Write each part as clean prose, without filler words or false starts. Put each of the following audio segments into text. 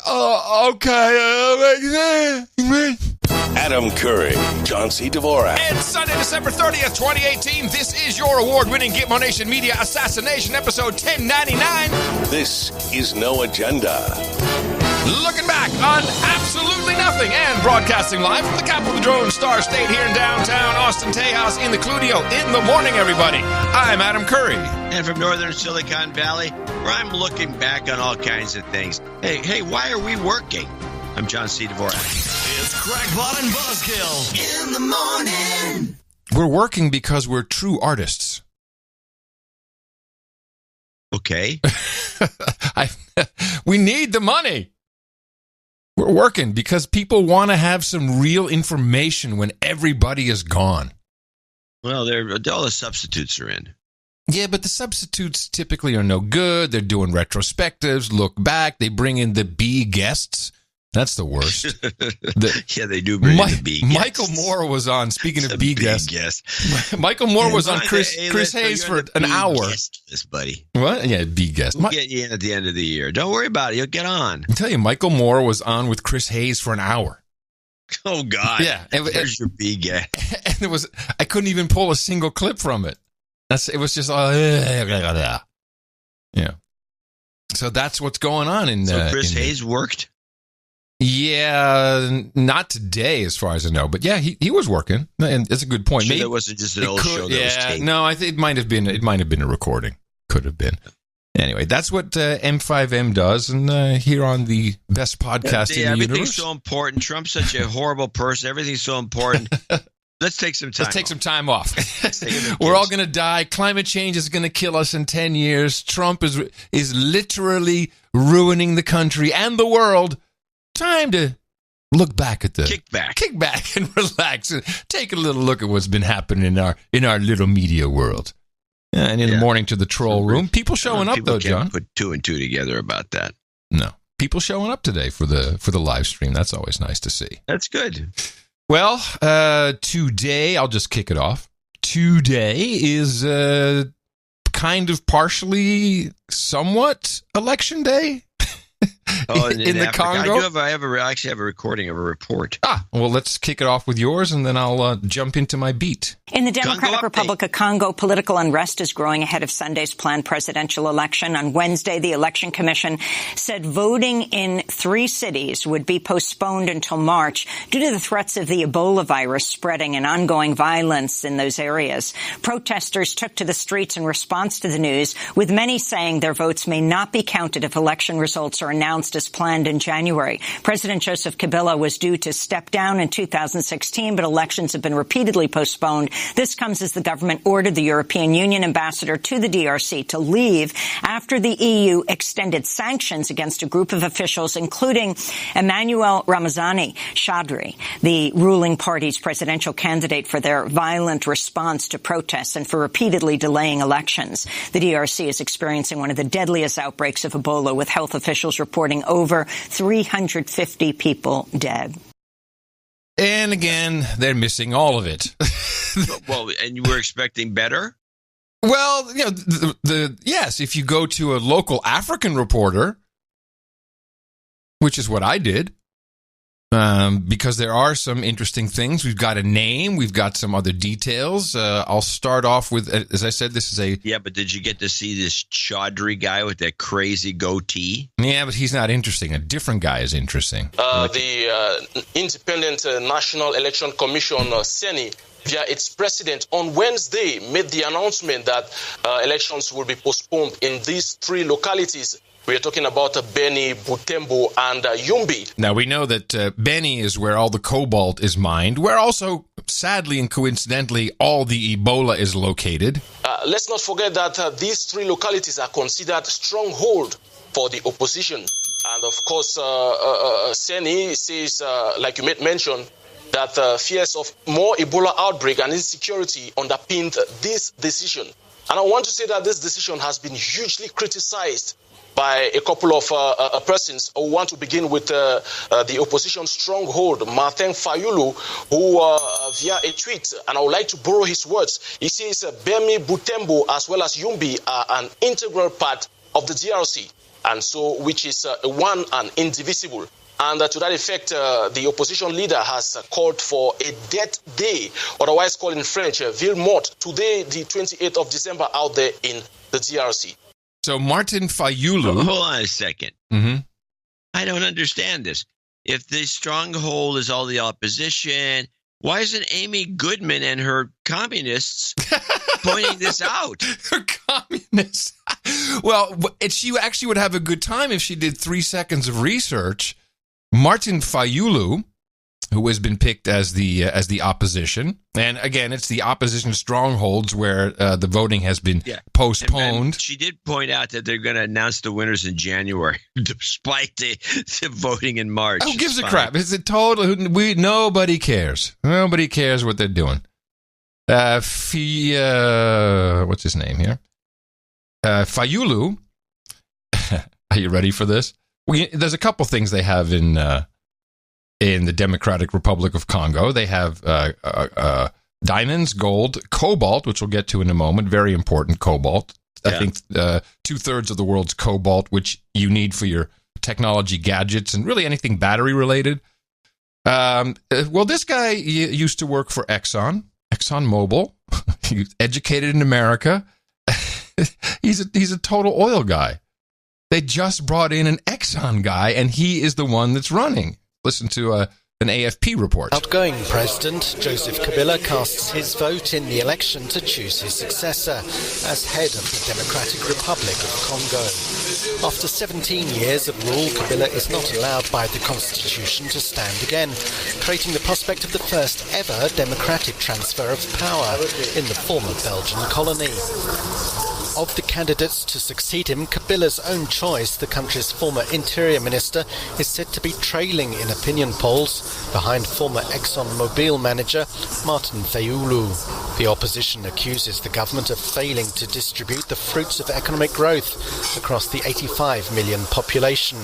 Okay. Adam Curry, John C. Dvorak. It's Sunday, December 30th, 2018. This is your award-winning Gitmo Nation Media Assassination, episode 1099. This is No Agenda. Looking back on absolutely nothing and broadcasting live from the capital of the Drone Star State here in downtown Austin Tejas in the Cludio. In the morning, everybody. I'm Adam Curry. And from northern Silicon Valley, where I'm looking back on all kinds of things. Hey, why are we working? I'm John C. Dvorak. It's Crackpot and Buzzkill in the morning. We're working because we're true artists. Okay. We need the money. We're working because people want to have some real information when everybody is gone. Well, all the substitutes are in. Yeah, but the substitutes typically are no good. They're doing retrospectives, look back. They bring in the B guests. That's the worst. Yeah, they do bring in the B guests. Michael Moore was on, speaking of B guests. Michael Moore was on Chris Hayes for an hour. This buddy. What? Yeah, B guest. We'll get you in at the end of the year. Don't worry about it. You'll get on. I tell you, Michael Moore was on with Chris Hayes for an hour. Oh, God. Yeah. There's your B guest. And I couldn't even pull a single clip from it. It was just, yeah. So that's what's going on in. So Chris Hayes worked. Yeah, not today, as far as I know. But yeah, he was working, and that's a good point. Maybe that wasn't just an old show that was taped. No, I think it might have been a recording. Could have been. Anyway, that's what M5M does, and here on the best podcast in the universe. Everything's so important. Trump's such a horrible person. Everything's so important. Let's take some time. Let's take some time off. We're all going to die. Climate change is going to kill us in 10 years. Trump is literally ruining the country and the world. Time to look back at kick back and relax and take a little look at what's been happening in our little media world. And in the morning to the troll room, people showing up though, John. Put two and two together about that. No, people showing up today for the live stream. That's always nice to see. That's good. Well, today I'll just kick it off. Today is kind of partially, somewhat election day. Oh, in the Congo? I actually have a recording of a report. Well, let's kick it off with yours, and then I'll jump into my beat. In the Democratic Republic of Congo, political unrest is growing ahead of Sunday's planned presidential election. On Wednesday, the Election Commission said voting in 3 cities would be postponed until March due to the threats of the Ebola virus spreading and ongoing violence in those areas. Protesters took to the streets in response to the news, with many saying their votes may not be counted if election results are announced as planned in January. President Joseph Kabila was due to step down in 2016, but elections have been repeatedly postponed. This comes as the government ordered the European Union ambassador to the DRC to leave after the EU extended sanctions against a group of officials, including Emmanuel Ramazani Shadri, the ruling party's presidential candidate, for their violent response to protests and for repeatedly delaying elections. The DRC is experiencing one of the deadliest outbreaks of Ebola, with health officials reporting over 350 people dead. And again, they're missing all of it. Well, and you were expecting better? Well, yes, if you go to a local African reporter, which is what I did, because there are some interesting things. We've got a name. We've got some other details. I'll start off with, as I said, this is a... Yeah, but did you get to see this Chaudhry guy with that crazy goatee? Yeah, but he's not interesting. A different guy is interesting. The Independent National Election Commission, CENI, via its president, on Wednesday made the announcement that elections will be postponed in these 3 localities. We are talking about Beni, Butembo, and Yumbi. Now, we know that Beni is where all the cobalt is mined, where also, sadly and coincidentally, all the Ebola is located. Let's not forget that these 3 localities are considered stronghold for the opposition. And, of course, CENI says, like you mentioned, that fears of more Ebola outbreak and insecurity underpinned this decision. And I want to say that this decision has been hugely criticized by a couple of persons. I want to begin with the opposition stronghold, Martin Fayulu, who via a tweet, and I would like to borrow his words, he says Bemi, Butembo, as well as Yumbi are an integral part of the DRC. and so which is one and indivisible. And to that effect, the opposition leader has called for a death day, otherwise called in French, Ville Morte, today, the 28th of December, out there in the DRC. So Martin Fayulu... Hold on a second. Mm-hmm. I don't understand this. If the stronghold is all the opposition, why isn't Amy Goodman and her communists pointing this out? Her communists. Well, she actually would have a good time if she did 3 seconds of research. Martin Fayulu, who has been picked as the opposition, and again, it's the opposition strongholds where the voting has been postponed. And she did point out that they're going to announce the winners in January, despite the voting in March. Who gives a crap? It's a total. Nobody cares. Nobody cares what they're doing. What's his name here? Fayulu. Are you ready for this? There's a couple things they have in the Democratic Republic of Congo. They have diamonds, gold, cobalt, which we'll get to in a moment. Very important cobalt. I think 2/3 of the world's cobalt, which you need for your technology gadgets and really anything battery related. Well, this guy used to work for ExxonMobil. He's educated in America. He's a total oil guy. They just brought in an Exxon guy, and he is the one that's running. Listen to an AFP report. Outgoing President Joseph Kabila casts his vote in the election to choose his successor as head of the Democratic Republic of Congo. After 17 years of rule, Kabila is not allowed by the constitution to stand again, creating the prospect of the first ever democratic transfer of power in the former Belgian colony. Of the candidates to succeed him, Kabila's own choice, the country's former interior minister, is said to be trailing in opinion polls behind former ExxonMobil manager Martin Fayulu. The opposition accuses the government of failing to distribute the fruits of economic growth across the 85 million population.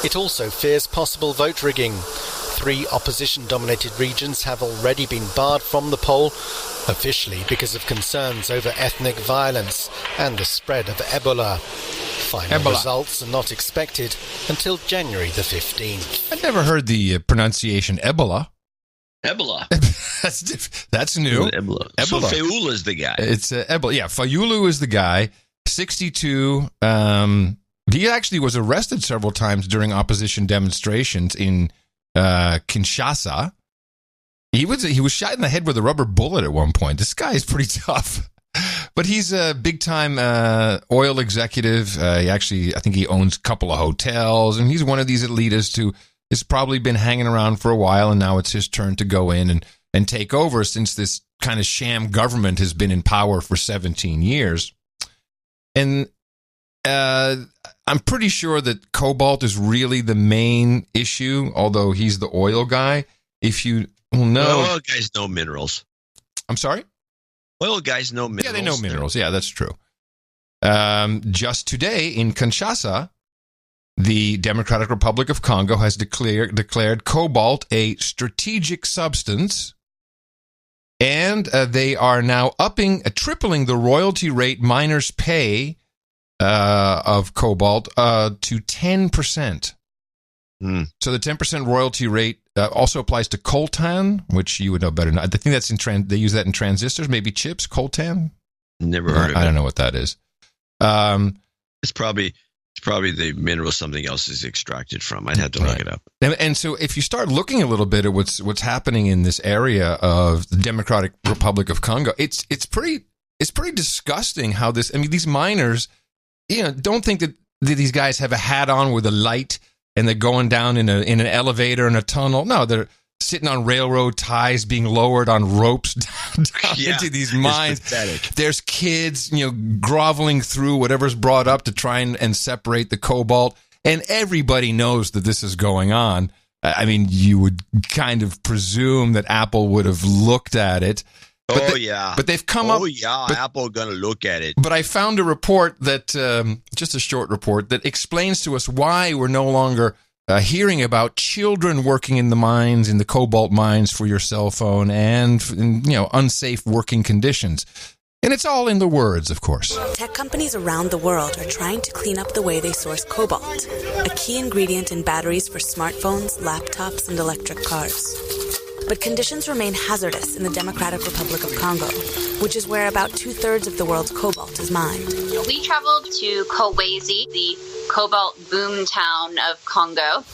It also fears possible vote rigging. 3 opposition-dominated regions have already been barred from the poll, officially because of concerns over ethnic violence and the spread of Ebola. Final results are not expected until January the 15th. I've never heard the pronunciation Ebola. Ebola. That's new. Ebola. So Fayulu is the guy. It's Ebola. Yeah, Fayulu is the guy. 62. He actually was arrested several times during opposition demonstrations in Kinshasa. He was shot in the head with a rubber bullet at one point. This guy is pretty tough. But he's a big-time oil executive. I think he owns a couple of hotels, and he's one of these elitists who has probably been hanging around for a while, and now it's his turn to go in and take over since this kind of sham government has been in power for 17 years. And I'm pretty sure that cobalt is really the main issue, although he's the oil guy. If you know... Oil guys know minerals. I'm sorry? Oil guys know minerals. Yeah, they know minerals. Yeah, that's true. Just today in Kinshasa, the Democratic Republic of Congo has declared cobalt a strategic substance, and they are now tripling the royalty rate miners pay of cobalt to 10%. So the 10% royalty rate also applies to coltan, which you would know better. I think that's they use that in transistors, maybe chips. Coltan. Never heard of it. I don't know what that is. It's probably the mineral something else is extracted from. I'd have to look it up. And so if you start looking a little bit at what's happening in this area of the Democratic Republic of Congo, it's pretty disgusting how this. I mean, these miners, don't think that these guys have a hat on with a light and they're going down in an elevator in a tunnel. No, they're sitting on railroad ties, being lowered on ropes down into these mines. There's kids, groveling through whatever's brought up to try and separate the cobalt. And everybody knows that this is going on. I mean, you would kind of presume that Apple would have looked at it. But they've come up. Apple going to look at it. But I found a report that, just a short report, that explains to us why we're no longer hearing about children working in the mines, in the cobalt mines for your cell phone, and unsafe working conditions. And it's all in the words, of course. Tech companies around the world are trying to clean up the way they source cobalt, a key ingredient in batteries for smartphones, laptops, and electric cars. But conditions remain hazardous in the Democratic Republic of Congo, which is where about 2/3 of the world's cobalt is mined. We traveled to Kolwezi, the cobalt boom town of Congo.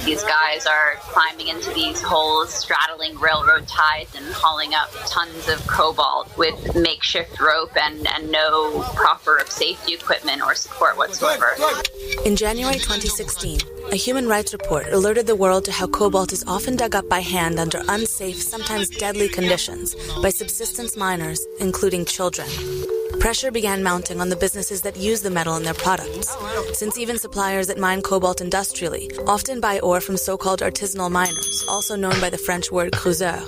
These guys are climbing into these holes, straddling railroad ties and hauling up tons of cobalt with makeshift rope and no proper safety equipment or support whatsoever. In January 2016, a human rights report alerted the world to how cobalt is often dug up by hand under unsafe, sometimes deadly conditions by subsistence miners, including children. Pressure began mounting on the businesses that use the metal in their products, since even suppliers that mine cobalt industrially often buy ore from so-called artisanal miners, also known by the French word creuseur.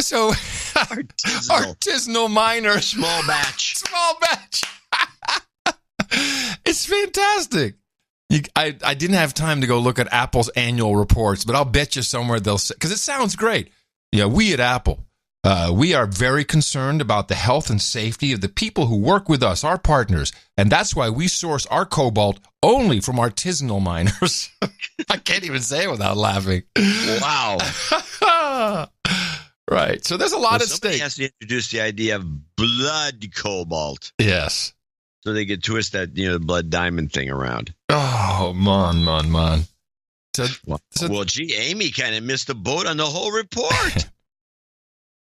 So, artisanal miners. Small batch. Small batch. It's fantastic. I didn't have time to go look at Apple's annual reports, but I'll bet you somewhere they'll say, because it sounds great. We at Apple, we are very concerned about the health and safety of the people who work with us, our partners, and that's why we source our cobalt only from artisanal miners. I can't even say it without laughing. Wow. Right. So there's a lot at somebody stake. has to introduce the idea of blood cobalt. Yes. So they could twist that, the blood diamond thing around. Oh, man. Well, gee, Amy kind of missed the boat on the whole report.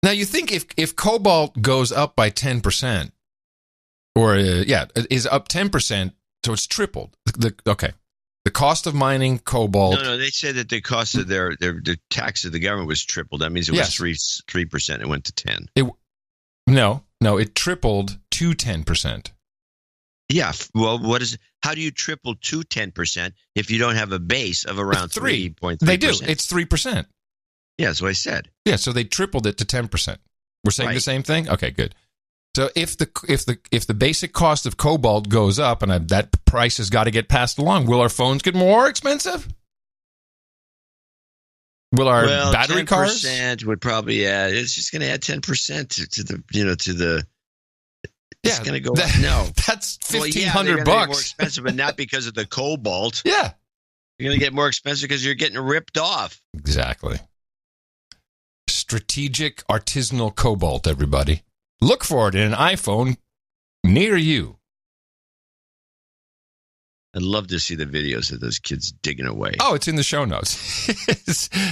Now, you think if cobalt goes up by 10%, or, is up 10%, so it's tripled. The cost of mining cobalt. No, they said that the cost of their tax of the government was tripled. That means it was 3%. It went to 10. No, it tripled to 10%. Yeah, well, how do you triple to 10% if you don't have a base of around 3.3%? They do. It's 3%. Yeah, that's what I said. Yeah, so they tripled it to 10%. We're saying the same thing? Okay, good. So if the basic cost of cobalt goes up and that price has got to get passed along, will our phones get more expensive? Will our battery cars? 10% would probably add. It's just going to add 10% to the. It's going to go up. No, that's $1,500 bucks. More expensive, but not because of the cobalt. Yeah, you're going to get more expensive because you're getting ripped off. Exactly. Strategic artisanal cobalt, everybody. Look for it in an iPhone near you. I'd love to see the videos of those kids digging away. Oh, it's in the show notes.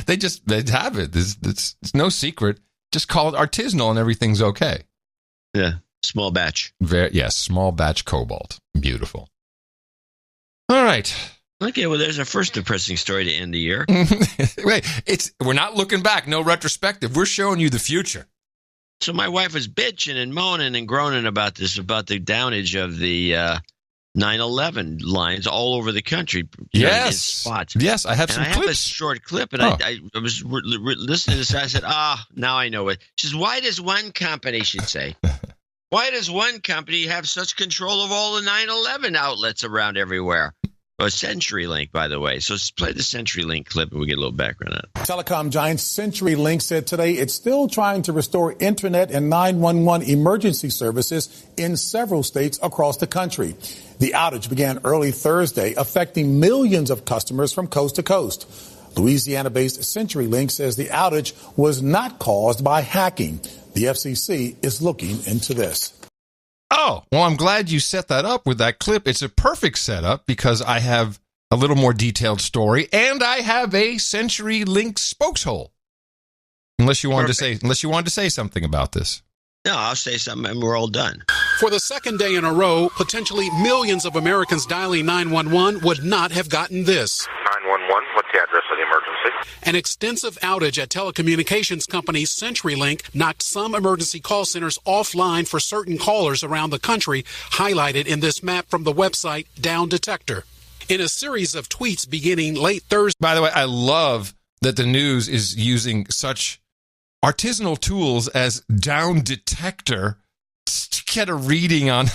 they have it. It's no secret. Just call it artisanal and everything's okay. Yeah. Small batch. Small batch cobalt. Beautiful. All right. Okay, well, there's our first depressing story to end the year. Wait, we're not looking back. No retrospective. We're showing you the future. So my wife was bitching and moaning and groaning about the downage of the 9/11 lines all over the country. Yes. In spots. Yes, I have some clips. I have a short clip, and I was listening to this. I said, now I know it. She says, why does one company, she'd say, why does one company have such control of all the 9/11 outlets around everywhere? Well, CenturyLink, by the way. So let's play the CenturyLink clip and we get a little background on it. Telecom giant CenturyLink said today it's still trying to restore internet and 911 emergency services in several states across the country. The outage began early Thursday, affecting millions of customers from coast to coast. Louisiana-based CenturyLink says the outage was not caused by hacking. The FCC is looking into this. Oh, well, I'm glad you set that up with that clip. It's a perfect setup because I have a little more detailed story and I have a CenturyLink spokeshole. Unless you wanted to say something about this. No, I'll say something and we're all done. For the second day in a row, potentially millions of Americans dialing 911 would not have gotten this. 911, what's the address of the emergency? An extensive outage at telecommunications company CenturyLink knocked some emergency call centers offline for certain callers around the country, highlighted in this map from the website Down Detector. In a series of tweets beginning late Thursday. By the way, I love that the news is using such artisanal tools as Down Detector to get a reading on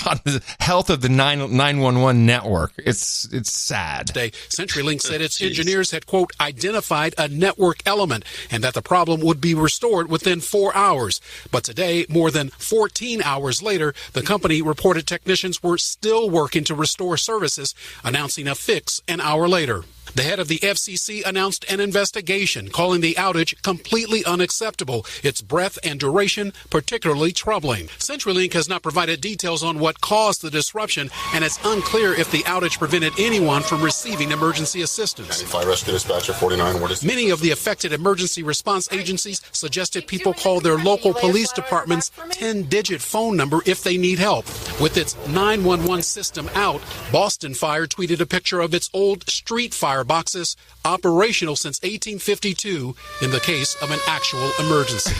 on the health of the 911 network. It's sad. Today, CenturyLink said its engineers had, quote, identified a network element and that the problem would be restored within 4 hours. But today, more than 14 hours later, the company reported technicians were still working to restore services, announcing a fix an hour later. The head of the FCC announced an investigation, calling the outage completely unacceptable, its breadth and duration particularly troubling. CenturyLink has not provided details on what caused the disruption, and it's unclear if the outage prevented anyone from receiving emergency assistance. 95 Rescue Dispatcher 49, what is... Many of the affected emergency response agencies suggested people call their local police department's 10-digit phone number if they need help. With its 911 system out, Boston Fire tweeted a picture of its old street fire boxes, operational since 1852 in the case of an actual emergency.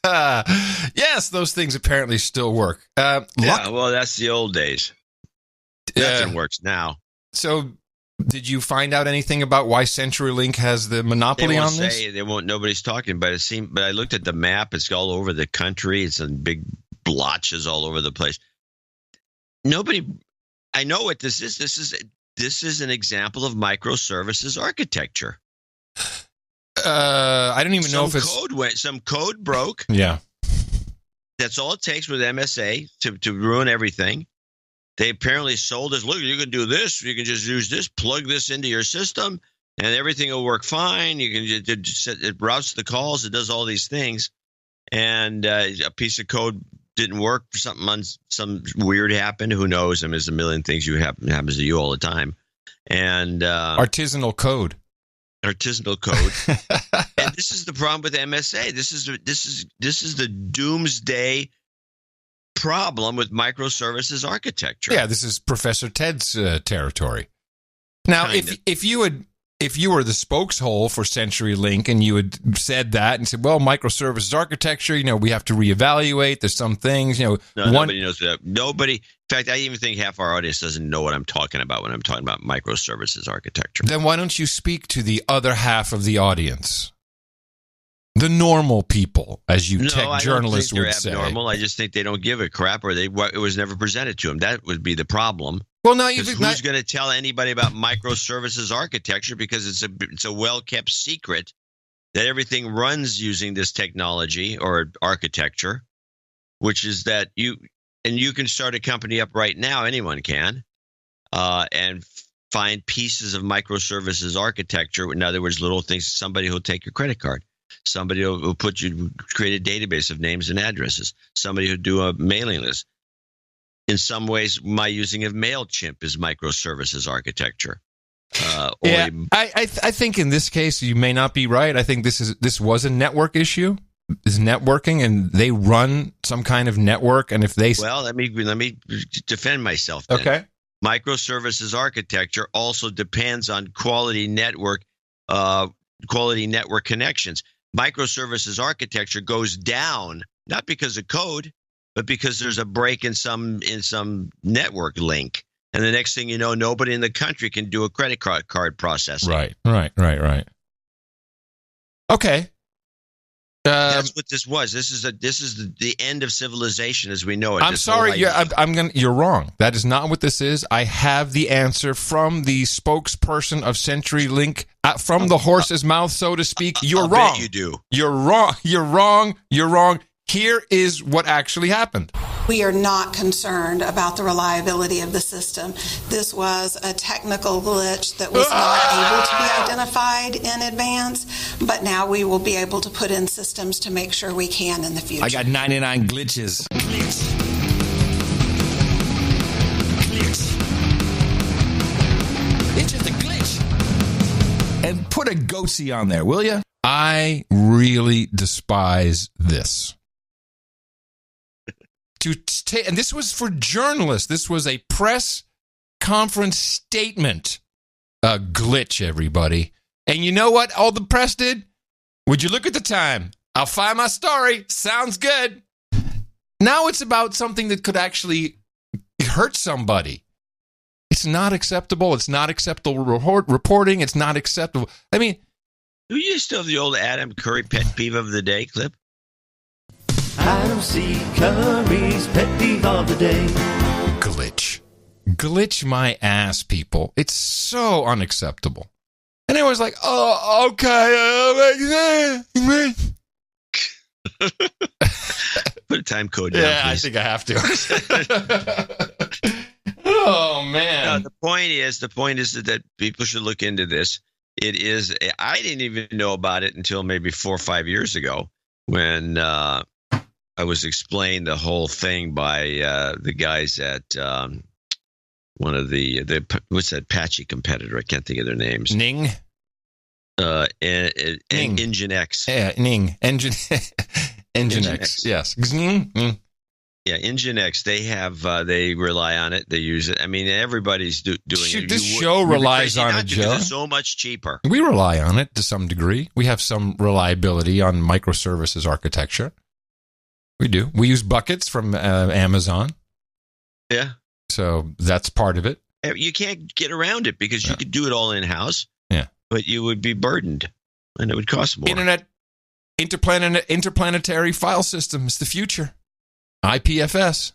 Yes, those things apparently still work. Well, that's the old days. Nothing works now. So, did you find out anything about why CenturyLink has the monopoly on this? They won't. Nobody's talking, but but I looked at the map. It's all over the country. It's in big blotches all over the place. I know what this is. This is an example of microservices architecture. I don't even know if it's... Some code broke. Yeah. That's all it takes with MSA to ruin everything. They apparently sold us, look, you can do this. You can just use this, plug this into your system, and everything will work fine. You can it routes the calls. It does all these things. And a piece of code didn't work. Some weird happened. Who knows? I mean, there's a million things happens to you all the time. And artisanal code. And this is the problem with MSA. This is the doomsday problem with microservices architecture. Yeah, this is Professor Ted's territory. Now, if you were the spokeshole for CenturyLink and you had said that and said, well, microservices architecture, we have to reevaluate. There's some things, nobody knows that. Nobody. In fact, I even think half our audience doesn't know what I'm talking about when I'm talking about microservices architecture. Then why don't you speak to the other half of the audience? The normal people, as you tech journalists would say. Abnormal. I just think they don't give a crap, or it was never presented to them. That would be the problem. Well, now who's going to tell anybody about microservices architecture, because it's a well-kept secret that everything runs using this technology or architecture, which is that you can start a company up right now. Anyone can, and find pieces of microservices architecture. In other words, little things. Somebody who'll take your credit card. Somebody who'll create a database of names and addresses. Somebody who'll do a mailing list. In some ways, my using of MailChimp is microservices architecture. I think in this case you may not be right. I think this was a network issue. Is networking, and they run some kind of network. And if they let me defend myself then. Okay. Microservices architecture also depends on quality network connections. Microservices architecture goes down not because of code, but because there's a break in some network link, and the next thing you know, nobody in the country can do a credit card processing. Right. Okay. That's what this was. This is the end of civilization as we know it. I'm sorry, you're wrong. That is not what this is. I have the answer from the spokesperson of CenturyLink, from the horse's mouth, so to speak. You're wrong. Bet you do. You're wrong. You're wrong. You're wrong. Here is what actually happened. We are not concerned about the reliability of the system. This was a technical glitch that was not able to be identified in advance, but now we will be able to put in systems to make sure we can in the future. I got 99 glitches. It's just a glitch. And put a goatee on there, will you? I really despise this. And this was for journalists. This was a press conference statement. A glitch, everybody. And you know what all the press did? Would you look at the time? I'll find my story. Sounds good. Now it's about something that could actually hurt somebody. It's not acceptable. It's not acceptable reporting. It's not acceptable. I mean, do you still have the old Adam Curry pet peeve of the day clip? Adam C. Curry's pet peeve of the day. glitch. Glitch my ass, people. It's so unacceptable. And I was like, oh, okay. Put a time code down, Yeah, please. I think I have to. Oh, man. The point is that people should look into this. I didn't even know about it until maybe 4 or 5 years ago when I was explained the whole thing by the guys at one of the what's that patchy competitor? I can't think of their names. Ning? Nginx. Yeah, Ning. Nginx. Yes. Ning. Yeah, Nginx. They rely on it. They use it. I mean, everybody's doing it. This show relies on it, Joe. It's so much cheaper. We rely on it to some degree. We have some reliability on microservices architecture. We do. We use buckets from Amazon. Yeah. So that's part of it. You can't get around it because you could do it all in-house. Yeah. But you would be burdened, and it would cost more. Interplanetary file system is the future. IPFS.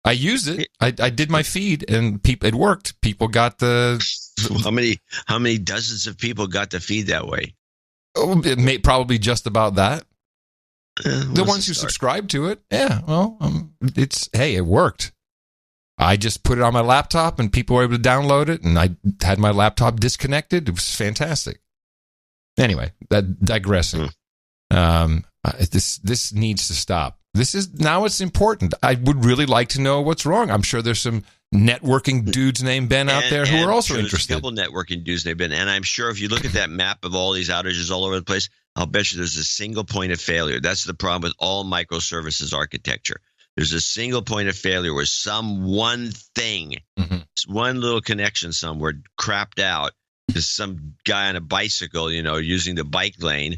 I used it. I did my feed, and it worked. People got the how many dozens of people got the feed that way? Oh, probably just about that. The ones who subscribed to it. Yeah. Well, it worked. I just put it on my laptop, and people were able to download it, and I had my laptop disconnected. It was fantastic. Anyway, digressing. This needs to stop. Now it's important. I would really like to know what's wrong. I'm sure there's some networking dudes named Ben out there who are also interested. There's a couple networking dudes named Ben, and I'm sure if you look at that map of all these outages all over the place, I'll bet you there's a single point of failure. That's the problem with all microservices architecture. There's a single point of failure where one thing, one little connection somewhere crapped out because some guy on a bicycle, using the bike lane,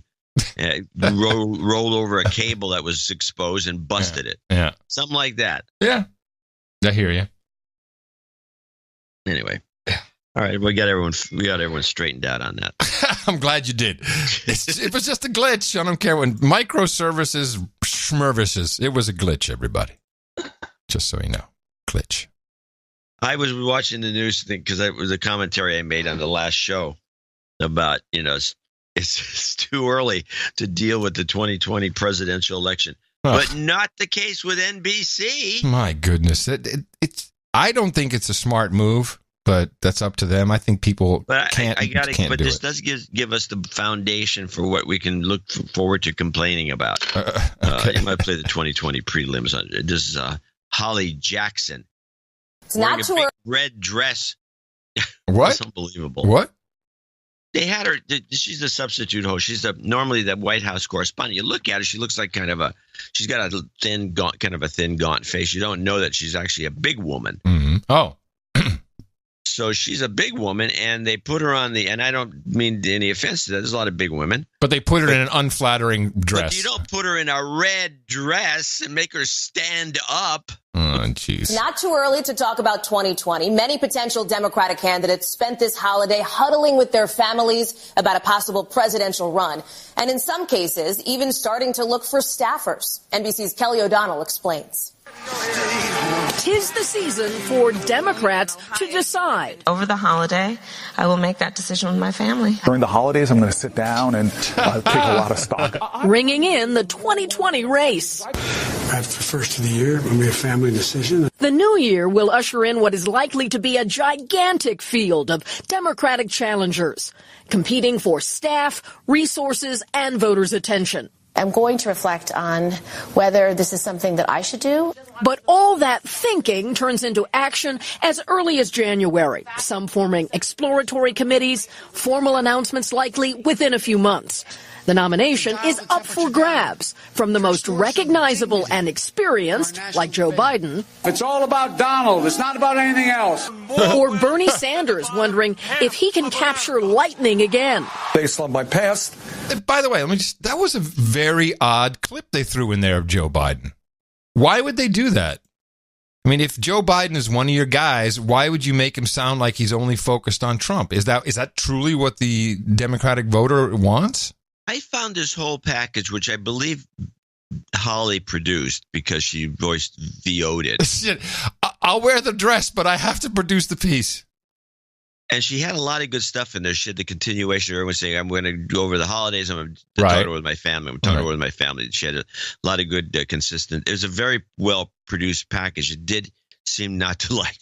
rolled over a cable that was exposed and busted it. Yeah. Something like that. Yeah. I hear you. Anyway. All right, we got everyone straightened out on that. I'm glad you did. It was just a glitch. I don't care when microservices, schmervices. It was a glitch, everybody. Just so you know, glitch. I was watching the news thing because it was a commentary I made on the last show about it's too early to deal with the 2020 presidential election, but not the case with NBC. My goodness, I don't think it's a smart move. But that's up to them. I think people can't do it. But this does give us the foundation for what we can look forward to complaining about. Okay. You might play the 2020 prelims. This is Holly Jackson. It's not too early. Red dress. What? It's unbelievable. What? They had her. She's a substitute host. She's normally the White House correspondent. You look at her. She looks like she's got a thin, gaunt face. You don't know that she's actually a big woman. Mm-hmm. Oh. So she's a big woman, and they put her on and I don't mean any offense to that. There's a lot of big women. But they put her in an unflattering dress. But you don't put her in a red dress and make her stand up. Oh, jeez. Not too early to talk about 2020. Many potential Democratic candidates spent this holiday huddling with their families about a possible presidential run. And in some cases, even starting to look for staffers. NBC's Kelly O'Donnell explains. 'Tis the season for Democrats to decide. Over the holiday, I will make that decision with my family. During the holidays, I'm going to sit down and take a lot of stock. Ringing in the 2020 race. After the first of the year, it will be a family decision. The new year will usher in what is likely to be a gigantic field of Democratic challengers, competing for staff, resources, and voters' attention. I'm going to reflect on whether this is something that I should do. But all that thinking turns into action as early as January, some forming exploratory committees, formal announcements likely within a few months. The nomination is up for grabs from the most recognizable and experienced, like Joe Biden. It's all about Donald. It's not about anything else. Or Bernie Sanders wondering if he can capture lightning again. Based on my past. By the way, that was a very odd clip they threw in there of Joe Biden. Why would they do that? I mean, if Joe Biden is one of your guys, why would you make him sound like he's only focused on Trump? Is that truly what the Democratic voter wants? I found this whole package, which I believe Holly produced because she VO'd it. Shit. I'll wear the dress, but I have to produce the piece. And she had a lot of good stuff in there. She had the continuation of everyone saying, I'm going to go over the holidays. I'm going to talk with my family. I'm talking with my family. She had a lot of good, consistent. It was a very well-produced package. It did seem not to like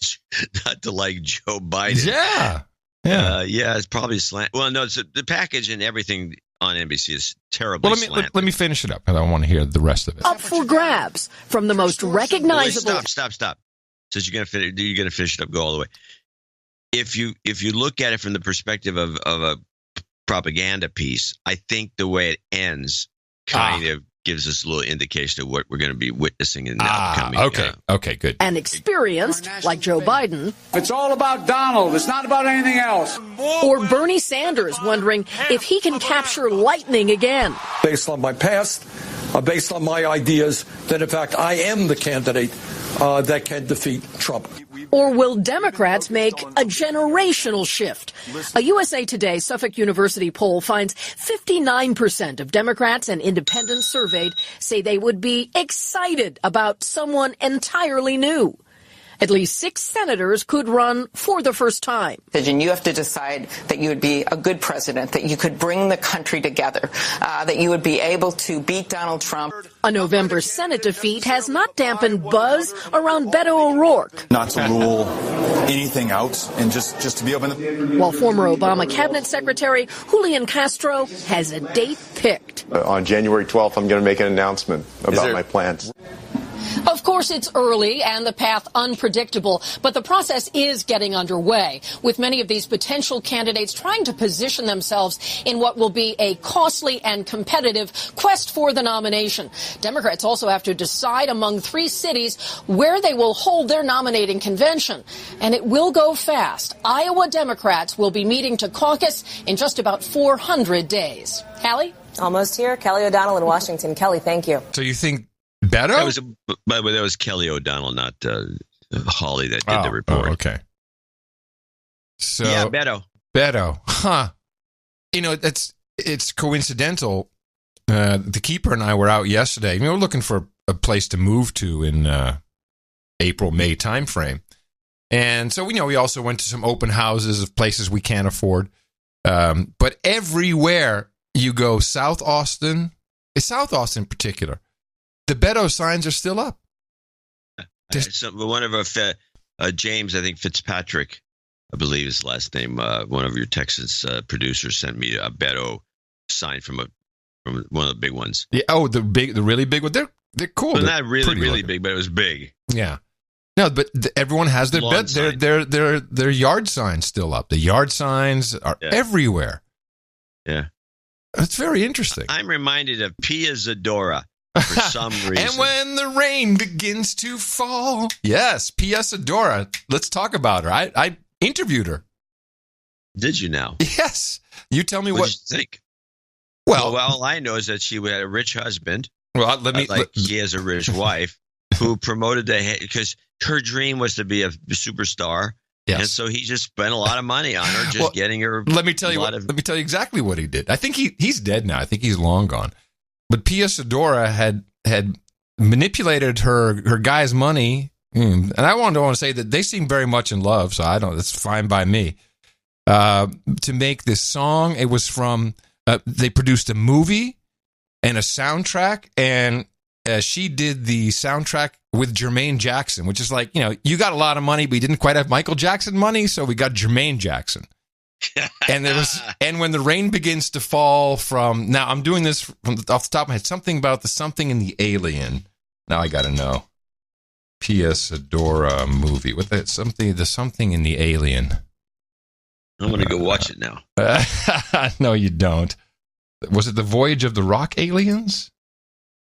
Joe Biden. Yeah. Yeah, it's probably slant. Well, no, the package and everything on NBC is terribly slanted. Let me finish it up, and I want to hear the rest of it. Up for grabs from the most recognizable. Wait, stop. Since you're going to finish it up, go all the way. If you look at it from the perspective of a propaganda piece, I think the way it ends kind of gives us a little indication of what we're going to be witnessing in the upcoming. Okay, good. And experienced, like Joe Biden. It's all about Donald. It's not about anything else. Or Bernie Sanders wondering if he can capture lightning again. Based on my past, based on my ideas, that in fact I am the candidate that can defeat Trump. Or will Democrats make a generational shift? A USA Today Suffolk University poll finds 59% of Democrats and independents surveyed say they would be excited about someone entirely new. At least 6 senators could run for the first time. And you have to decide that you would be a good president, that you could bring the country together, that you would be able to beat Donald Trump. A November Senate defeat has not dampened buzz around Beto O'Rourke. Not to rule anything out and just to be open. While former Obama cabinet secretary Julian Castro has a date picked. On January 12th, I'm going to make an announcement about my plans. Of course, it's early and the path unpredictable, but the process is getting underway, with many of these potential candidates trying to position themselves in what will be a costly and competitive quest for the nomination. Democrats also have to decide among 3 cities where they will hold their nominating convention, and it will go fast. Iowa Democrats will be meeting to caucus in just about 400 days. Hallie? Almost here. Kelly O'Donnell in Washington. Kelly, thank you. So you think Beto? By the way, that was Kelly O'Donnell, not Holly, that did the report. Okay. So yeah, Beto. Huh. You know, it's coincidental. The keeper and I were out yesterday. We were looking for a place to move to in April, May timeframe. And so, we also went to some open houses of places we can't afford. But everywhere you go, South Austin in particular, the Beto signs are still up. One of our James, I think Fitzpatrick, I believe his last name. One of your Texas producers sent me a Beto sign from one of the big ones. Yeah. Oh, the really big one. They're cool. Well, not really big, but it was big. Yeah. No, but everyone has their yard signs still up. The yard signs are everywhere. Yeah. That's very interesting. I'm reminded of Pia Zadora. For some reason. And when the rain begins to fall. Yes, P.S. Adora. Let's talk about her. I interviewed her. Did you now? Yes. You tell me what did you think? Well, all I know is that she had a rich husband. Well, he has a rich wife who promoted because her dream was to be a superstar. Yes. And so he just spent a lot of money on her, getting her. Let me tell you exactly what he did. I think he's dead now. I think he's long gone. But Pia Zadora had manipulated her guy's money, and I want to say that they seem very much in love. So that's fine by me. To make this song, it was from they produced a movie and a soundtrack, and she did the soundtrack with Jermaine Jackson, which is like, you got a lot of money, but you didn't quite have Michael Jackson money, so we got Jermaine Jackson. And when the rain begins to fall from, now I'm doing this off the top of my head, something about the something in the alien. Now I got to know. P.S. Adora movie with the something in the alien. I'm going to go watch it now. No, you don't. Was it the Voyage of the Rock Aliens?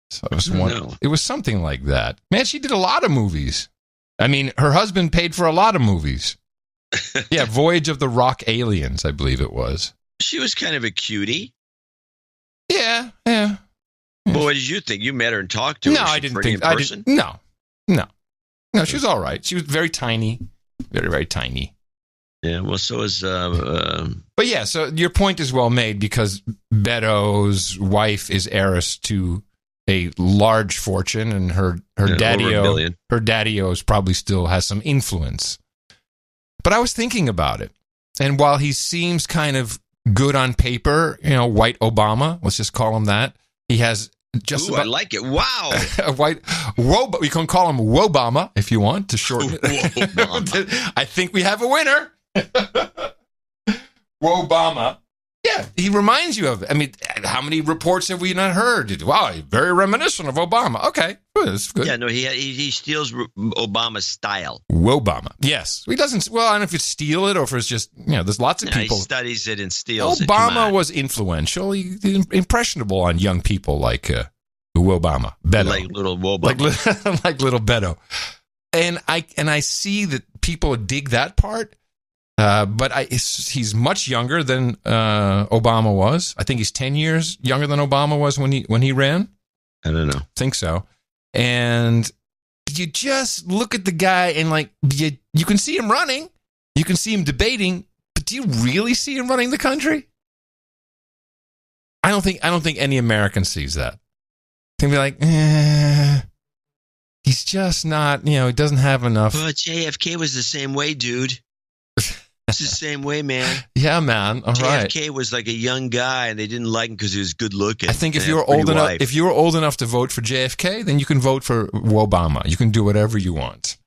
So it was something like that. Man, she did a lot of movies. I mean, her husband paid for a lot of movies. Yeah, Voyage of the Rock Aliens, I believe it was. She was kind of a cutie. Yeah. Well, what did you think? You met her and talked to her. No, I didn't think. No, she was all right. She was very tiny, very, very tiny. Yeah, well, so is. But yeah, so your point is well made because Beto's wife is heiress to a large fortune, and her daddy-o probably still has some influence. But I was thinking about it, and while he seems kind of good on paper, white Obama, let's just call him that, he has just I like it. Wow. A white we can call him Wobama if you want to shorten it. I think we have a winner. Wobama. Yeah, he reminds you of it. I mean, how many reports have we not heard? Wow, very reminiscent of Obama. Okay, that's good. Yeah, no, he steals Obama's style. Wobama. Yes. He doesn't, well, I don't know if it's steal it or if it's just, there's lots of people. He studies it and steals Obama it. was influential. He's impressionable on young people like Wobama. Beto. Like little Wobama. Like little Beto. And I see that people dig that part. But he's much younger than Obama was. I think he's 10 years younger than Obama was when he ran. I don't know. I think so. And you just look at the guy and you can see him running. You can see him debating. But do you really see him running the country? I don't think any American sees that. They be like, he's just not, he doesn't have enough. But JFK was the same way, dude. It's the same way, man. Yeah, man. All right. JFK was like a young guy, and they didn't like him because he was good looking. I think if you were old enough to vote for JFK, then you can vote for Wobama. You can do whatever you want.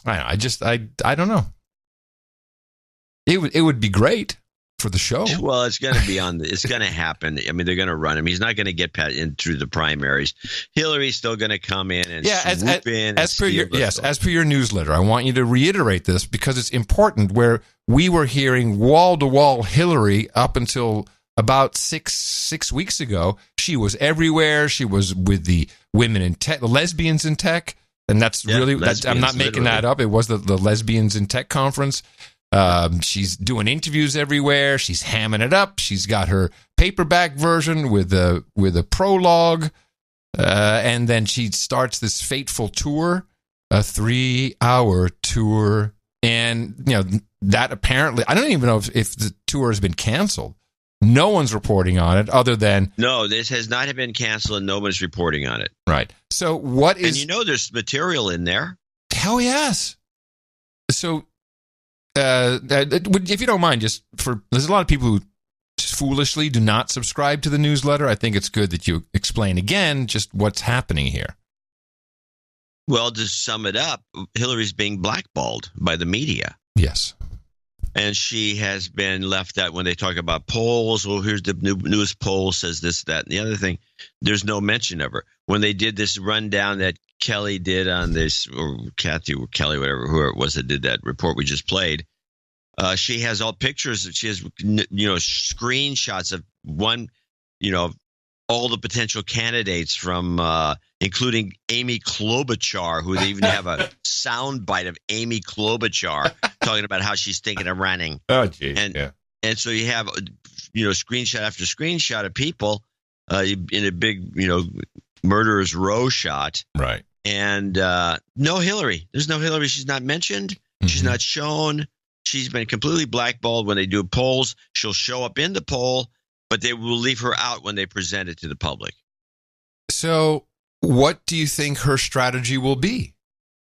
I don't know. It would be great for the show. Well, it's going to be it's going to happen. I mean, they're going to run him. He's not going to get in through the primaries. Hillary's still going to come in and swoop in. As per your newsletter, I want you to reiterate this because it's important. Where we were hearing wall to wall Hillary up until about six weeks ago, she was everywhere. She was with the women in tech, the lesbians in tech, and I'm not making that up. It was the lesbians in tech conference. She's doing interviews everywhere. She's hamming it up. She's got her paperback version with a prologue, and then she starts this fateful tour, a 3-hour tour, and that apparently I don't even know if the tour has been canceled. No one's reporting on it other than no. This has not been canceled, and no one's reporting on it. Right. So what is? And there's material in there. Hell yes. So. If you don't mind, there's a lot of people who foolishly do not subscribe to the newsletter. I think it's good that you explain again just what's happening here. Well, to sum it up, Hillary's being blackballed by the media. Yes. And she has been left out when they talk about polls. Well, here's the newest poll says this, that, and the other thing. There's no mention of her. When they did this rundown that Kelly did on this, or Kathy or Kelly, whoever it was that did that report we just played, she has all pictures. She has, screenshots of all the potential candidates from, including Amy Klobuchar, who they even have a sound bite of Amy Klobuchar talking about how she's thinking of running. Oh, geez. And so you have, screenshot after screenshot of people in a big, murderer's row shot. Right. And no Hillary. There's no Hillary. She's not mentioned. Mm-hmm. She's not shown. She's been completely blackballed. When they do polls, she'll show up in the poll, but they will leave her out when they present it to the public. So what do you think her strategy will be?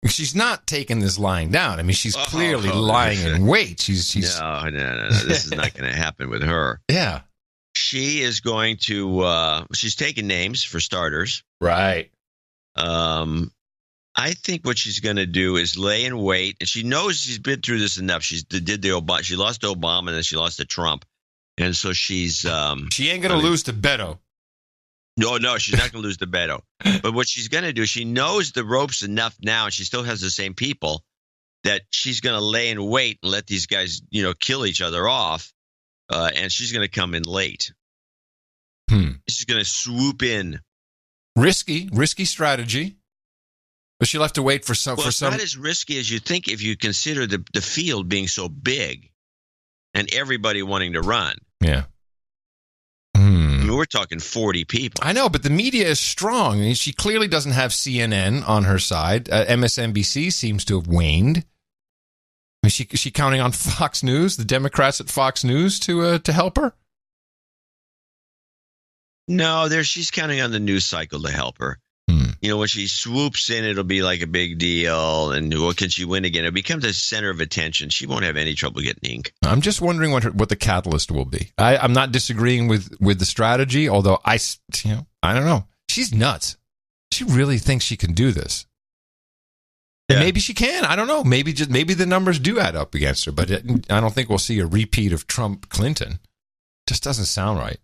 She's not taking this lying down. I mean, she's clearly lying in wait. She's No. This is not going to happen with her. Yeah. She is going to she's taking names for starters. Right. I think what she's going to do is lay in wait, and she knows she's been through this enough. She lost to Obama, and then she lost to Trump, and so she's she ain't going to lose to Beto. No, she's not going to lose to Beto. But what she's going to do, she knows the ropes enough now, and she still has the same people, that she's going to lay in wait and let these guys, kill each other off, and she's going to come in late. She's going to swoop in. Risky strategy. But she'll have to wait for some. It's not as risky as you think if you consider the field being so big and everybody wanting to run. Yeah. I mean, we're talking 40 people. I know, but the media is strong. I mean, she clearly doesn't have CNN on her side. MSNBC seems to have waned. I mean, she counting on Fox News, the Democrats at Fox News, to help her? No, she's counting on the news cycle to help her. You know, when she swoops in, it'll be like a big deal. And what can she win again? It becomes a center of attention. She won't have any trouble getting ink. I'm just wondering what the catalyst will be. I'm not disagreeing with the strategy, although I don't know. She's nuts. She really thinks she can do this. And maybe she can. I don't know. Maybe the numbers do add up against her, but I don't think we'll see a repeat of Trump-Clinton. Just doesn't sound right.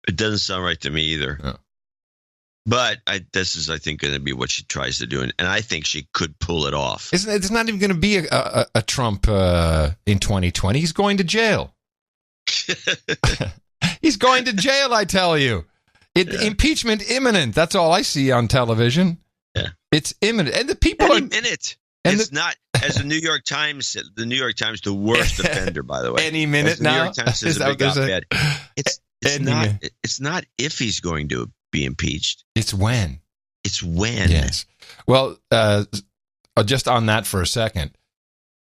It doesn't sound right to me either. No. But this is, I think, going to be what she tries to do, and I think she could pull it off. It's not even going to be a Trump in 2020. He's going to jail. He's going to jail, I tell you. Impeachment imminent. That's all I see on television. Yeah, it's imminent, and the people any minute. And it's not, as the New York Times said, the worst offender, by the way. Any minute now. The New York Times says a big op-ed. It's not if he's going to be impeached. It's when. It's when. Yes. Well, just on that for a second.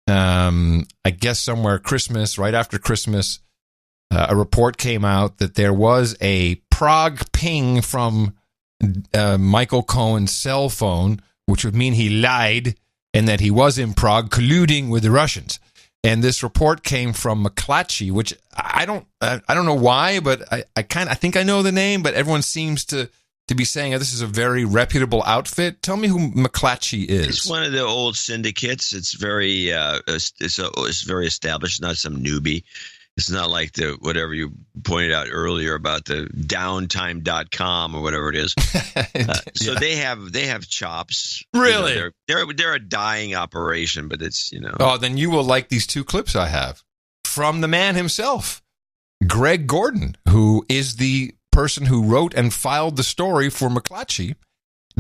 I guess somewhere right after Christmas, a report came out that there was a Prague ping from Michael Cohen's cell phone, which would mean he lied and that he was in Prague colluding with the Russians. And this report came from McClatchy, which I don't know why, but I think I know the name, but everyone seems to be saying this is a very reputable outfit. Tell me who McClatchy is. It's one of the old syndicates. It's very it's very established, not some newbie. It's not like the whatever you pointed out earlier about the downtime.com or whatever it is. So they have chops. Really? You know, they're a dying operation, but it's, you know. Oh, then you will like these two clips I have from the man himself, Greg Gordon, who is the person who wrote and filed the story for McClatchy.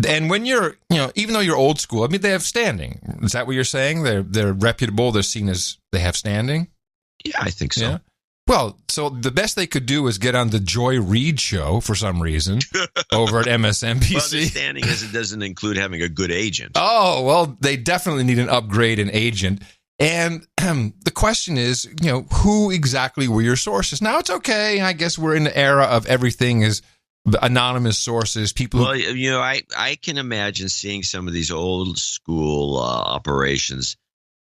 And when you're, even though you're old school, I mean, they have standing. Is that what you're saying? They're reputable. They're seen as they have standing. Yeah, I think so. Yeah. Well, so the best they could do is get on the Joy Reid show for some reason over at MSNBC. Well, the standing is it doesn't include having a good agent. Oh, well, they definitely need an upgrade in agent. And the question is, who exactly were your sources? Now, it's okay. I guess we're in the era of everything is anonymous sources. People. Well, I can imagine seeing some of these old school operations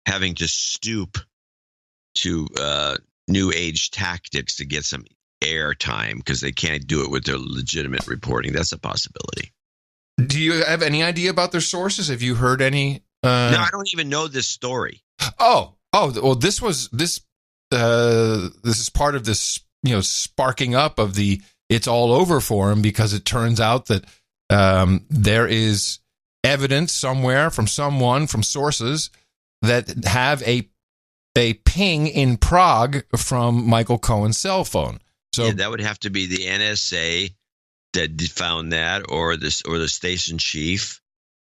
having to stoop to new age tactics to get some airtime because they can't do it with their legitimate reporting. That's a possibility. Do you have any idea about their sources? Have you heard any? No, I don't even know this story. Oh, well, this is part of this, sparking up of the "it's all over" for him, because it turns out that there is evidence somewhere from sources that have a ping in Prague from Michael Cohen's cell phone. So that would have to be the NSA that found that, or the station chief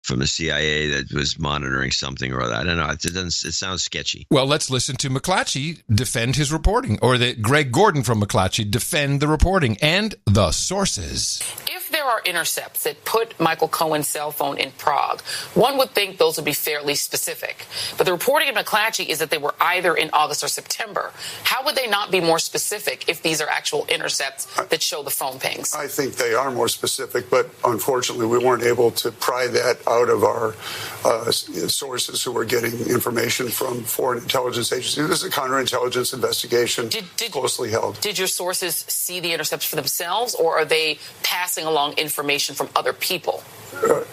from the CIA that was monitoring something or other. I don't know. It sounds sketchy. Well, let's listen to McClatchy defend his reporting, or Greg Gordon from McClatchy defend the reporting and the sources. If there are intercepts that put Michael Cohen's cell phone in Prague, one would think those would be fairly specific. But the reporting of McClatchy is that they were either in August or September. How would they not be more specific if these are actual intercepts that show the phone pings? I think they are more specific, but unfortunately we weren't able to pry that out of our sources who were getting information from foreign intelligence agencies. This is a counterintelligence investigation, closely held. Did your sources see the intercepts for themselves, or are they passing along information from other people? Some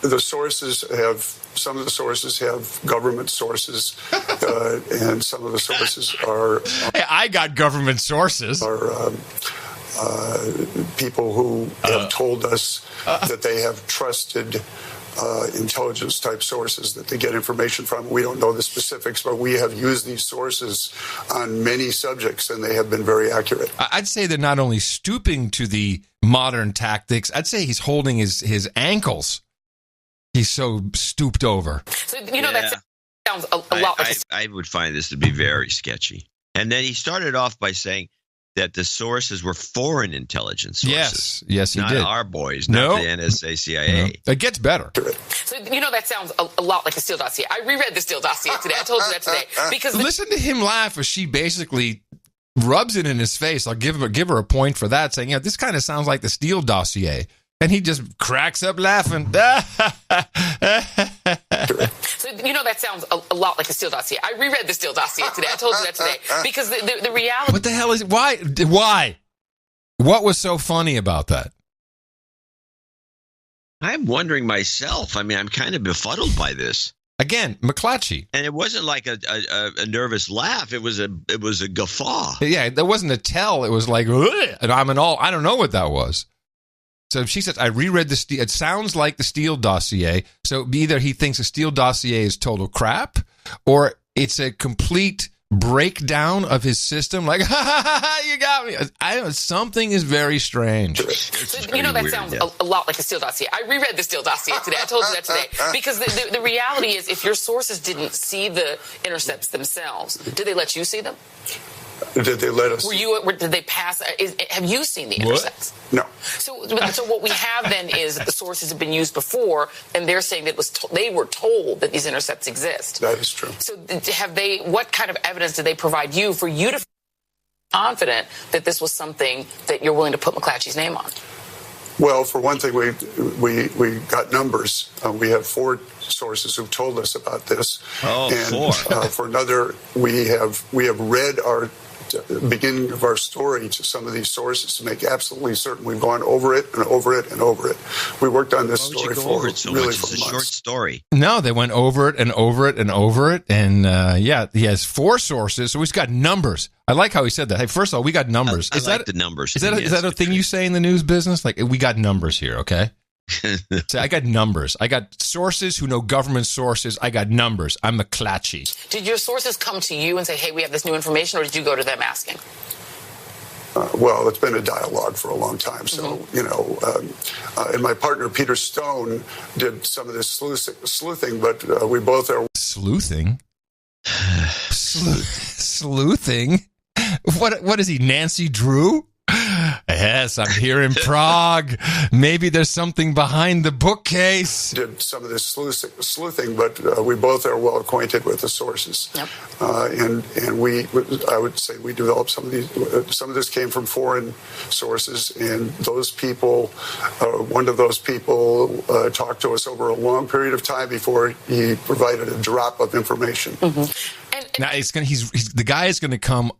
of the sources have government sources, and some of the sources are... Hey, I got government sources. Are people who have told us that they have trusted intelligence type sources that they get information from. We don't know the specifics, but we have used these sources on many subjects, and they have been very accurate. I'd say they're not only stooping to the modern tactics, I'd say he's holding his ankles. He's so stooped over. So, that sounds a lot like... I would find this to be very sketchy. And then he started off by saying that the sources were foreign intelligence sources. Yes, he not did. Not our boys, not the NSA, CIA. No. It gets better. So, that sounds a lot like the Steele dossier. I reread the Steele dossier today. I told you that today. Because listen to him laugh as she basically rubs it in his face. I'll give her a point for that, saying, this kind of sounds like the Steele dossier. And he just cracks up laughing. So, that sounds a lot like the Steele dossier. I reread the Steele dossier today. I told you that today. Because the reality... What the hell is it? Why? What was so funny about that? I'm wondering myself. I mean, I'm kind of befuddled by this. Again, McClatchy. And it wasn't like a nervous laugh. It was a guffaw. Yeah, that wasn't a tell. It was like, and I don't know what that was. So she says, I reread it sounds like the Steele dossier. So either he thinks the Steele dossier is total crap, or it's a complete breakdown of his system. Like, you got me. Something is very strange. So, that weird, sounds a lot like the Steele dossier. I reread the Steele dossier today. I told you that today. Because the reality is, if your sources didn't see the intercepts themselves, did they let you see them? Did they let us? Did they pass? Have you seen the intercepts? No. So what we have then is that the sources have been used before, and they're saying that they were told that these intercepts exist. That is true. So what kind of evidence did they provide you for you to feel confident that this was something that you're willing to put McClatchy's name on? Well, for one thing, we got numbers. We have 4 sources who've told us about this. Oh, and 4. For another, we have read our beginning of our story to some of these sources to make absolutely certain we've gone over it and over it and over it. We worked on this story for months. It's a short story. No, they went over it and over it and over it. And he has 4 sources, so he's got numbers. I like how he said that. Hey, first of all, we got numbers. I like the numbers. Is that a thing you say in the news business? Like, we got numbers here, okay? So I got numbers. I got sources who know government sources. I got numbers. I'm McClatchy. Did your sources come to you and say, hey, we have this new information, or did you go to them asking? Well, it's been a dialogue for a long time. So, and my partner, Peter Stone, did some of this sleuthing, but we both are... Sleuthing? Sleuthing? What is he, Nancy Drew? Yes, I'm here in Prague. Maybe there's something behind the bookcase. Did some of this sleuthing, but we both are well acquainted with the sources. Yep. And I would say we developed some of these. Some of this came from foreign sources, and those people, one of those people, talked to us over a long period of time before he provided a drop of information. Mm-hmm. Now the guy is going to come.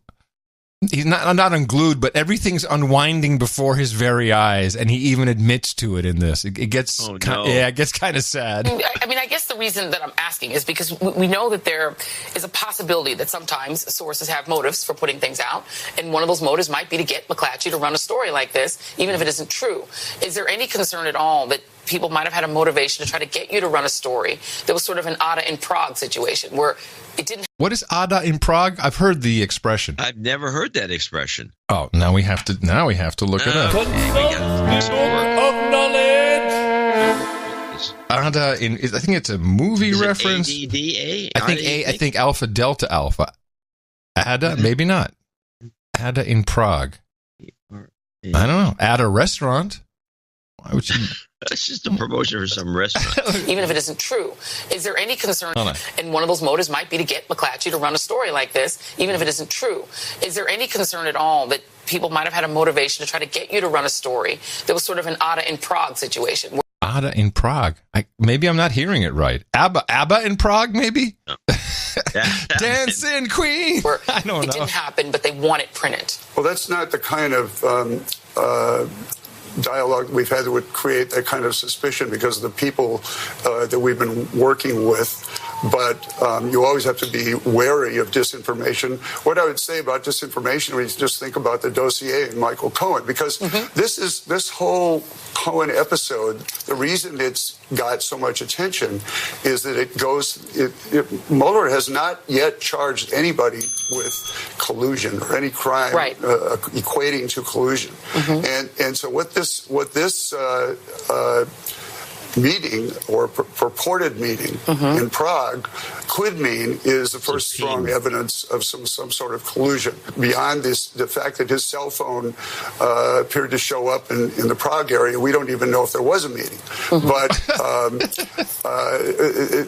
He's not unglued, but everything's unwinding before his very eyes, and he even admits to it in this. It gets, it gets kind of sad. I mean, I guess the reason that I'm asking is because we know that there is a possibility that sometimes sources have motives for putting things out, and one of those motives might be to get McClatchy to run a story like this, even if it isn't true. Is there any concern at all that people might have had a motivation to try to get you to run a story that was sort of an Ada in Prague situation, where it didn't... What is Ada in Prague? I've heard the expression. I've never heard that expression. Oh, now we have to look it up. Of knowledge. Ada in, I think it's a movie Is reference. ADDA? I think Alpha Delta Alpha. Ada, maybe not. Ada in Prague. I don't know. Ada restaurant. Why would you? That's just a promotion for some restaurant. Even if it isn't true, is there any concern? And one of those motives might be to get McClatchy to run a story like this, even if it isn't true. Is there any concern at all that people might have had a motivation to try to get you to run a story that was sort of an Ada in Prague situation? Ada in Prague. Maybe I'm not hearing it right. ABBA in Prague, maybe? No. Dancing Queen. I don't know. It didn't happen, but they want it printed. Well, that's not the kind of dialogue we've had that would create that kind of suspicion because of the people that we've been working with. But you always have to be wary of disinformation. What I would say about disinformation, we just think about the dossier and Michael Cohen, because this whole Cohen episode, the reason it's got so much attention is that Mueller has not yet charged anybody with collusion or any crime equating to collusion. And so what this meeting or purported meeting in Prague could mean is the first strong evidence of some sort of collusion. Beyond the fact that his cell phone appeared to show up in the Prague area, we don't even know if there was a meeting. But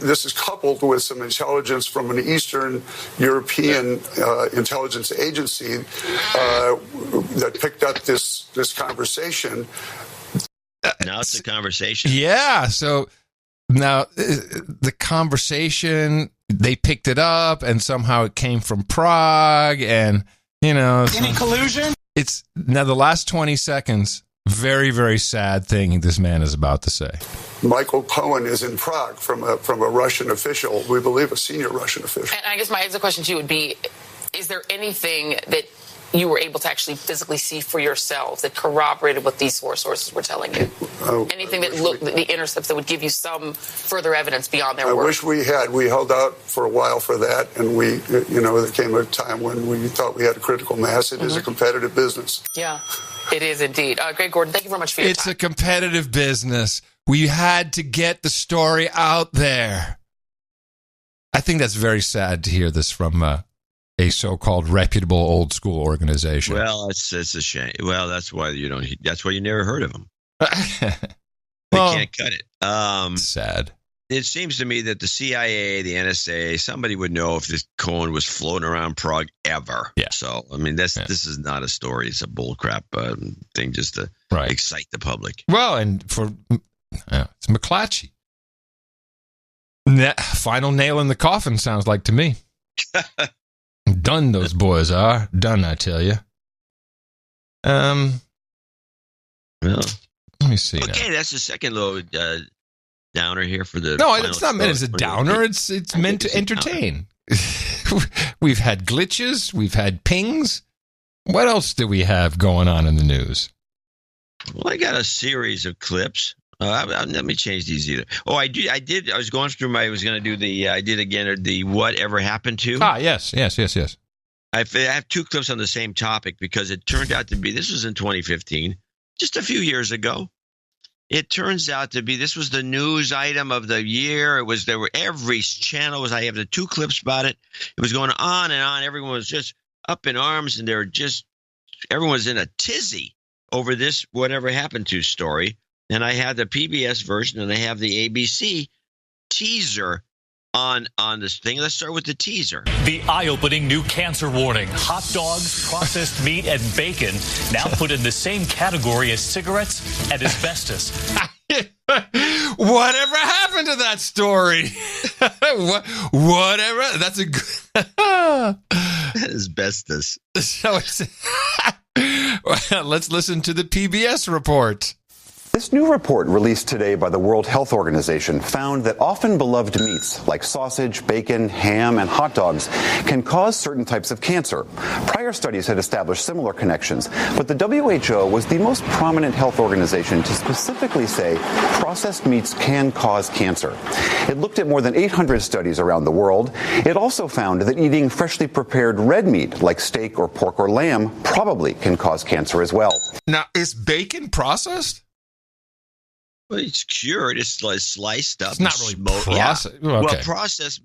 this is coupled with some intelligence from an Eastern European intelligence agency that picked up this conversation. Now it's a conversation. Yeah. So now the conversation, they picked it up and somehow it came from Prague and, any collusion? It's now the last 20 seconds. Very, very sad thing this man is about to say. Michael Cohen is in Prague from a Russian official, we believe a senior Russian official. And I guess my exit question to you would be, is there anything that you were able to actually physically see for yourselves that corroborated what these sources were telling you? Anything that looked, the intercepts that would give you some further evidence beyond their I word? wish we had. We held out for a while for that, and there came a time when we thought we had a critical mass. It is a competitive business. Yeah, it is indeed. Greg Gordon, thank you very much for your time. It's a competitive business. We had to get the story out there. I think that's very sad to hear this from a so-called reputable old school organization. Well, it's a shame. Well, that's why you never heard of them. They can't cut it. Sad. It seems to me that the CIA, the NSA, somebody would know if this Cohen was floating around Prague ever. Yeah. So, I mean, this is not a story. It's a bullcrap thing just to excite the public. Well, and it's McClatchy. Final nail in the coffin, sounds like to me. Done, those boys are. Done, I tell you. Well, let me see. Okay, that's the second little downer here for the. No, it's not meant as a downer. It's meant to entertain. We've had glitches. We've had pings. What else do we have going on in the news? Well, I got a series of clips. Let me change these either. Oh, I did. I was going through I was going to do the whatever happened to. Yes. I have two clips on the same topic because it turned out to be, this was in 2015, just a few years ago. It turns out to be, this was the news item of the year. Every channel I have the two clips about it. It was going on and on. Everyone was just up in arms and everyone was in a tizzy over this whatever happened to story. And I have the PBS version and I have the ABC teaser on this thing. Let's start with the teaser. The eye-opening new cancer warning. Hot dogs, processed meat, and bacon now put in the same category as cigarettes and asbestos. Whatever happened to that story? Whatever. That's a good... asbestos. So let's listen to the PBS report. This new report released today by the World Health Organization found that often beloved meats like sausage, bacon, ham, and hot dogs can cause certain types of cancer. Prior studies had established similar connections, but the WHO was the most prominent health organization to specifically say processed meats can cause cancer. It looked at more than 800 studies around the world. It also found that eating freshly prepared red meat like steak or pork or lamb probably can cause cancer as well. Now, is bacon processed? Well, it's cured. It's sliced up. It's not really processed. Yeah. Okay. Well, processed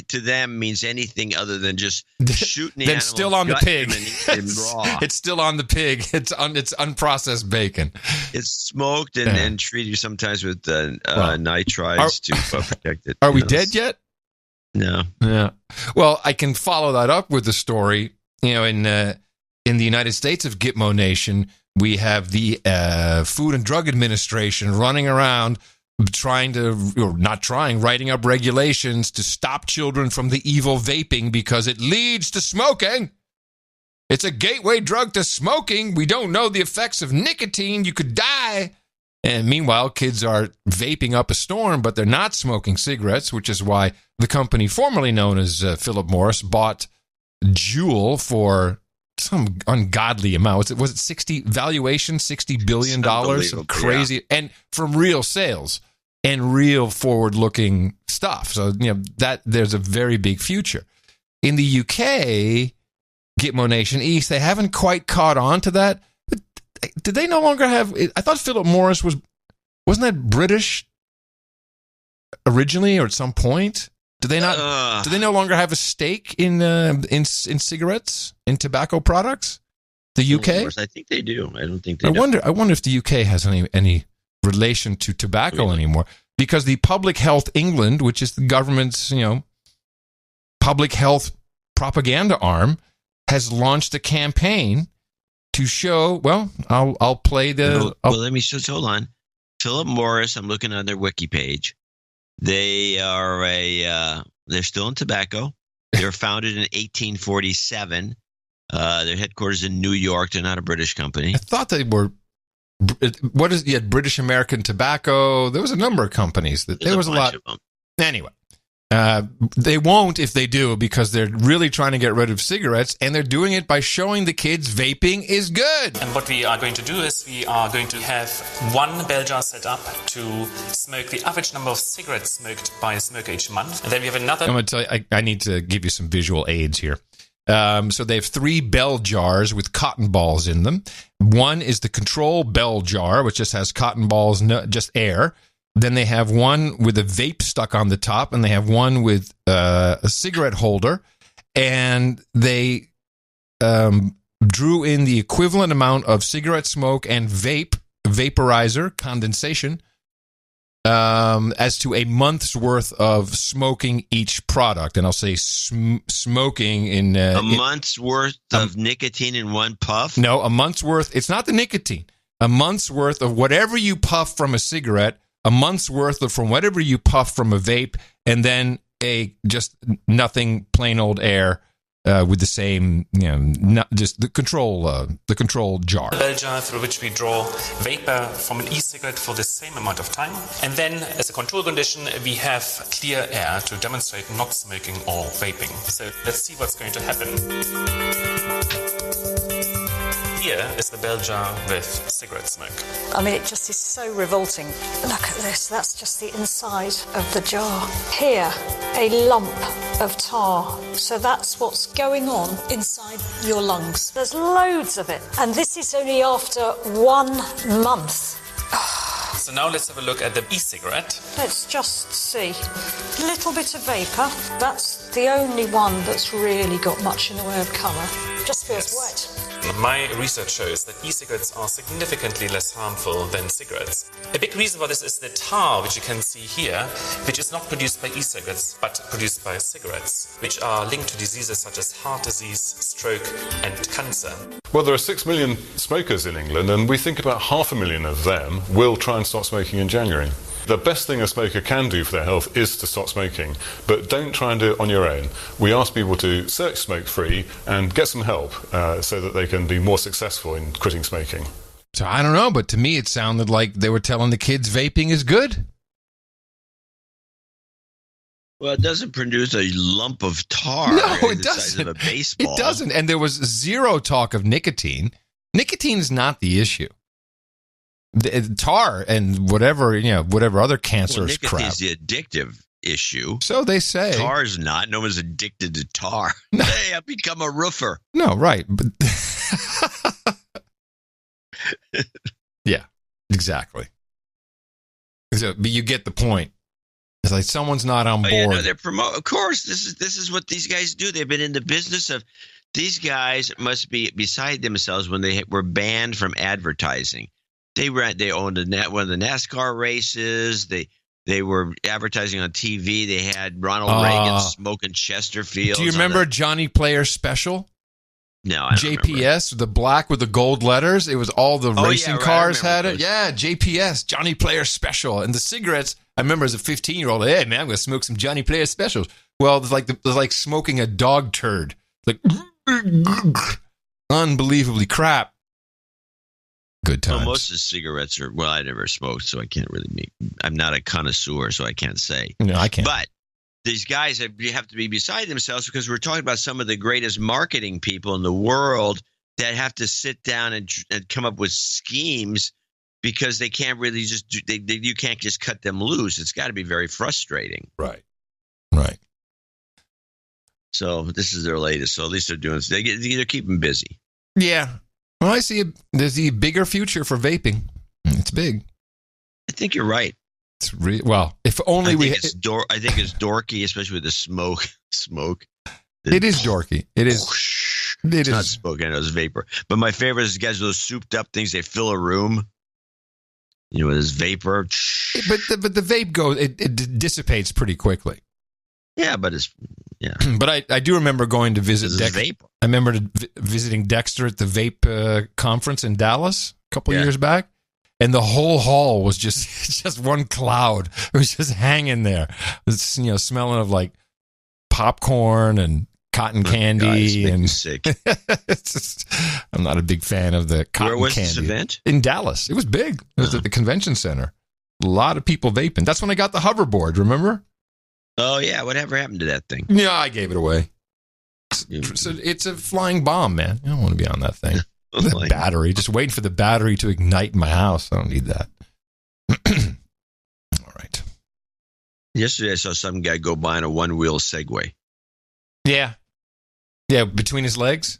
to them means anything other than just shooting the then animal. still on the pig. Raw. It's still on the pig. It's unprocessed bacon. It's smoked and treated sometimes with nitrites to protect it. Are we dead yet? No. Yeah. Well, I can follow that up with the story. In the United States of Gitmo Nation, we have the Food and Drug Administration running around writing up regulations to stop children from the evil vaping because it leads to smoking. It's a gateway drug to smoking. We don't know the effects of nicotine. You could die. And meanwhile, kids are vaping up a storm, but they're not smoking cigarettes, which is why the company formerly known as Philip Morris bought Juul for some ungodly amount. Was it $60 billion? Some crazy, yeah. And from real sales and real forward-looking stuff. So, that there's a very big future. In the UK, Gitmo Nation East, they haven't quite caught on to that. But did they no longer have, I thought Philip Morris wasn't that British? originally or at some point? Do they not? Do they no longer have a stake in cigarettes, in tobacco products? The UK? Of course, I think they do. I don't think they do. I wonder if the UK has any relation to tobacco anymore, because the Public Health England, which is the government's public health propaganda arm, has launched a campaign to show. Well, I'll play the. Let me just hold on. Philip Morris. I'm looking on their wiki page. They are they're still in tobacco. They were founded in 1847. Their headquarters in New York. They're not a British company. I thought they were. You had British American Tobacco. There was a number of companies there was a lot. Of them. Anyway, they won't if they do, because they're really trying to get rid of cigarettes, and they're doing it by showing the kids vaping is good. And what we are going to do is we are going to have one bell jar set up to smoke the average number of cigarettes smoked by a smoker each month. And then we have another. I'm going to tell you, I need to give you some visual aids here. So they have 3 bell jars with cotton balls in them. One is the control bell jar, which just has cotton balls, just air. Then they have one with a vape stuck on the top, and they have one with a cigarette holder. And they drew in the equivalent amount of cigarette smoke and vaporizer, condensation, as to a month's worth of smoking each product. And I'll say smoking in... a month's worth of nicotine in one puff? No, a month's worth. It's not the nicotine. A month's worth of whatever you puff from a cigarette, a month's worth of from whatever you puff from a vape, and then just nothing, plain old air with the same, just the control jar. The bell jar through which we draw vapor from an e-cigarette for the same amount of time. And then, as a control condition, we have clear air to demonstrate not smoking or vaping. So let's see what's going to happen. Here is the bell jar with cigarette smoke. I mean, it just is so revolting. Look at this. That's just the inside of the jar. Here, a lump of tar. So that's what's going on inside your lungs. There's loads of it. And this is only after 1 month. So now let's have a look at the e-cigarette. Let's just see. A little bit of vapour. That's the only one that's really got much in the way of colour. Just feels wet. My research shows that e-cigarettes are significantly less harmful than cigarettes. A big reason for this is the tar, which you can see here, which is not produced by e-cigarettes, but produced by cigarettes, which are linked to diseases such as heart disease, stroke, and cancer. Well, there are 6 million smokers in England, and we think about 500,000 of them will try and stop smoking in January. The best thing a smoker can do for their health is to stop smoking, but don't try and do it on your own. We ask people to search Smoke Free and get some help so that they can be more successful in quitting smoking. So I don't know, but to me it sounded like they were telling the kids vaping is good. Well, it doesn't produce a lump of tar. No, it the doesn't. Size of a baseball. It doesn't, and there was zero talk of nicotine. Nicotine is not the issue. The tar and whatever other cancerous crap. Nicotine is the addictive issue. So they say. Tar's not. No one's addicted to tar. Hey, I've become a roofer. No, right. But yeah, exactly. So, but you get the point. It's like someone's not on board. They're of course, this is what these guys do. They've been in the business of. These guys must be beside themselves when they were banned from advertising. They owned one of the NASCAR races. They were advertising on TV. They had Ronald Reagan smoking Chesterfield. Do you remember Johnny Player Special? No, I don't JPS, the black with the gold letters. It was all the racing cars had it. Yeah, JPS, Johnny Player Special. And the cigarettes, I remember as a 15-year-old, hey, man, I'm going to smoke some Johnny Player Specials. Well, it's like smoking a dog turd. Like, unbelievably crap. Good times. Well, most of the cigarettes are, I never smoked, so I can't really I'm not a connoisseur, so I can't say. No, I can't. But these guys have to be beside themselves because we're talking about some of the greatest marketing people in the world that have to sit down and come up with schemes because they can't really you can't just cut them loose. It's got to be very frustrating. Right. So this is their latest. So at least they're doing. They're keeping busy. Yeah. Well, I see there's a bigger future for vaping. It's big. I think you're right. It's well, if only I think it's dorky, especially with the smoke. It is dorky. It is. It's not smoke. I know it's vapor. But my favorite is guys with those souped up things. They fill a room. You know, there's vapor. But the vape goes. It dissipates pretty quickly. Yeah, but it's But I do remember going to visit Dexter. I remember visiting Dexter at the vape conference in Dallas a couple of years back, and the whole hall was just one cloud. It was just hanging there. It's smelling of like popcorn and cotton candy. God, and sick. It's just, I'm not a big fan of the cotton candy. Where was this event? In Dallas. It was big. It was at the convention center. A lot of people vaping. That's when I got the hoverboard. Remember? Oh, yeah. Whatever happened to that thing? Yeah, I gave it away. It's a flying bomb, man. You don't want to be on that thing. The battery. Just waiting for the battery to ignite in my house. I don't need that. All right. Yesterday, I saw some guy go by on a one-wheel Segway. Yeah. Yeah, between his legs?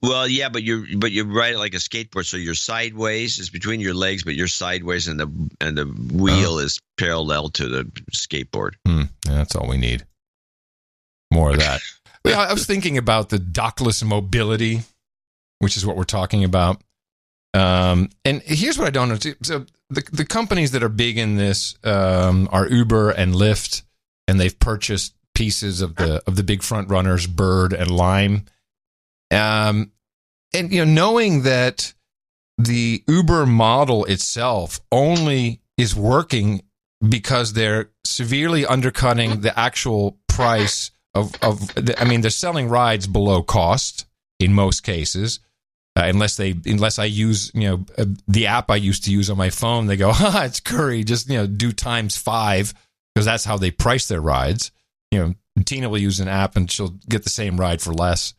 Well, yeah, but you ride it like a skateboard, so you're sideways. It's between your legs, but you're sideways, and the wheel is parallel to the skateboard. Yeah, that's all we need. More of that. Yeah, I was thinking about the dockless mobility, which is what we're talking about. And here's what I don't know. So the companies that are big in this are Uber and Lyft, and they've purchased pieces of the big front runners, Bird and Lime. And knowing that the Uber model itself only is working because they're severely undercutting the actual price they're selling rides below cost in most cases, unless I use the app I used to use on my phone. They go, it's Curry, just do times 5, because that's how they price their rides. Tina will use an app and she'll get the same ride for less.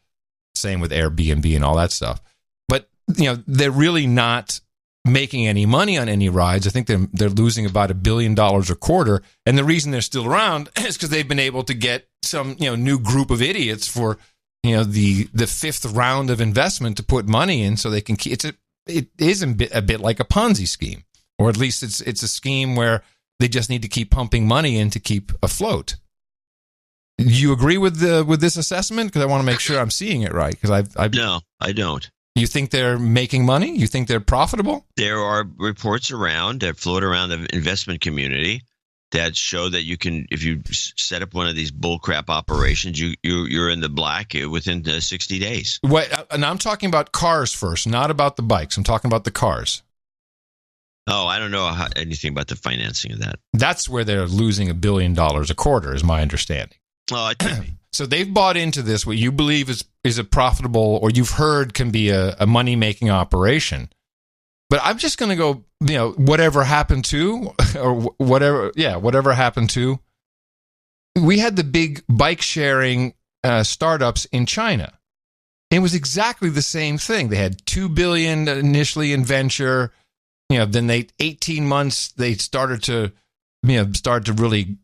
Same with Airbnb and all that stuff. But they're really not making any money on any rides. I think they're losing about $1 billion a quarter. And the reason they're still around is because they've been able to get some new group of idiots for the fifth round of investment to put money in, so they can keep it is a bit like a Ponzi scheme, or at least it's a scheme where they just need to keep pumping money in to keep afloat. Do you agree with this assessment? Because I want to make sure I'm seeing it right. Because No, I don't. You think they're making money? You think they're profitable? There are reports around that float around the investment community that show that you can, if you set up one of these bullcrap operations, you're in the black within 60 days. Wait, and I'm talking about cars first, not about the bikes. I'm talking about the cars. Oh, I don't know anything about the financing of that. That's where they're losing $1 billion a quarter, is my understanding. Oh, it could be. So they've bought into this, what you believe is a profitable, or you've heard can be a money-making operation. But I'm just going to go, whatever happened to, or whatever happened to. We had the big bike sharing startups in China. It was exactly the same thing. They had $2 billion initially in venture. Then 18 months they started to really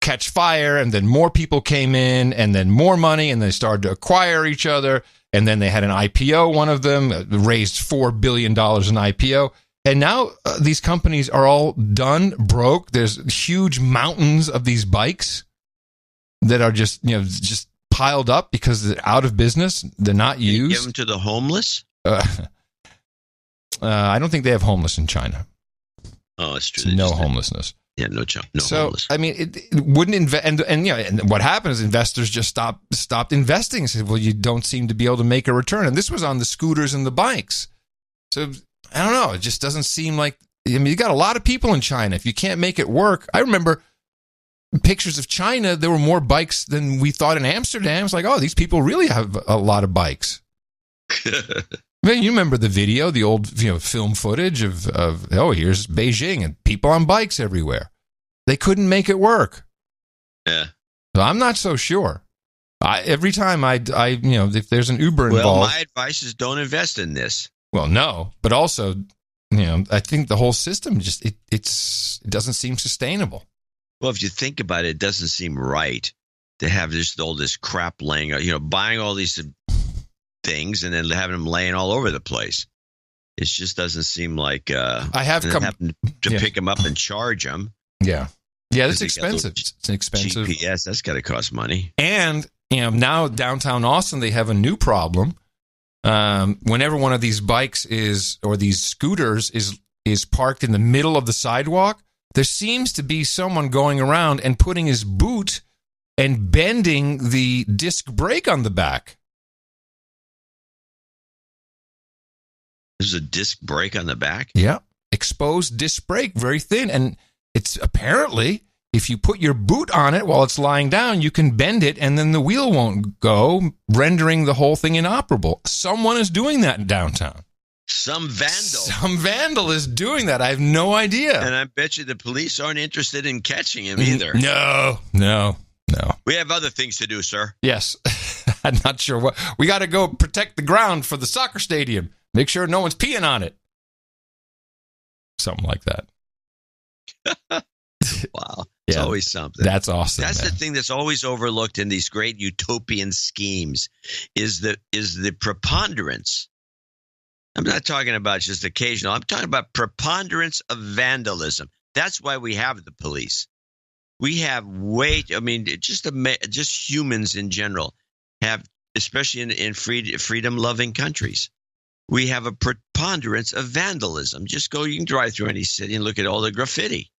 catch fire, and then more people came in, and then more money, and they started to acquire each other, and then they had an IPO. One of them raised $4 billion in IPO, and now these companies are all done, broke. There's huge mountains of these bikes that are just piled up because they're out of business. They're not used. Give them to the homeless? I don't think they have homeless in China. Oh, it's true. No homelessness. Yeah, no so, homeless. I mean, it wouldn't invest, and what happened is investors just stopped investing. Said, well, you don't seem to be able to make a return, and this was on the scooters and the bikes. So I don't know. It just doesn't seem like. I mean, you got a lot of people in China. If you can't make it work, I remember pictures of China. There were more bikes than we thought in Amsterdam. It's like, oh, these people really have a lot of bikes. Man, you remember the video, the old film footage of here's Beijing and people on bikes everywhere. They couldn't make it work. Yeah. So I'm not so sure. Every time I if there's an Uber involved. Well, my advice is don't invest in this. Well, no, but also, I think the whole system just it doesn't seem sustainable. Well, if you think about it, it doesn't seem right to have all this crap laying out. Buying all these things and then having them laying all over the place. It just doesn't seem like I have come to pick them up and charge them. Yeah. Yeah, it's expensive. It's expensive. GPS, that's got to cost money. And, now downtown Austin, they have a new problem. Whenever one of these bikes or these scooters is parked in the middle of the sidewalk, there seems to be someone going around and putting his boot and bending the disc brake on the back. There's a disc brake on the back? Yeah. Exposed disc brake, very thin. And it's apparently, if you put your boot on it while it's lying down, you can bend it and then the wheel won't go, rendering the whole thing inoperable. Someone is doing that in downtown. Some vandal is doing that. I have no idea. And I bet you the police aren't interested in catching him either. No. We have other things to do, sir. Yes. I'm not sure what. We got to go protect the ground for the soccer stadium. Make sure no one's peeing on it. Something like that. Wow. It's always something. That's awesome. That's the thing that's always overlooked in these great utopian schemes is the preponderance. I'm not talking about just occasional. I'm talking about preponderance of vandalism. That's why we have the police. We have just humans in general have, especially in freedom-loving countries, we have a preponderance of vandalism. You can drive through any city and look at all the graffiti.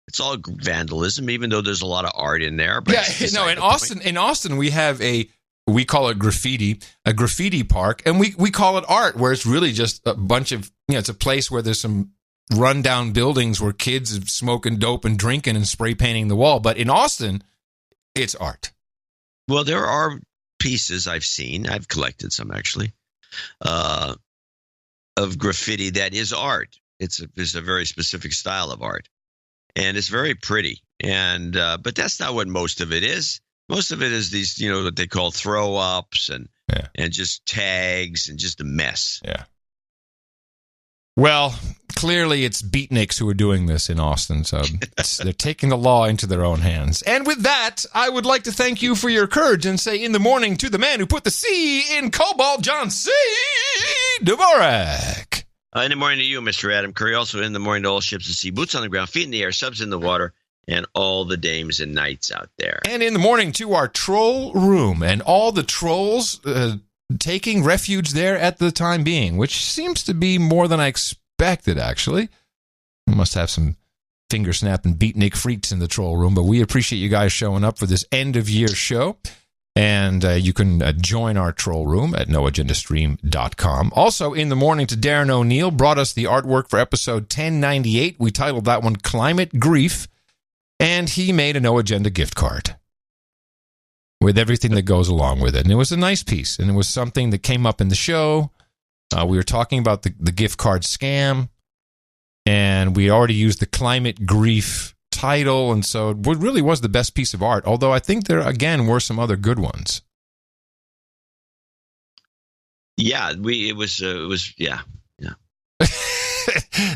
It's all vandalism, even though there's a lot of art in there. But in Austin, we have we call it a graffiti park, and we call it art, where it's really just a bunch of, it's a place where there's some rundown buildings where kids are smoking dope and drinking and spray painting the wall. But in Austin, it's art. Well, there are pieces I've collected some actually, of graffiti that is art. It's a very specific style of art, and it's very pretty. And but that's not what most of it is. Most of it is these, what they call throw ups and just tags and just a mess. Yeah. Well, clearly it's beatniks who are doing this in Austin, so they're taking the law into their own hands. And with that, I would like to thank you for your courage and say in the morning to the man who put the C in cobalt, John C. Dvorak. In the morning to you, Mr. Adam Curry. Also in the morning to all ships at sea, boots on the ground, feet in the air, subs in the water, and all the dames and knights out there. And in the morning to our troll room and all the trolls taking refuge there at the time being, which seems to be more than I expected, actually. We must have some finger-snapping beatnik freaks in the troll room, but we appreciate you guys showing up for this end-of-year show. And you can join our troll room at noagendastream.com. Also, in the morning to Darren O'Neill, brought us the artwork for episode 1098. We titled that one Climate Grief. And he made a No Agenda gift card with everything that goes along with it. And it was a nice piece. And it was something that came up in the show. We were talking about the gift card scam. And we already used the Climate Grief title. And so it really was the best piece of art. Although I think there, again, were some other good ones. Yeah, it was.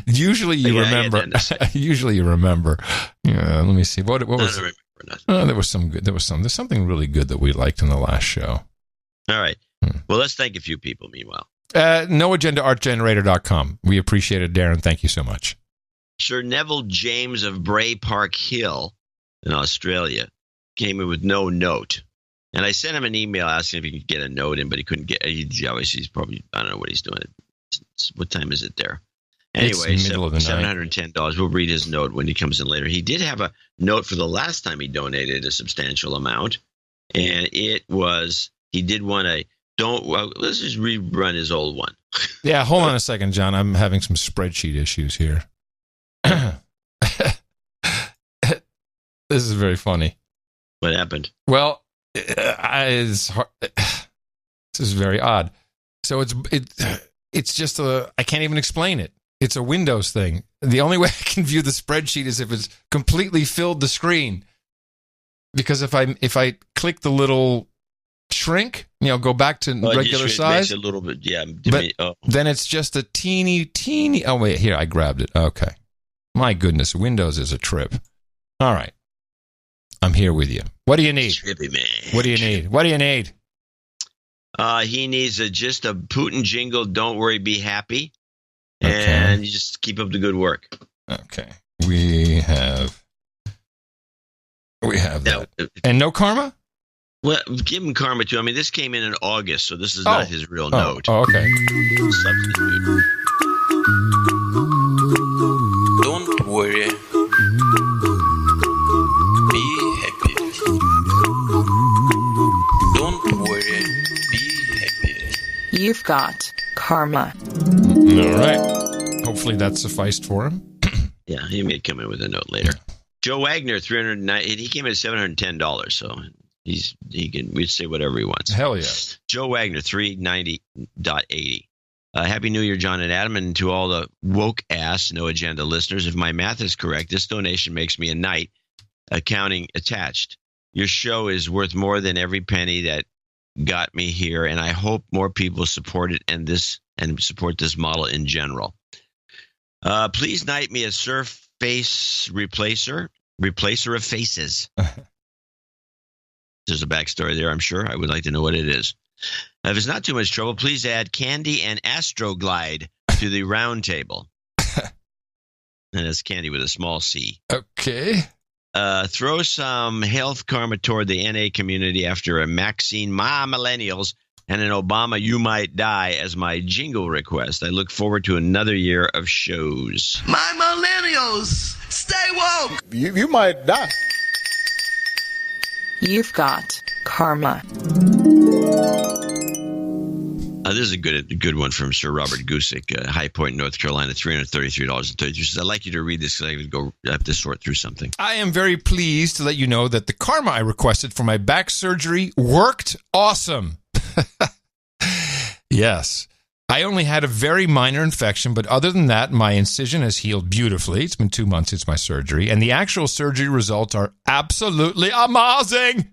Usually you remember. Usually you remember. Let me see. What was? I don't remember. There was some good. There's something really good that we liked in the last show. All right. Well, let's thank a few people. Meanwhile, NoAgendaArtGenerator.com. We appreciate it, Darren. Thank you so much. Sir Neville James of Bray Park Hill in Australia came in with no note, and I sent him an email asking if he could get a note in, but he couldn't get. He's probably, I don't know what he's doing. What time is it there? Anyway, $710. We'll read his note when he comes in later. He did have a note for the last time he donated a substantial amount, and it was he did want to let's just rerun his old one. Yeah, hold on a second, John. I'm having some spreadsheet issues here. This is very funny. What happened? Well, this is very odd. So it's just I can't even explain it. It's a Windows thing. The only way I can view the spreadsheet is if it's completely filled the screen. Because if I click the little shrink, go back to regular size. A little bit, yeah. Then it's just a teeny. Oh wait, here I grabbed it. Okay. My goodness, Windows is a trip. All right, I'm here with you. What do you need? Trippy man. What do you need? What do you need? He needs just a Putin jingle. Don't worry, be happy. And you just keep up the good work. Okay. We have that. And no karma? Well, give him karma, too. I mean, this came in August, so this is not his real note. Oh, okay. Substitute. Don't worry. Be happy. Don't worry. Be happy. You've got karma. All right. Hopefully that sufficed for him. Yeah, he may come in with a note later. Joe Wagner, $309. He came in at $710, so we'd say whatever he wants. Hell yeah. Joe Wagner, $390.80. Happy New Year, John and Adam, and to all the woke ass no agenda listeners. If my math is correct, this donation makes me a knight, accounting attached. Your show is worth more than every penny that got me here, and I hope more people support it and support this model in general. Please knight me a surface replacer of faces. There's a backstory there, I'm sure. I would like to know what it is. If it's not too much trouble, please add Candy and Astroglide to the round table. And it's Candy with a small C. Okay. Throw some health karma toward the NA community after a Maxine Ma Millennials and an Obama You Might Die as my jingle request. I look forward to another year of shows. My millennials, stay woke. You might die. You've got karma. This is a good one from Sir Robert Gusick, High Point, North Carolina, $333.33. I'd like you to read this because I have to sort through something. I am very pleased to let you know that the karma I requested for my back surgery worked awesome. Yes. I only had a very minor infection, but other than that, my incision has healed beautifully. It's been 2 months since my surgery, and the actual surgery results are absolutely amazing.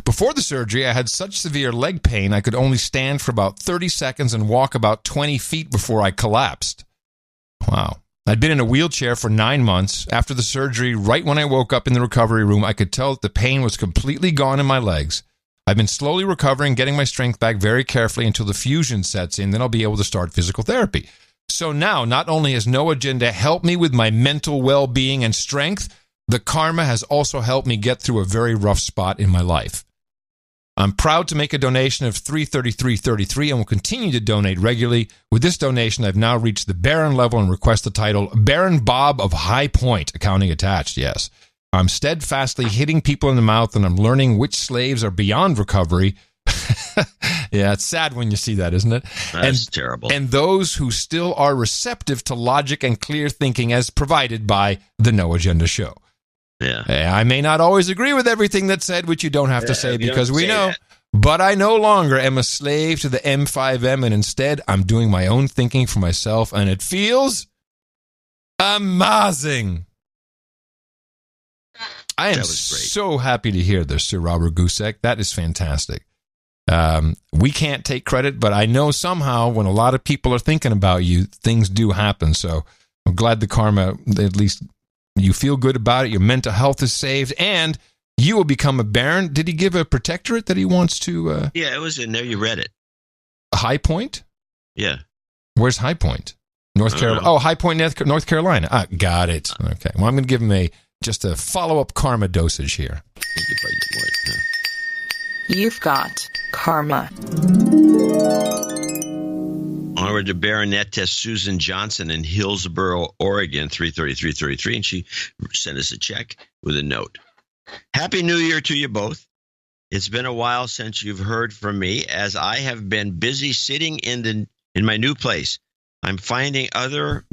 Before the surgery, I had such severe leg pain I could only stand for about 30 seconds and walk about 20 feet before I collapsed. Wow. I'd been in a wheelchair for 9 months. After the surgery, right when I woke up in the recovery room, I could tell that the pain was completely gone in my legs. I've been slowly recovering, getting my strength back very carefully until the fusion sets in. Then I'll be able to start physical therapy. So now, not only has No Agenda helped me with my mental well-being and strength, the karma has also helped me get through a very rough spot in my life. I'm proud to make a donation of $333.33 and will continue to donate regularly. With this donation, I've now reached the Baron level and request the title Baron Bob of High Point, accounting attached, yes. I'm steadfastly hitting people in the mouth, and I'm learning which slaves are beyond recovery. Yeah, it's sad when you see that, isn't it? That's terrible. And those who still are receptive to logic and clear thinking as provided by the No Agenda Show. Yeah. I may not always agree with everything that's said, which you don't have to say because we know. That. But I no longer am a slave to the M5M, and instead I'm doing my own thinking for myself, and it feels amazing. I am so happy to hear this, Sir Robert Gusick. That is fantastic. We can't take credit, but I know somehow when a lot of people are thinking about you, things do happen. So I'm glad the karma, at least you feel good about it. Your mental health is saved, and you will become a baron. Did he give a protectorate that he wants to? Yeah, it was in there. You read it. High Point? Yeah. Where's High Point? North Carolina. Oh, High Point, North Carolina. Got it. Okay. Well, I'm going to give him just a follow-up karma dosage here. You've got karma. Onward to Baronetess Susan Johnson in Hillsboro, Oregon, $333.33, and she sent us a check with a note. Happy New Year to you both. It's been a while since you've heard from me, as I have been busy sitting in my new place. I'm finding other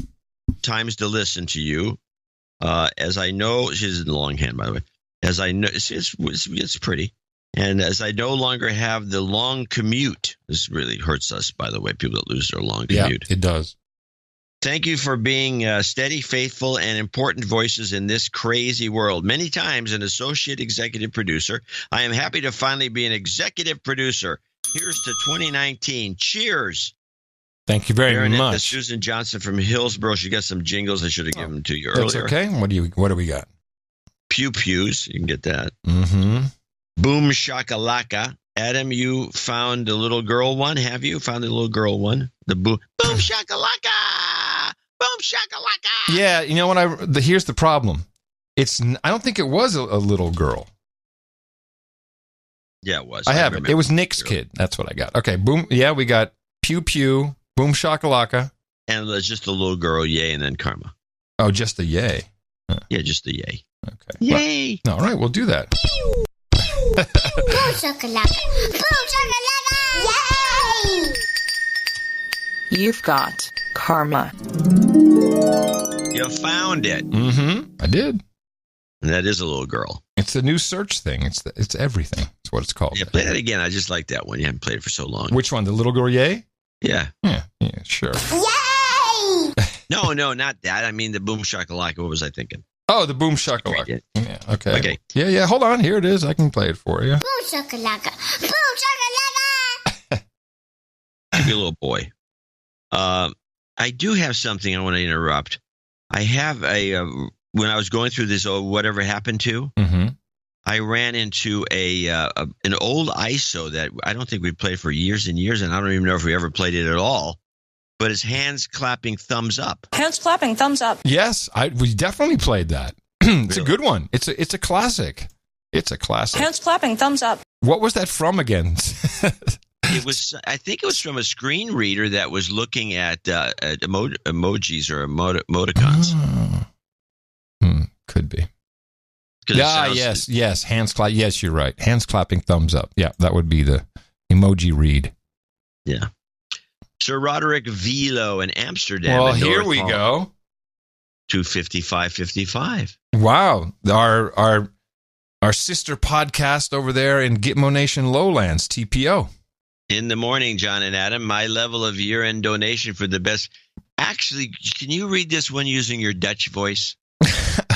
times to listen to you, as I know she's in the longhand, by the way. As I know, it's pretty. And as I no longer have the long commute, this really hurts us, by the way, people that lose their long commute. Yeah, it does. Thank you for being steady, faithful, and important voices in this crazy world. Many times an associate executive producer, I am happy to finally be an executive producer. Here's to 2019. Cheers. Thank you very much. Susan Johnson from Hillsboro. She got some jingles I should have given to you earlier. That's okay. What do we got? Pew Pews. You can get that. Mm-hmm. Boom Shakalaka. Adam, you found the little girl one, have you? Found the little girl one? The boom Shakalaka! shakalaka. Yeah, you know what? Here's the problem. I don't think it was a little girl. Yeah, it was. I have it. It was Nick's kid. That's what I got. Okay, boom. Yeah, we got pew pew, boom shakalaka. And there's just a little girl, yay, and then karma. Oh, just a yay. Huh. Yeah, just a yay. Okay. Yay. Well, all right, we'll do that. Boom shakalaka. Boom shakalaka. Yay! You've got karma. You found it. Mm-hmm. I did. And that is a little girl. It's the new search thing. It's everything. It's what it's called. Yeah, play that again. I just like that one. You haven't played it for so long. Which one? The little girl yay? Yeah. Yeah, sure. Yay! No, not that. I mean the boom shakalaka. What was I thinking? Oh, the boom shakalaka. Yeah, okay. Okay. Yeah, hold on. Here it is. I can play it for you. Boom shakalaka. Boom shakalaka. Give me a little boy. I do have something I want to interrupt. I have when I was going through this whatever happened to, I ran into an old ISO that I don't think we played for years and years, and I don't even know if we ever played it at all. But it's hands clapping thumbs up. Hands clapping thumbs up. Yes, we definitely played that. It's a good one. It's a classic. It's a classic. Hands clapping thumbs up. What was that from again? It was. I think it was from a screen reader that was looking at emojis or emoticons. Could be. Yeah. Yes. Hands clap. Yes, you're right. Hands clapping thumbs up. Yeah, that would be the emoji read. Yeah. Sir Roderick Velo in Amsterdam. Well, here we go. 255.55. Wow. Our sister podcast over there in Gitmo Nation Lowlands, TPO. In the morning, John and Adam, my level of year-end donation for the best. Actually, can you read this one using your Dutch voice?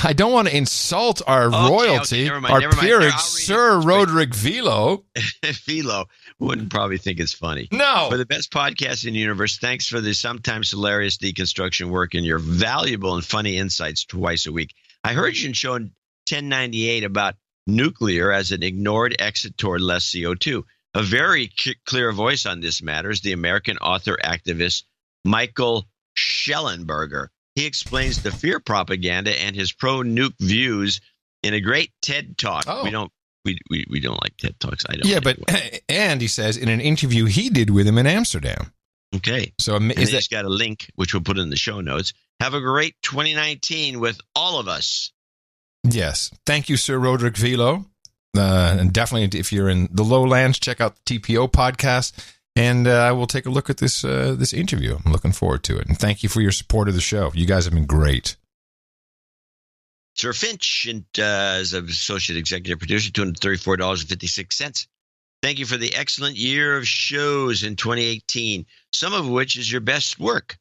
I don't want to insult our royalty, our peerage, Sir Roderick Velo. Velo wouldn't probably think it's funny. No. For the best podcast in the universe, thanks for the sometimes hilarious deconstruction work and your valuable and funny insights twice a week. I heard you in show 1098 about nuclear as an ignored exit toward less CO2. A very clear voice on this matter is the American author-activist Michael Schellenberger. He explains the fear propaganda and his pro-nuke views in a great TED Talk. Oh. We don't like TED Talks. I don't. Yeah, but and he says in an interview he did with him in Amsterdam. Okay. So he's got a link which we'll put in the show notes. Have a great 2019 with all of us. Yes, thank you, Sir Roderick Velo, and definitely if you're in the Lowlands, check out the TPO podcast. And I will take a look at this interview. I'm looking forward to it. And thank you for your support of the show. You guys have been great. Sir Finch, as an associate executive producer, $234.56. Thank you for the excellent year of shows in 2018, some of which is your best work.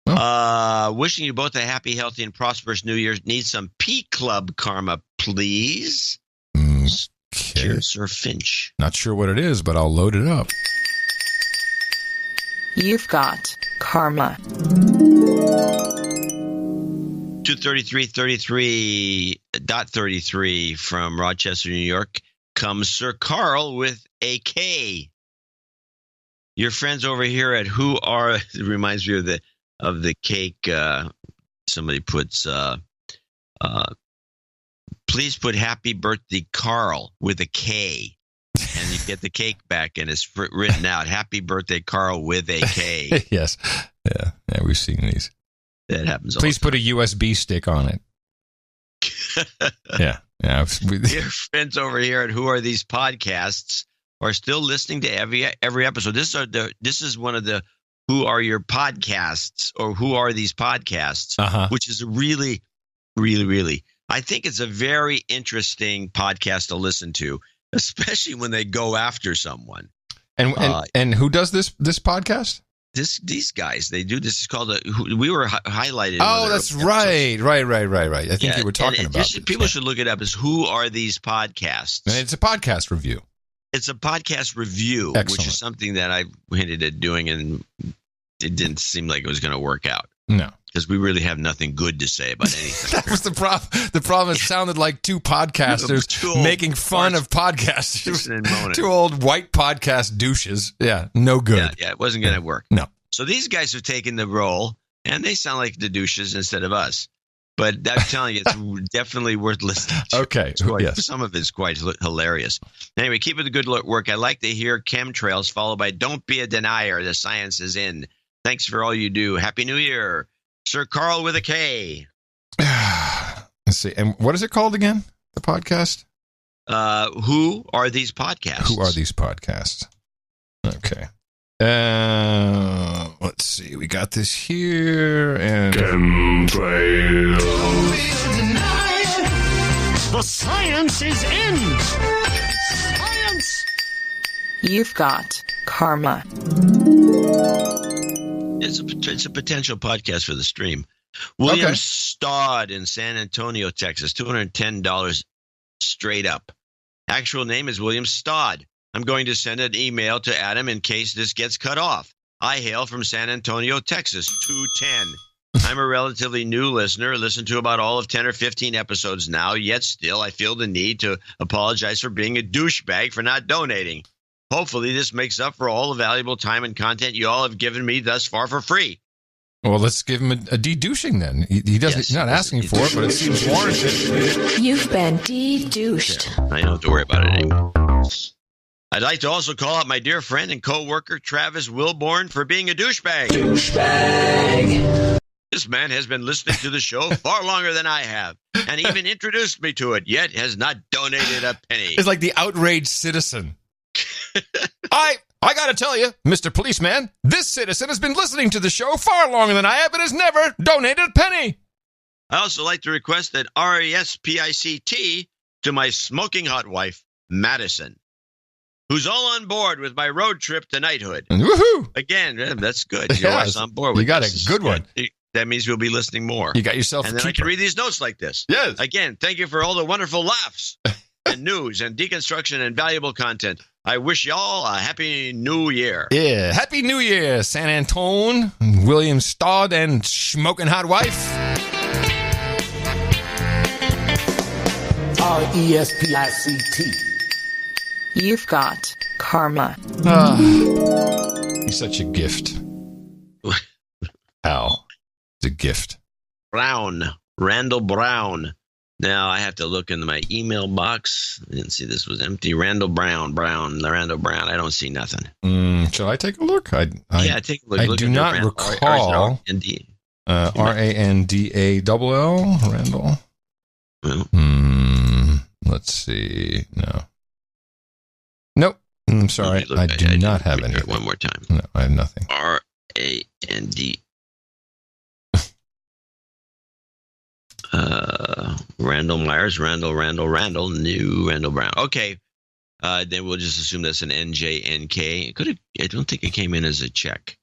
Wishing you both a happy, healthy, and prosperous New Year. Need some P Club karma, please. Okay. Sir Finch. Not sure what it is, but I'll load it up. You've got karma. 233.33 from Rochester, New York comes Sir Carl with a K. Your friends over here at Who Are, it reminds me of the cake. Somebody puts, please put happy birthday Carl with a K. And you get the cake back, and it's written out, happy birthday, Carl, with a K. Yes. Yeah, we've seen these. That happens all Please the time. put a USB stick on it. Yeah. Your friends over here at Who Are These Podcasts are still listening to every episode. This is one of the Who Are Your Podcasts, or Who Are These Podcasts, which is really, really, really, I think it's a very interesting podcast to listen to, especially when they go after someone. And who does this podcast? These guys, they do this. It's called we were highlighted. Oh, that's right. I think you were talking about this. People should look it up. Is Who Are These Podcasts? And it's a podcast review. It's a podcast review, Excellent. Which is something that I hinted at doing, and it didn't seem like it was going to work out. No. Because we really have nothing good to say about anything. That was the problem. The problem, it sounded like two podcasters making fun of podcasters. Two old white podcast douches. Yeah, no good. Yeah, it wasn't going to work. No. So these guys have taken the role And they sound like the douches instead of us. But I'm telling you, it's definitely worth listening to. Okay. Yes. Some of it's quite hilarious. Anyway, keep up the good work. I like to hear chemtrails followed by don't be a denier. The science is in. Thanks for all you do. Happy New Year. Sir Carl with a K. Let's see. And what is it called again? The podcast? Who are these podcasts? Who are these podcasts? Okay. Let's see. We got this here and chemtrail. The science is in. Science. You've got karma. It's a potential podcast for the stream. William Stodd in San Antonio, Texas, $210 straight up. Actual name is William Stodd. I'm going to send an email to Adam in case this gets cut off. I hail from San Antonio, Texas, 210. I'm a relatively new listener. Listen to about all of 10 or 15 episodes now, yet still I feel the need to apologize for being a douchebag for not donating. Hopefully this makes up for all the valuable time and content you all have given me thus far for free. Well, let's give him a de-douching then. He doesn't. He's not asking for it, but it seems warranted. You've been de-douched. Yeah, I don't have to worry about it anymore. I'd like to also call out my dear friend and co-worker Travis Wilborn for being a douchebag. Douchebag. This man has been listening to the show far longer than I have, and even introduced me to it, yet has not donated a penny. It's like the outraged citizen. I got to tell you, Mr. Policeman, this citizen has been listening to the show far longer than I have and has never donated a penny. I also like to request that RESPICT to my smoking hot wife, Madison, who's all on board with my road trip to knighthood. Woohoo! Again, that's good. You're always on board with You got this. a good one. That means we'll be listening more. You got yourself and a then I keeper. can read these notes like this. Yes. Again, thank you for all the wonderful laughs and news and deconstruction and valuable content. I wish y'all a happy new year. Yeah, happy new year, San Antone, William Stodd, and smoking hot wife. RESPICT. You've got karma. He's such a gift. Al, it's a gift. Randall Brown. Now I have to look into my email box. I didn't see this was empty. Randall Brown. I don't see nothing. Shall I take a look? Yeah, take a look. I do not recall. R-A-N-D-A-L-L, Randall. Let's see. No. Nope. I'm sorry. I do not have anything. One more time. No, I have nothing. R-A-N-D. Randall Myers, Randall, new Randall Brown. Okay. Then we'll just assume that's an NJNK. I don't think it came in as a check.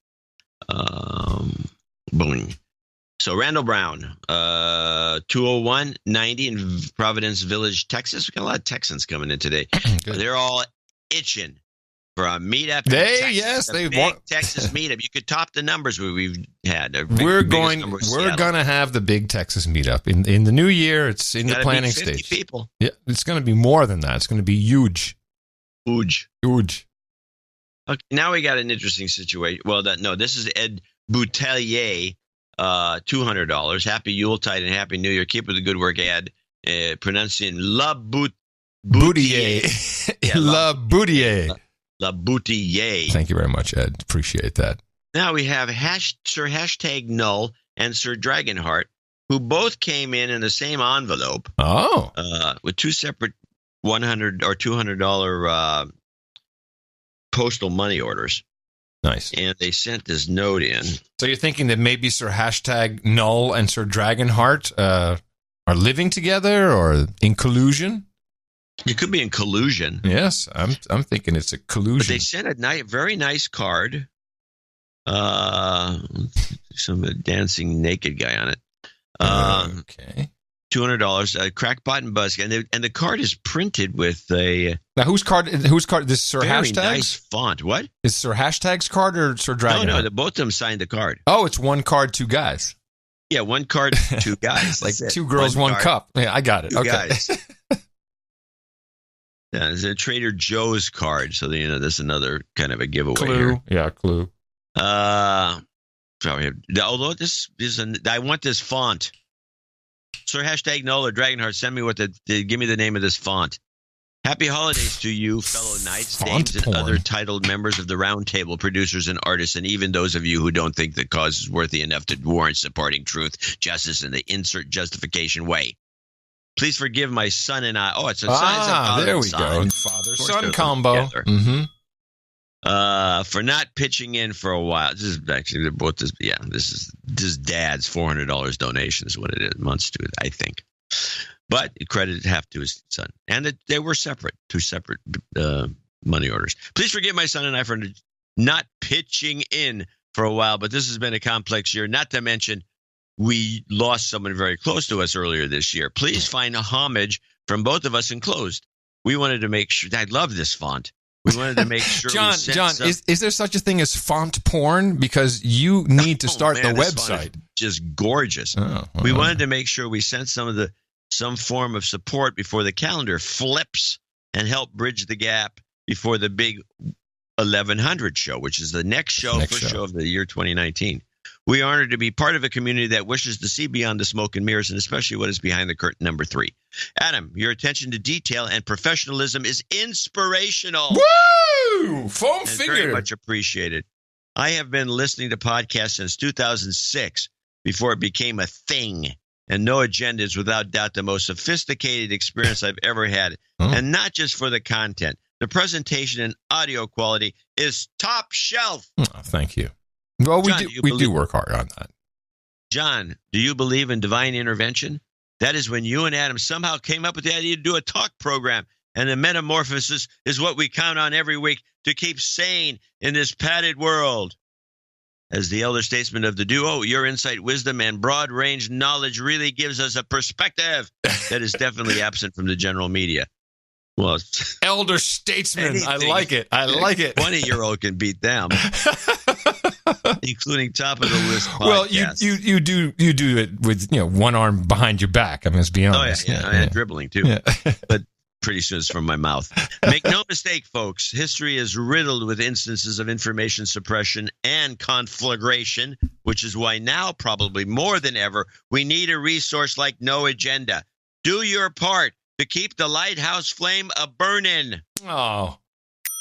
Boom. So Randall Brown, 201-90 in Providence Village, Texas. We got a lot of Texans coming in today. They're all itching for a meetup. Texas meetup. You could top the numbers we've had. We're gonna have the big Texas meetup in the new year. It's in the planning stage. People. Yeah, it's going to be more than that. It's going to be huge. Huge. Okay, now we got an interesting situation. Well, this is Ed Boutelier, $200. Happy Yuletide and Happy New Year. Keep up the good work, Ed. Pronouncing La Boutier. La Boutier. La Boutier. Thank you very much, Ed. Appreciate that. Now we have Sir Hashtag Null and Sir Dragonheart, who both came in the same envelope. Oh. With two separate $100 or $200 postal money orders. Nice. And they sent this note in. So you're thinking that maybe Sir Hashtag Null and Sir Dragonheart are living together or in collusion? It could be in collusion. Yes, I'm thinking it's a collusion. But they sent a very nice card. Some dancing naked guy on it. Okay. $200. Crackpot and Buzz, and the card is printed with a. Now whose card? This Sir Hashtag's nice font. What is Sir Hashtag's card or Sir Dragon? No, both of them signed the card. Oh, it's one card, two guys. Yeah, one card, two guys. Like two girls, one cup. Yeah, I got it. Two okay. Guys. Yeah, it's a Trader Joe's card, so that's another kind of a giveaway clue. here. Yeah, clue. Although this is I want this font. Sir #Noel or Dragonheart, send me give me the name of this font. Happy holidays to you, fellow knights, dames, and other titled members of the round table, producers and artists, and even those of you who don't think the cause is worthy enough to warrant supporting truth, justice, and the insert justification way. Please forgive my son and I. Oh, it's a son. There we go. Father-son combo. For not pitching in for a while. This is actually both. This is Dad's $400 donation is what it amounts to, I think. But credit half to his son, and that they were two separate money orders. Please forgive my son and I for not pitching in for a while, but this has been a complex year. Not to mention, we lost someone very close to us earlier this year. Please find a homage from both of us enclosed. We wanted to make sure. I love this font. We wanted to make sure. John, is there such a thing as font porn? Because you need to start the website. Just gorgeous. We wanted to make sure we sent some form of support before the calendar flips and help bridge the gap before the big 1100 show, which is the next show of the year 2019. We are honored to be part of a community that wishes to see beyond the smoke and mirrors, and especially what is behind the curtain, number 3. Adam, your attention to detail and professionalism is inspirational. Woo! Foam figure. Very much appreciated. I have been listening to podcasts since 2006, before it became a thing. And No Agenda is without doubt the most sophisticated experience I've ever had. And not just for the content. The presentation and audio quality is top shelf. Thank you. Well, John, we do work hard on that. John, do you believe in divine intervention? That is when you and Adam somehow came up with the idea to do a talk program. And the metamorphosis is what we count on every week to keep sane in this padded world. As the elder statesman of the duo, your insight, wisdom, and broad-range knowledge really gives us a perspective that is definitely absent from the general media. Well, elder statesman, I like it. 20-year-old can beat them, including top of the list podcasts. Well, you do it with one arm behind your back. I mean, let's be honest. And dribbling too. Yeah. But pretty soon it's from my mouth. Make no mistake, folks. History is riddled with instances of information suppression and conflagration, which is why now, probably more than ever, we need a resource like No Agenda. Do your part to keep the lighthouse flame a-burning. Oh.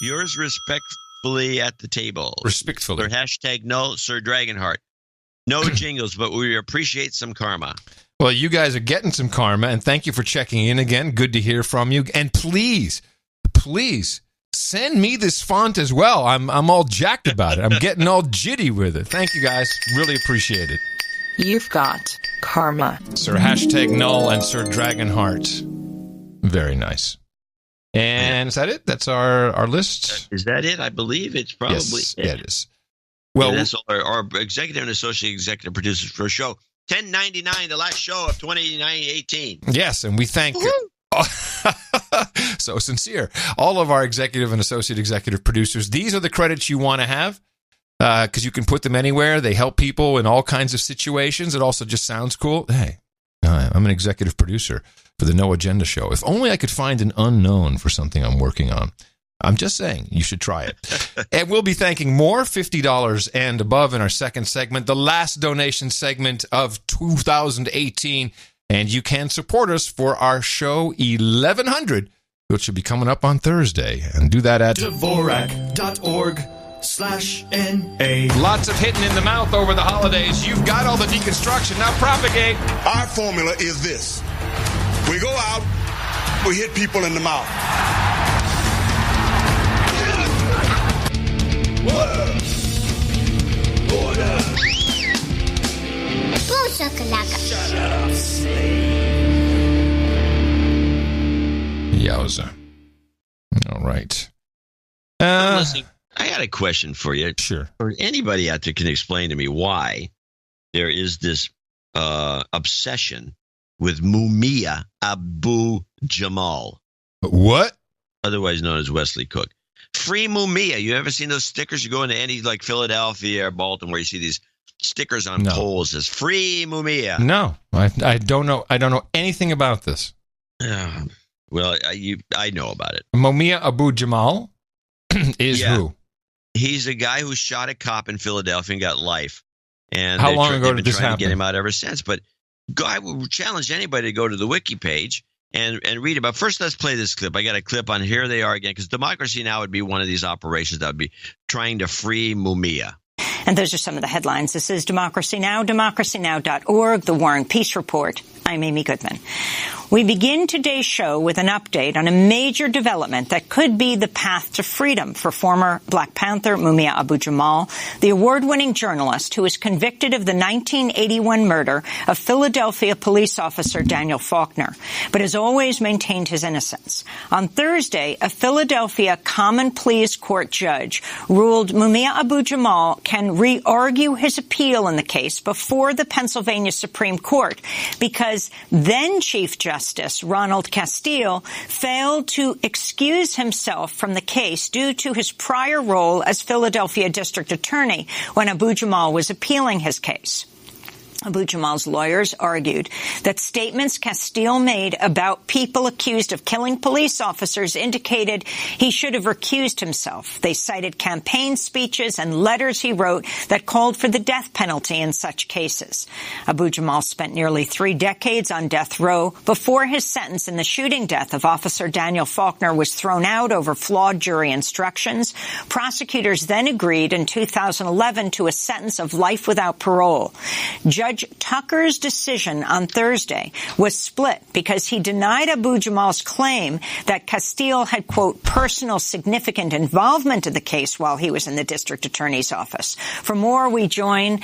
Yours respectfully at the table. Respectfully. For #Null, Sir Dragonheart. No jingles, but we appreciate some karma. Well, you guys are getting some karma, and thank you for checking in again. Good to hear from you. And please send me this font as well. I'm all jacked about it. I'm getting all jitty with it. Thank you, guys. Really appreciate it. You've got karma. Sir #Null and Sir Dragonheart. Very nice. And is that it? That's our list? Is that it? I believe it's probably it. Yeah, it is. Well, that's our executive and associate executive producers for a show. 1099, the last show of 2018. Yes, and we thank so sincere. All of our executive and associate executive producers. These are the credits you want to have because you can put them anywhere. They help people in all kinds of situations. It also just sounds cool. Hey, I'm an executive producer for the No Agenda show. If only I could find an unknown for something I'm working on. I'm just saying, you should try it. And we'll be thanking more $50 and above in our second segment, the last donation segment of 2018. And you can support us for our show 1100, which should be coming up on Thursday. And do that at Dvorak.org/NA. Lots of hitting in the mouth over the holidays. You've got all the deconstruction. Now propagate. Our formula is this. We go out, we hit people in the mouth. Order! Boom shakalaka. Shut up, Yowza. All right. Listen, I got a question for you. Sure. Or anybody out there can explain to me why there is this obsession with Mumia Abu Jamal. What? Otherwise known as Wesley Cook. Free Mumia. You ever seen those stickers? You go into any like Philadelphia or Baltimore, you see these stickers on poles as free Mumia. No, I don't know. I don't know anything about this. Well, I know about it. Mumia Abu Jamal is who? He's a guy who shot a cop in Philadelphia and got life. And how long ago they've did been this trying happen? to get him out ever since. But I would challenge anybody to go to the wiki page and read about. First, let's play this clip. I got a clip on Here They Are Again, because Democracy Now! Would be one of these operations that would be trying to free Mumia. And those are some of the headlines. This is Democracy Now!, democracynow.org, The War and Peace Report. I'm Amy Goodman. We begin today's show with an update on a major development that could be the path to freedom for former Black Panther Mumia Abu-Jamal, the award-winning journalist who was convicted of the 1981 murder of Philadelphia police officer Daniel Faulkner, but has always maintained his innocence. On Thursday, a Philadelphia Common Pleas Court judge ruled Mumia Abu-Jamal can re-argue his appeal in the case before the Pennsylvania Supreme Court because then Chief Justice Ronald Castile failed to excuse himself from the case due to his prior role as Philadelphia District Attorney when Abu-Jamal was appealing his case. Abu-Jamal's lawyers argued that statements Castile made about people accused of killing police officers indicated he should have recused himself. They cited campaign speeches and letters he wrote that called for the death penalty in such cases. Abu-Jamal spent nearly 3 decades on death row before his sentence in the shooting death of Officer Daniel Faulkner was thrown out over flawed jury instructions. Prosecutors then agreed in 2011 to a sentence of life without parole. Judge Tucker's decision on Thursday was split because he denied Abu-Jamal's claim that Castile had, quote, personal significant involvement in the case while he was in the district attorney's office. For more, we're joined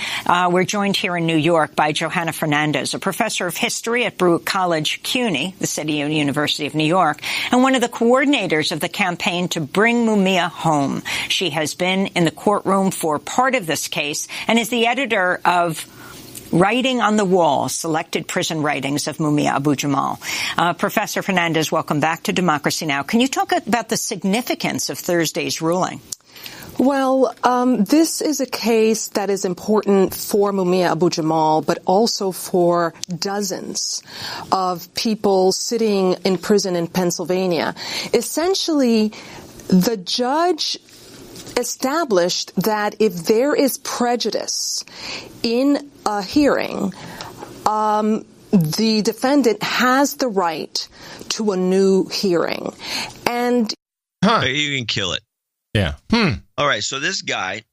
here in New York by Johanna Fernandez, a professor of history at Baruch College, CUNY, the City and University of New York, and one of the coordinators of the campaign to bring Mumia home. She has been in the courtroom for part of this case and is the editor of Writing on the Wall, Selected Prison Writings of Mumia Abu-Jamal. Professor Fernandez, welcome back to Democracy Now! Can you talk about the significance of Thursday's ruling? Well, this is a case that is important for Mumia Abu-Jamal, but also for dozens of people sitting in prison in Pennsylvania. Essentially, the judge established that if there is prejudice in a hearing, the defendant has the right to a new hearing. And you can kill it. Yeah. All right. So this guy,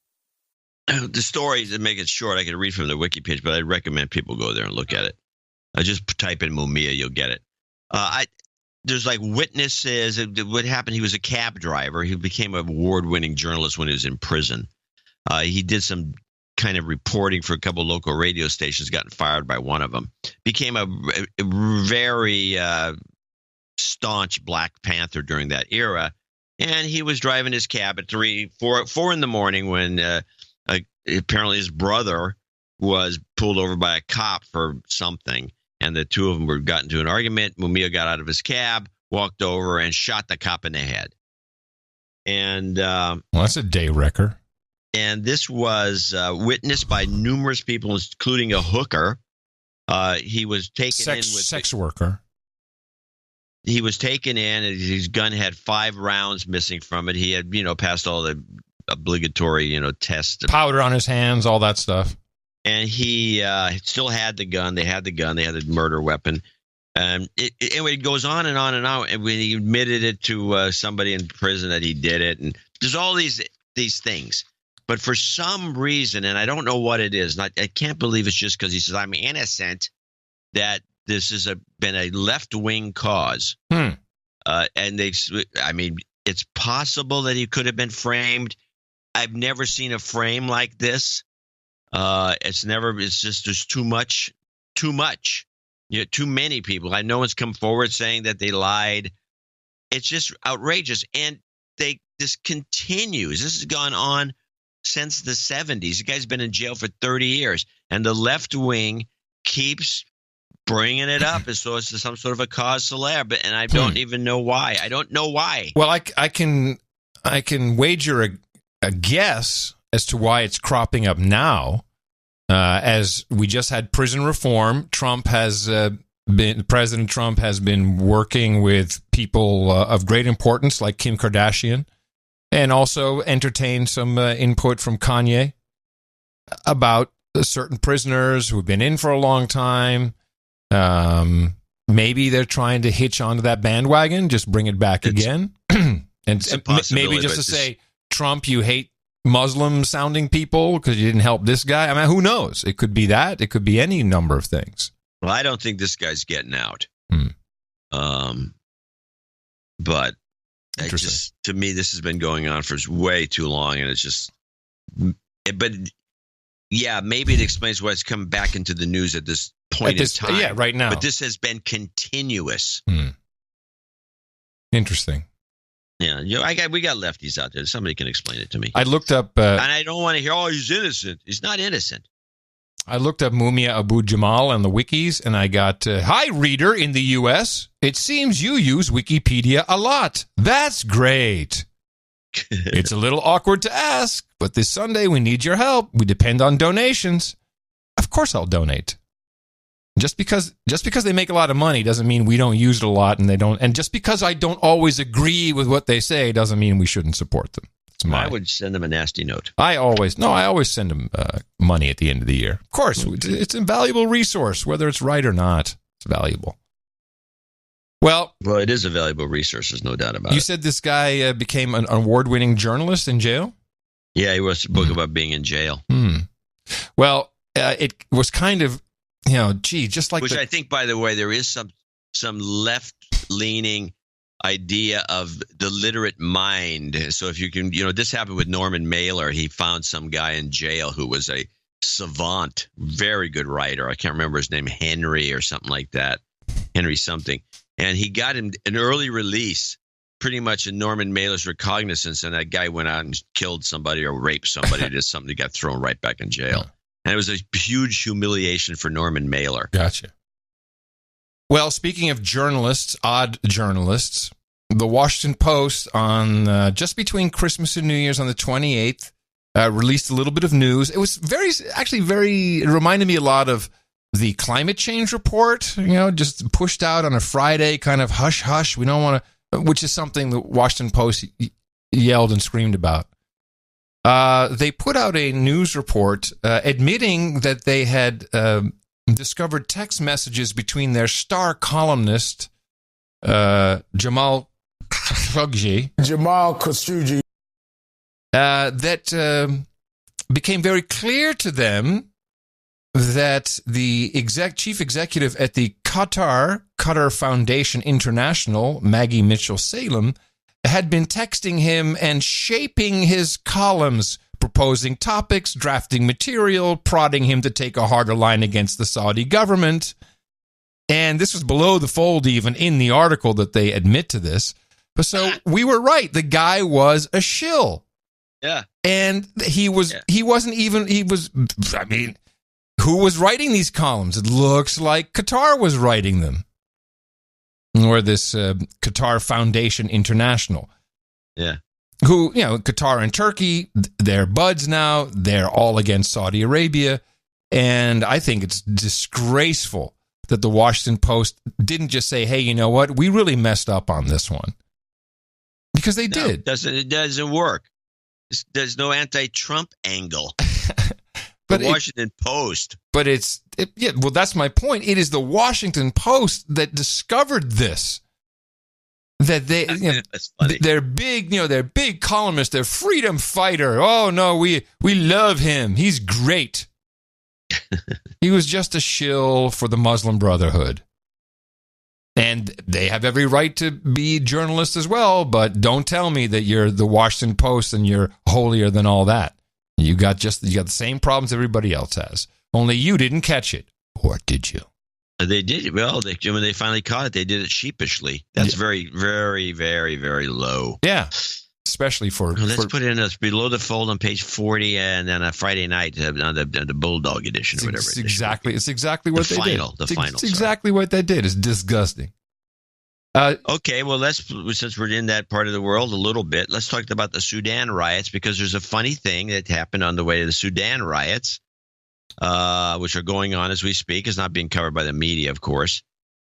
the story, to make it short, I can read from the wiki page, but I'd recommend people go there and look at it. Just type in Mumia, you'll get it. There's like witnesses. What happened? He was a cab driver. He became an award-winning journalist when he was in prison. He did some kind of reporting for a couple of local radio stations, gotten fired by one of them. Became a very staunch Black Panther during that era. And he was driving his cab at 4 in the morning when apparently his brother was pulled over by a cop for something. And the two of them got into an argument. Mumia got out of his cab, walked over, and shot the cop in the head. And well, that's a day wrecker. And this was witnessed by numerous people, including a hooker. He was taken in with sex worker. He was taken in, and his gun had 5 rounds missing from it. He had, passed all the obligatory, tests. Powder on his hands, all that stuff. And he still had the gun. They had the gun. They had the murder weapon. Anyway, it goes on and on and on. And when he admitted it to somebody in prison that he did it, and there's all these things. But for some reason, and I don't know what it is, I can't believe it's just because he says I'm innocent, that this has been a left-wing cause. And it's possible that he could have been framed. I've never seen a frame like this. It's just there's too much. Too many people. No one's come forward saying that they lied. It's just outrageous. And this continues. This has gone on since the 70s. The guy's been in jail for 30 years. And the left wing keeps bringing it up as though it's some sort of a cause célèbre. And I don't even know why. I don't know why. Well, I can wager a guess as to why it's cropping up now. As we just had prison reform, President Trump has been working with people of great importance like Kim Kardashian, and also entertained some input from Kanye about certain prisoners who've been in for a long time. Maybe they're trying to hitch onto that bandwagon, just bring it back again. And maybe just to say, Trump, you hate Muslim-sounding people because you didn't help this guy. I mean, who knows? It could be that. It could be any number of things. Well, I don't think this guy's getting out. But to me, this has been going on for way too long, and it's just. But yeah, maybe it explains why it's come back into the news at this point in time. Yeah, right now. But this has been continuous. Interesting. Yeah, we got lefties out there. Somebody can explain it to me. I looked up, and I don't want to hear, "Oh, he's innocent." He's not innocent. I looked up Mumia Abu-Jamal on the wikis, and I got, "Hi, reader in the U.S. It seems you use Wikipedia a lot. That's great. It's a little awkward to ask, but this Sunday we need your help. We depend on donations." Of course, I'll donate. Just because they make a lot of money doesn't mean we don't use it a lot, and they don't. And just because I don't always agree with what they say doesn't mean we shouldn't support them. I would send them a nasty note. I always send them money at the end of the year. Of course, it's a valuable resource, whether it's right or not. It's valuable. Well, it is a valuable resource. There's no doubt about it. You said this guy became an award-winning journalist in jail? Yeah, he wrote a book about being in jail. Well, it was kind of, just like I think, by the way, there is some left-leaning idea of the literate mind. So if you can, this happened with Norman Mailer. He found some guy in jail who was a savant, very good writer. I can't remember his name, Henry or something like that. Henry something. And he got him an early release, pretty much in Norman Mailer's recognizance, and that guy went out and killed somebody or raped somebody or did something that got thrown right back in jail. And it was a huge humiliation for Norman Mailer. Gotcha. Well, speaking of journalists, odd journalists, the Washington Post on just between Christmas and New Year's on the 28th released a little bit of news. It was it reminded me a lot of the climate change report, just pushed out on a Friday, kind of hush, hush. We don't want to, which is something the Washington Post yelled and screamed about. They put out a news report admitting that they had discovered text messages between their star columnist, Jamal Khashoggi. That became very clear to them that the chief executive at the Qatar Foundation International, Maggie Mitchell-Salem, had been texting him and shaping his columns, proposing topics, drafting material, prodding him to take a harder line against the Saudi government. And this was below the fold even in the article that they admit to this. But so we were right. The guy was a shill. Yeah. And who was writing these columns? It looks like Qatar was writing them. Or this Qatar Foundation International. Yeah. Who, Qatar and Turkey, they're buds now. They're all against Saudi Arabia. And I think it's disgraceful that the Washington Post didn't just say, hey, you know what? We really messed up on this one. Because they did. It doesn't work. There's no anti-Trump angle. But the Washington Post. But that's my point. It is the Washington Post that discovered this. That they're big, they're big columnists, they're freedom fighter. Oh no, we love him. He's great. He was just a shill for the Muslim Brotherhood. And they have every right to be journalists as well, but don't tell me that you're the Washington Post and you're holier than all that. You got the same problems everybody else has. Only you didn't catch it. Or did you? They did. Well, when they finally caught it, they did it sheepishly. That's very, very, very, very low. Yeah. Especially let's put it in below the fold on page 40 and then a Friday night on the Bulldog edition or whatever. It's exactly what they did. It's exactly what they did. It's disgusting. Okay, well, since we're in that part of the world a little bit, let's talk about the Sudan riots, because there's a funny thing that happened on the way to the Sudan riots, which are going on as we speak. It's not being covered by the media, of course.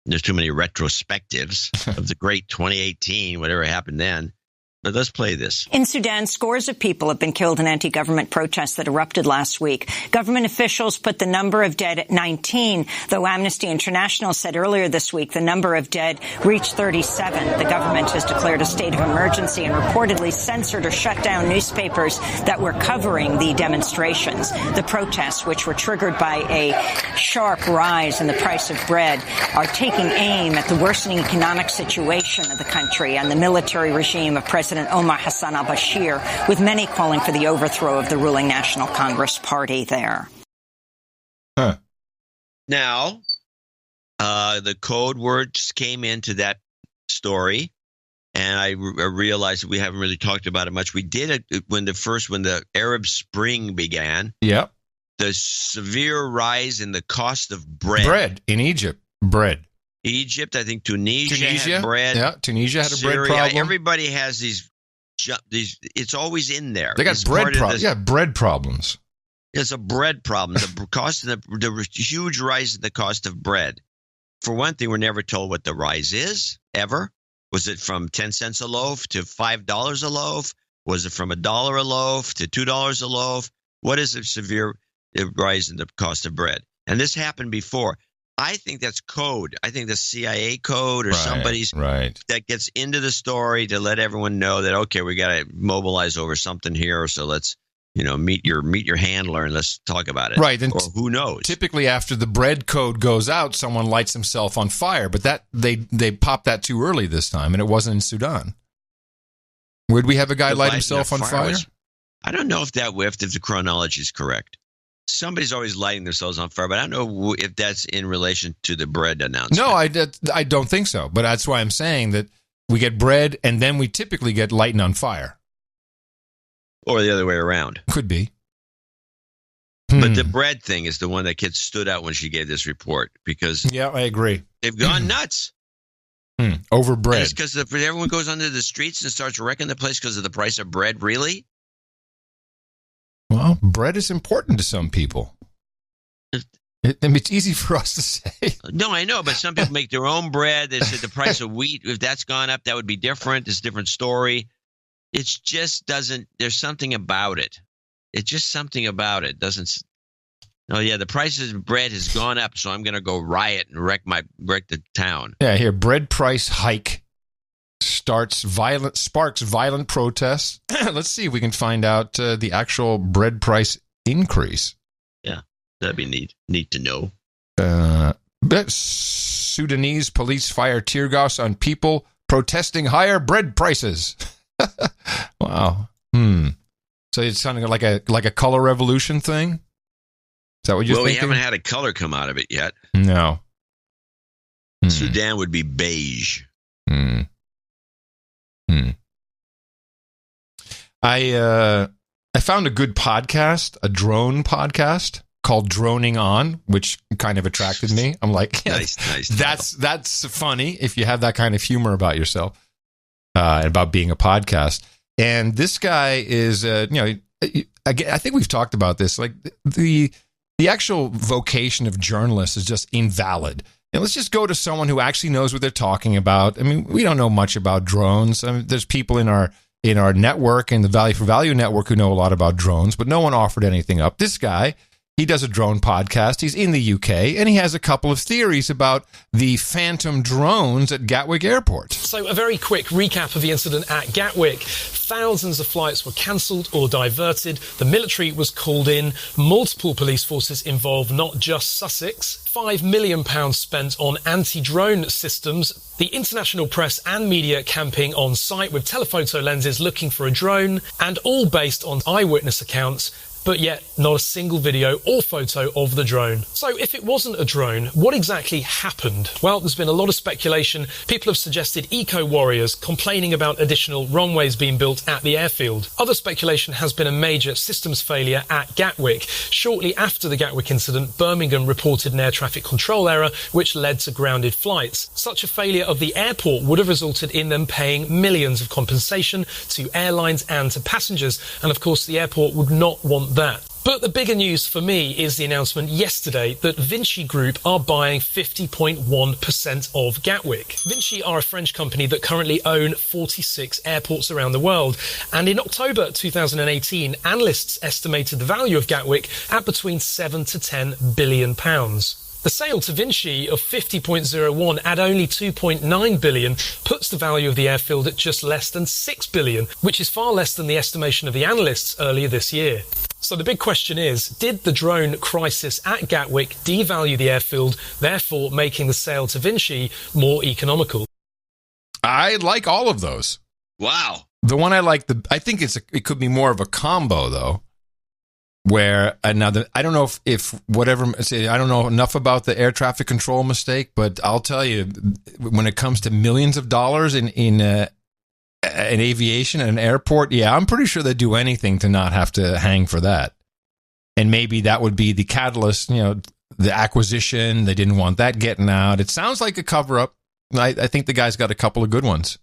There's too many retrospectives of the great 2018, whatever happened then. But let's play this. In Sudan, scores of people have been killed in anti-government protests that erupted last week. Government officials put the number of dead at 19, though Amnesty International said earlier this week the number of dead reached 37. The government has declared a state of emergency and reportedly censored or shut down newspapers that were covering the demonstrations. The protests, which were triggered by a sharp rise in the price of bread, are taking aim at the worsening economic situation of the country and the military regime of President Omar Hassan al-Bashir, with many calling for the overthrow of the ruling National Congress Party there. Huh. Now, the code words came into that story, and I realized that we haven't really talked about it much. We did it when the Arab Spring began. Yep. The severe rise in the cost of bread. Bread in Egypt. Bread. Egypt, I think Tunisia had bread. Yeah, Tunisia had a Syria, bread problem. Everybody has these. It's always in there. They got it's bread problems. Yeah, bread problems. It's a bread problem. The cost of the huge rise in the cost of bread. For one thing, we're never told what the rise is ever. Was it from 10 cents a loaf to $5 a loaf? Was it from $1 a loaf to $2 a loaf? What is a severe rise in the cost of bread? And this happened before. I think that's code. I think the CIA code or somebody's that gets into the story to let everyone know that, okay, we got to mobilize over something here. So let's, meet your handler and let's talk about it. Right. And or who knows? Typically after the bread code goes out, someone lights himself on fire. But that they popped that too early this time, and it wasn't in Sudan. Would we have a guy light himself on fire? I don't know if the chronology is correct. Somebody's always lighting themselves on fire, but I don't know if that's in relation to the bread announcement. No, I don't think so. But that's why I'm saying that we get bread, and then we typically get lighting on fire. Or the other way around. Could be. But the bread thing is the one that gets stood out when she gave this report, because yeah, I agree. They've gone nuts. Over bread. It's because everyone goes onto the streets and starts wrecking the place because of the price of bread, really? Well, bread is important to some people. It's easy for us to say. No, I know, but some people make their own bread. They said the price of wheat, if that's gone up, that would be different. It's a different story. It just doesn't, there's something about it. It's just something about it. Doesn't, oh yeah, the price of bread has gone up, so I'm going to go riot and wreck the town. Yeah, here, bread price hike. Sparks violent protests. Let's see if we can find out the actual bread price increase. Yeah, that'd be neat to know. Sudanese police fire tear gas on people protesting higher bread prices. Wow. So it's sounding like a color revolution thing. Is that what you're thinking? Well, we haven't had a color come out of it yet. No. Sudan would be beige. I found a good podcast, a drone podcast called Droning On, which kind of attracted me. I'm like, yeah, nice. That's funny if you have that kind of humor about yourself, about being a podcast. And this guy is, I think we've talked about this. Like the actual vocation of journalists is just invalid. And let's just go to someone who actually knows what they're talking about. I mean, we don't know much about drones. I mean, there's people in our network and the Value for Value network who know a lot about drones, but no one offered anything up. This guy, he does a drone podcast. He's in the UK, and he has a couple of theories about the phantom drones at Gatwick Airport. So a very quick recap of the incident at Gatwick. Thousands of flights were cancelled or diverted. The military was called in. Multiple police forces involved, not just Sussex. £5 million spent on anti-drone systems. The international press and media camping on site with telephoto lenses looking for a drone, and all based on eyewitness accounts. But yet not a single video or photo of the drone. So if it wasn't a drone, what exactly happened? Well, there's been a lot of speculation. People have suggested eco-warriors complaining about additional runways being built at the airfield. Other speculation has been a major systems failure at Gatwick. Shortly after the Gatwick incident, Birmingham reported an air traffic control error which led to grounded flights. Such a failure of the airport would have resulted in them paying millions of compensation to airlines and to passengers. And of course, the airport would not want that. But the bigger news for me is the announcement yesterday that Vinci Group are buying 50.1% of Gatwick. Vinci are a French company that currently own 46 airports around the world. And in October 2018, analysts estimated the value of Gatwick at between 7 to 10 billion pounds. The sale to Vinci of 50.01 at only 2.9 billion puts the value of the airfield at just less than 6 billion, which is far less than the estimation of the analysts earlier this year. So the big question is, did the drone crisis at Gatwick devalue the airfield, therefore making the sale to Vinci more economical? I like all of those. Wow. The one I like, I think it could be more of a combo, though, where another, I don't know if whatever, I don't know enough about the air traffic control mistake, but I'll tell you, when it comes to millions of dollars in aviation and an airport, yeah, I'm pretty sure they'd do anything to not have to hang for that. And maybe that would be the catalyst, the acquisition. They didn't want that getting out. It sounds like a cover-up. I think the guy's got a couple of good ones.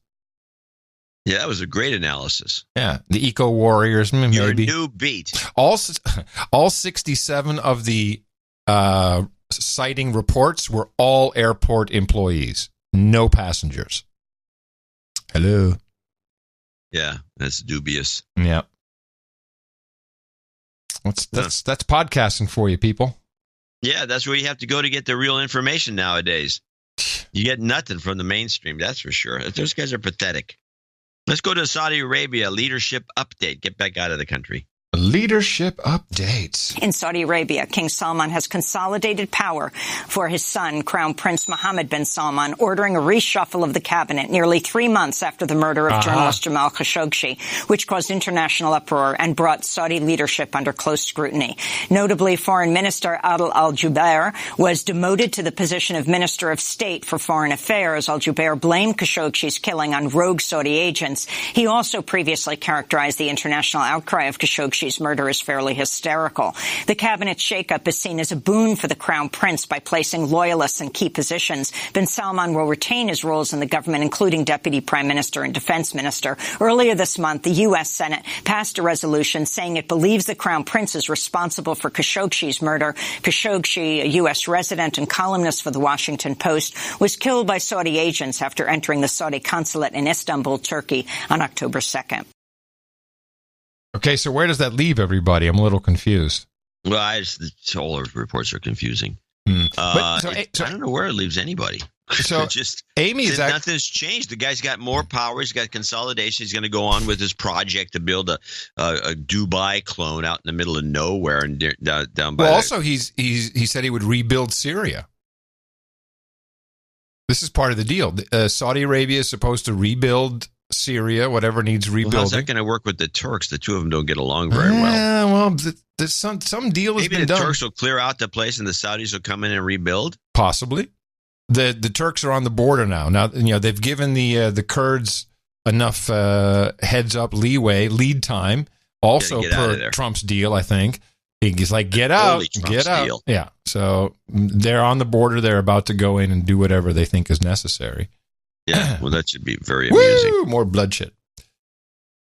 Yeah, that was a great analysis. Yeah, the Eco Warriors, maybe. Your new beat. All 67 of the sighting reports were all airport employees, no passengers. Hello. Yeah, that's dubious. Yeah. That's podcasting for you, people. Yeah, that's where you have to go to get the real information nowadays. You get nothing from the mainstream, that's for sure. Those guys are pathetic. Let's go to Saudi Arabia. Leadership update. Get back out of the country. Leadership updates. In Saudi Arabia, King Salman has consolidated power for his son, Crown Prince Mohammed bin Salman, ordering a reshuffle of the cabinet nearly 3 months after the murder of journalist Jamal Khashoggi, which caused international uproar and brought Saudi leadership under close scrutiny. Notably, Foreign Minister Adel al-Jubeir was demoted to the position of Minister of State for Foreign Affairs. Al-Jubeir blamed Khashoggi's killing on rogue Saudi agents. He also previously characterized the international outcry of Khashoggi's murder as fairly hysterical. The cabinet shakeup is seen as a boon for the Crown Prince by placing loyalists in key positions. Bin Salman will retain his roles in the government, including Deputy Prime Minister and Defense Minister. Earlier this month, the U.S. Senate passed a resolution saying it believes the Crown Prince is responsible for Khashoggi's murder. Khashoggi, a U.S. resident and columnist for the Washington Post, was killed by Saudi agents after entering the Saudi consulate in Istanbul, Turkey, on October 2nd. Okay, so where does that leave everybody? I'm a little confused. Well, all those reports are confusing. So I don't know where it leaves anybody. So just Amy's nothing's changed. The guy's got more power. He's got consolidation. He's going to go on with his project to build a Dubai clone out in the middle of nowhere and down by. Well, also he said he would rebuild Syria. This is part of the deal. Saudi Arabia is supposed to rebuild Syria, whatever needs rebuilding. Well, how's that going to work with the Turks? The two of them don't get along very well. Yeah, well, there's some deal has been done. Maybe the Turks will clear out the place and the Saudis will come in and rebuild? Possibly. The Turks are on the border now. Now, they've given the Kurds enough heads up lead time. Also per Trump's deal, I think. He's like, get out. Deal. Yeah. So they're on the border. They're about to go in and do whatever they think is necessary. Yeah, well, that should be very amusing. Woo, more bloodshed.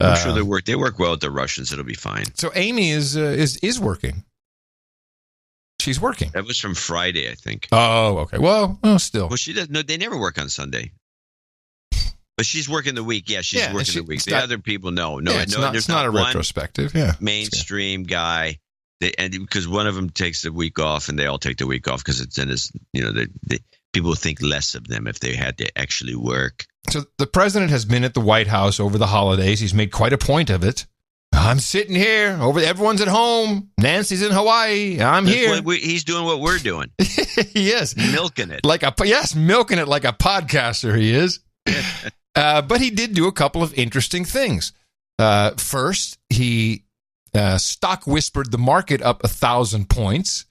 I'm sure they work well with the Russians. It'll be fine. So Amy is working. She's working. That was from Friday, I think. Oh, okay. Well, still. Well, she does. No, they never work on Sunday. But she's working the week. Yeah, she's working the week. The other people, no. It's not a retrospective. Yeah, mainstream guy. Because one of them takes the week off, and they all take the week off because people think less of them if they had to actually work. So the president has been at the White House over the holidays. He's made quite a point of it. I'm sitting here. Everyone's at home. Nancy's in Hawaii. I'm here. He's doing what we're doing. Yes. Milking it. Milking it like a podcaster he is. But he did do a couple of interesting things. First, he stock whispered the market up 1,000 points,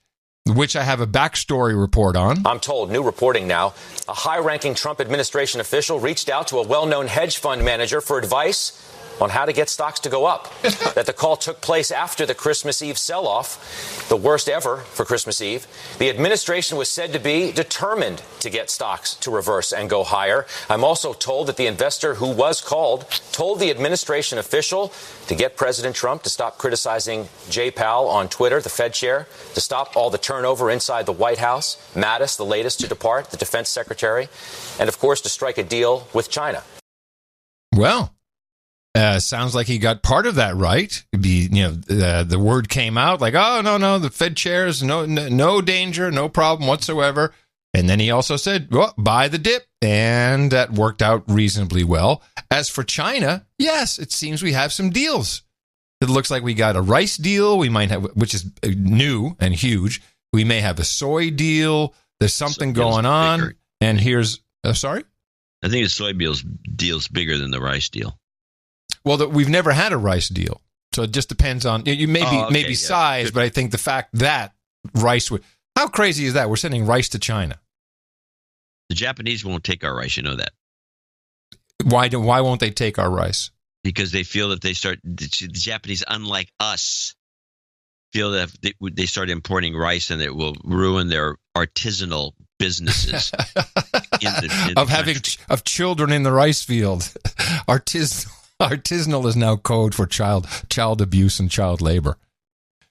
which I have a backstory report on. I'm told, new reporting now, a high-ranking Trump administration official reached out to a well-known hedge fund manager for advice on how to get stocks to go up. That the call took place after the Christmas Eve sell-off, the worst ever for Christmas Eve. The administration was said to be determined to get stocks to reverse and go higher. I'm also told that the investor who was called told the administration official to get President Trump to stop criticizing Jay Powell on Twitter, the Fed chair, to stop all the turnover inside the White House, Mattis, the latest to depart, the defense secretary, and, of course, to strike a deal with China. Well, sounds like he got part of that right. The word came out like, oh, no, the Fed chairs, no danger, no problem whatsoever. And then he also said, well, buy the dip. And that worked out reasonably well. As for China, yes, it seems we have some deals. It looks like we got a rice deal. We might have, which is new and huge. We may have a soy deal. There's something going on. Bigger. And here's, sorry? I think the soy deal's bigger than the rice deal. Well, we've never had a rice deal. So it just depends on, maybe size, good. But I think the fact that rice would, how crazy is that? We're sending rice to China. The Japanese won't take our rice. You know that. Why won't they take our rice? Because they feel that the Japanese, unlike us, feel that if they start importing rice and it will ruin their artisanal businesses of children in the rice field. Artisanal is now code for child abuse and child labor.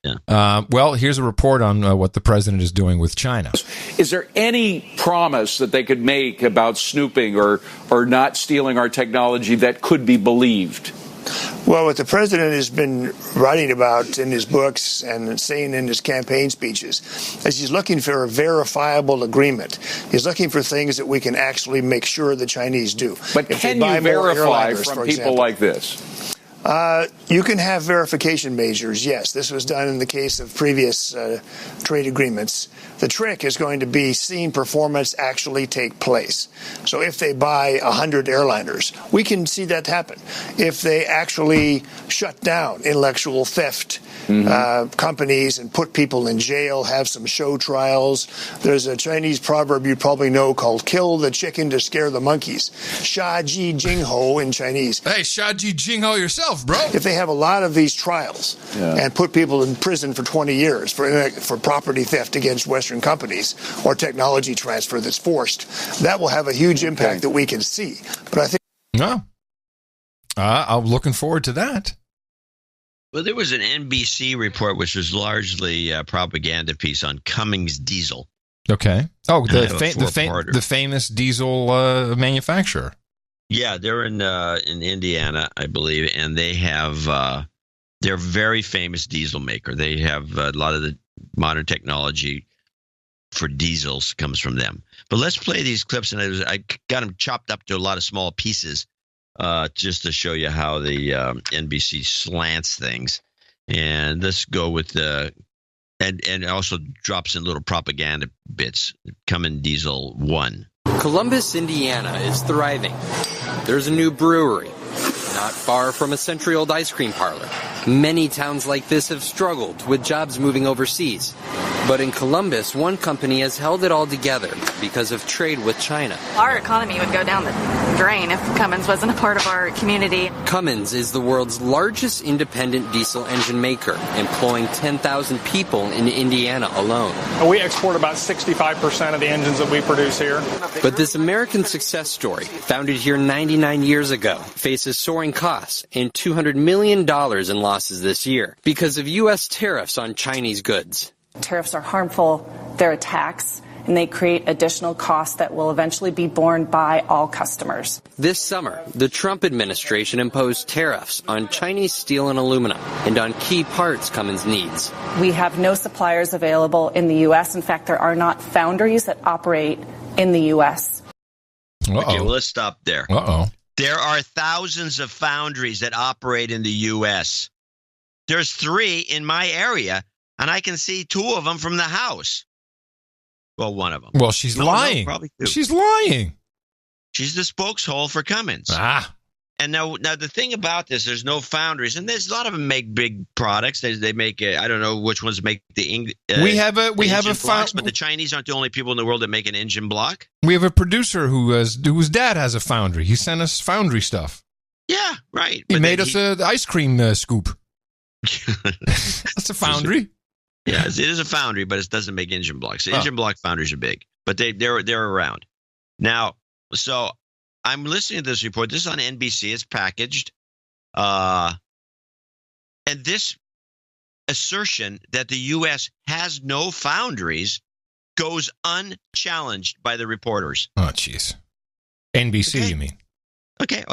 Yeah. Well, here's a report on what the president is doing with China. Is there any promise that they could make about snooping or not stealing our technology that could be believed? Well, what the president has been writing about in his books and saying in his campaign speeches is he's looking for a verifiable agreement. He's looking for things that we can actually make sure the Chinese do. But can you verify from people like this? You can have verification measures, yes. This was done in the case of previous trade agreements. The trick is going to be seeing performance actually take place. So if they buy 100 airliners, we can see that happen. If they actually shut down intellectual theft companies and put people in jail, have some show trials. There's a Chinese proverb you probably know called kill the chicken to scare the monkeys. Sha ji jing ho in Chinese. Hey, Sha ji jing ho yourself, bro. If they have a lot of these trials and put people in prison for 20 years for property theft against Western companies or technology transfer that's forced, that will have a huge impact that we can see. But I think... No. I'm looking forward to that. Well, there was an NBC report, which was largely a propaganda piece on Cummins Diesel. Okay. Oh, the famous diesel manufacturer. Yeah, they're in Indiana, I believe, and they have they're a very famous diesel maker. They have a lot of the modern technology for diesels comes from them. But let's play these clips, and I got them chopped up to a lot of small pieces. Just to show you how the NBC slants things. And let's go with and also drops in little propaganda bits. Cummins Diesel 1. Columbus, Indiana is thriving. There's a new brewery, not far from a century-old ice cream parlor. Many towns like this have struggled with jobs moving overseas. But in Columbus, one company has held it all together because of trade with China. Our economy would go down the drain if Cummins wasn't a part of our community. Cummins is the world's largest independent diesel engine maker, employing 10,000 people in Indiana alone. We export about 65% of the engines that we produce here. But this American success story, founded here 99 years ago, faces soaring costs and $200 million in losses this year because of U.S. tariffs on Chinese goods. Tariffs are harmful, they're a tax, and they create additional costs that will eventually be borne by all customers. This summer, the Trump administration imposed tariffs on Chinese steel and aluminum and on key parts Cummins needs. We have no suppliers available in the U.S. In fact, there are not foundries that operate in the U.S. Okay, well, let's stop there. Uh-oh. There are thousands of foundries that operate in the U.S. There's 3 in my area, and I can see 2 of them from the house. Well, one of them. Well, she's lying. Probably 2. She's lying. She's the spokeshole for Cummins. And now the thing about this, there's no foundries, and there's a lot of them make big products. They make I don't know which ones make the we have a blocks, but the Chinese aren't the only people in the world that make an engine block. We have a producer whose dad has a foundry. He sent us foundry stuff. Yeah, right. He But made then us an ice cream scoop. That's a foundry. Yeah, it is a foundry, but it doesn't make engine blocks. The engine block foundries are big, but they're around. Now, so I'm listening to this report. This is on NBC. It's packaged. And this assertion that the U.S. has no foundries goes unchallenged by the reporters. Oh, jeez. NBC, you mean? Okay.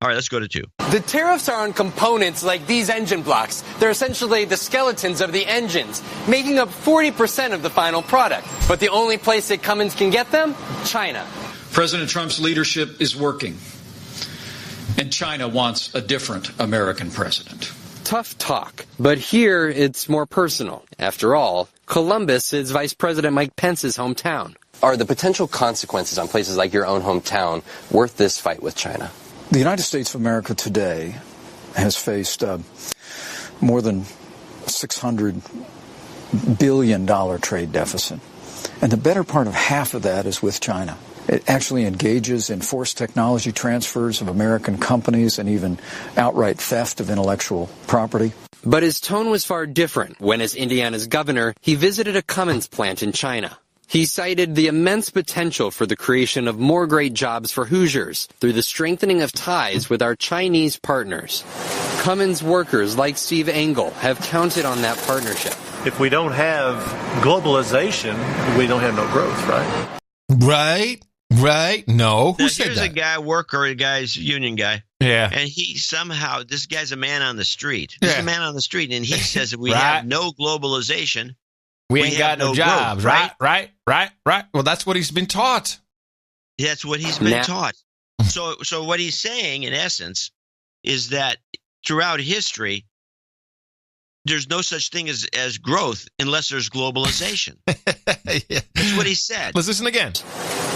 All right, let's go to 2. The tariffs are on components like these engine blocks. They're essentially the skeletons of the engines, making up 40% of the final product. But the only place that Cummins can get them? China. President Trump's leadership is working, and China wants a different American president. Tough talk. But here, it's more personal. After all, Columbus is Vice President Mike Pence's hometown. Are the potential consequences on places like your own hometown worth this fight with China? The United States of America today has faced more than $600 billion trade deficit. And the better part of half of that is with China. It actually engages in forced technology transfers of American companies and even outright theft of intellectual property. But his tone was far different when, as Indiana's governor, he visited a Cummins plant in China. He cited the immense potential for the creation of more great jobs for Hoosiers through the strengthening of ties with our Chinese partners. Cummins workers like Steve Engel have counted on that partnership. If we don't have globalization, we don't have no growth, right? Right. No. Who said here's that? a guy, worker, a guy's union guy. Yeah. And he somehow, this guy's a man on the street. This is a man on the street, and he says that we have no globalization. We ain't got no jobs, growth, right? Well, that's what he's been taught. That's what he's been taught. So what he's saying, in essence, is that throughout history, there's no such thing as growth unless there's globalization. That's what he said. Let's listen again.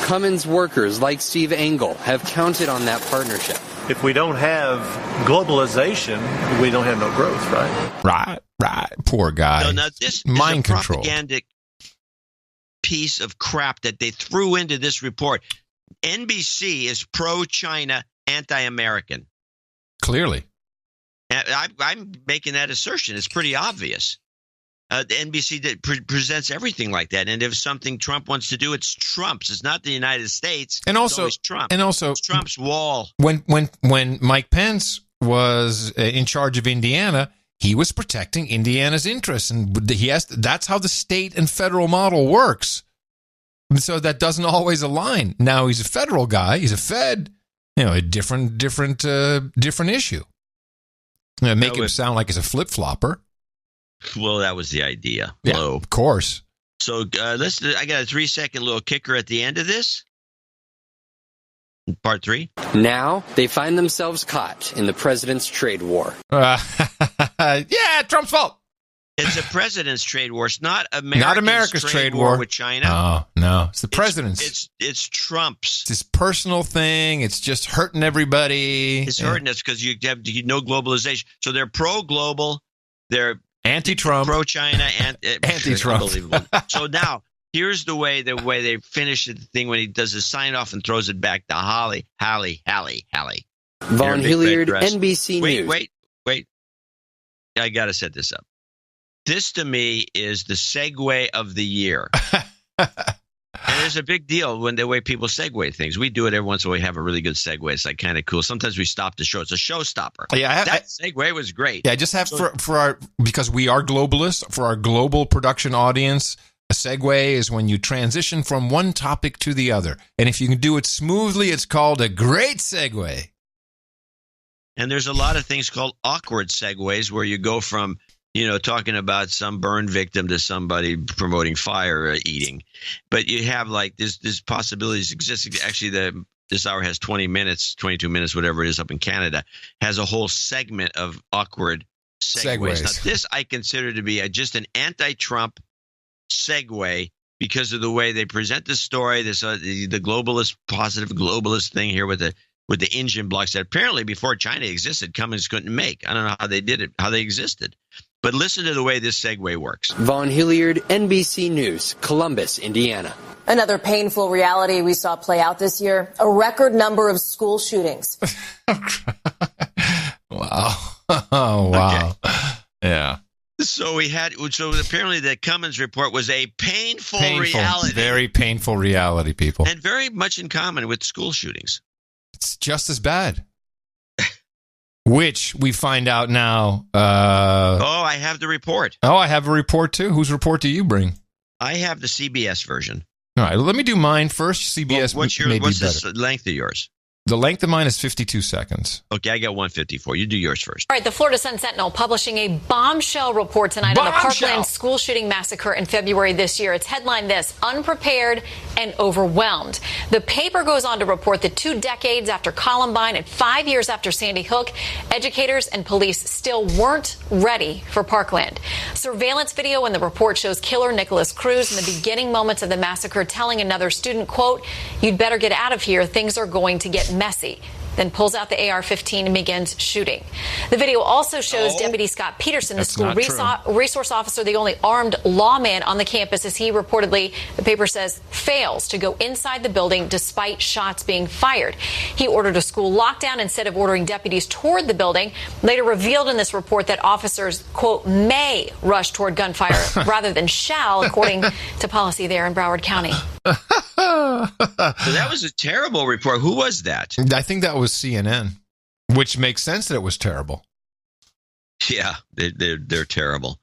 Cummins workers like Steve Engel have counted on that partnership. If we don't have globalization, we don't have no growth, right? Right. Poor guy. So now this mind is a control. propagandic piece of crap that they threw into this report. NBC is pro-China, anti-American. Clearly. I'm making that assertion. It's pretty obvious. The NBC presents everything like that. And if something Trump wants to do, it's Trump's. It's not the United States. And also, it's Trump. It's Trump's wall. When Mike Pence was in charge of Indiana, he was protecting Indiana's interests, and that's how the state and federal model works. So that doesn't always align. Now he's a federal guy. He's a Fed. A different issue. Make him sound like he's a flip-flopper. Well, that was the idea. Yeah, Hello. Of course. So I got a 3-second little kicker at the end of this. Part 3. Now they find themselves caught in the president's trade war. Yeah, Trump's fault. It's a president's trade war. It's not America's trade war with China. Oh, no. It's the president's. It's Trump's. It's his personal thing. It's just hurting everybody. It's hurting us because you have no globalization. So they're pro-global. They're anti-Trump. Pro-China. Anti-Trump. Unbelievable. So now, here's the way they finish the thing when he does his sign-off and throws it back to Hallie. Von Hilliard, NBC News. Wait. I got to set this up. This, to me, is the segue of the year. And there's a big deal when the way people segue things. We do it every once in a while. We have a really good segue. It's like kind of cool. Sometimes we stop the show. It's a showstopper. Yeah, that segue was great. Yeah, I just have for our, because we are globalists, for our global production audience, a segue is when you transition from one topic to the other. And if you can do it smoothly, it's called a great segue. And there's a lot of things called awkward segues where you go from talking about some burn victim to somebody promoting fire eating. But you have like this possibilities exist. Actually, this hour has 20 minutes, 22 minutes, whatever it is up in Canada, has a whole segment of awkward segues. Now, this I consider to be just an anti-Trump segue because of the way they present the story, the globalist, positive globalist thing here with the engine blocks that apparently before China existed, Cummins couldn't make. I don't know how they did it, how they existed. But listen to the way this segue works. Von Hilliard, NBC News, Columbus, Indiana. Another painful reality we saw play out this year, a record number of school shootings. Wow. Oh, wow. Okay. Yeah. So apparently the Cummins report was a painful reality. Very painful reality, people. And very much in common with school shootings. It's just as bad. Which we find out now. I have the report. Oh, I have a report too. Whose report do you bring? I have the CBS version. All right, let me do mine first. CBS what's the length of yours? The length of mine is 52 seconds. Okay, I got 154. You do yours first. All right, the Florida Sun-Sentinel publishing a bombshell report tonight on the Parkland school shooting massacre in February this year. It's headlined this: unprepared and overwhelmed. The paper goes on to report that 2 decades after Columbine and 5 years after Sandy Hook, educators and police still weren't ready for Parkland. Surveillance video in the report shows killer Nicholas Cruz in the beginning moments of the massacre telling another student, quote, "You'd better get out of here. Things are going to get messy." Then pulls out the AR-15 and begins shooting. The video also shows Deputy Scott Peterson, the school resource officer, the only armed lawman on the campus, as he reportedly, the paper says, fails to go inside the building despite shots being fired. He ordered a school lockdown instead of ordering deputies toward the building. Later revealed in this report that officers, quote, may rush toward gunfire rather than shall, according to policy there in Broward County. So that was a terrible report. Who was that? I think that was CNN, which makes sense that it was terrible. Yeah, they're terrible.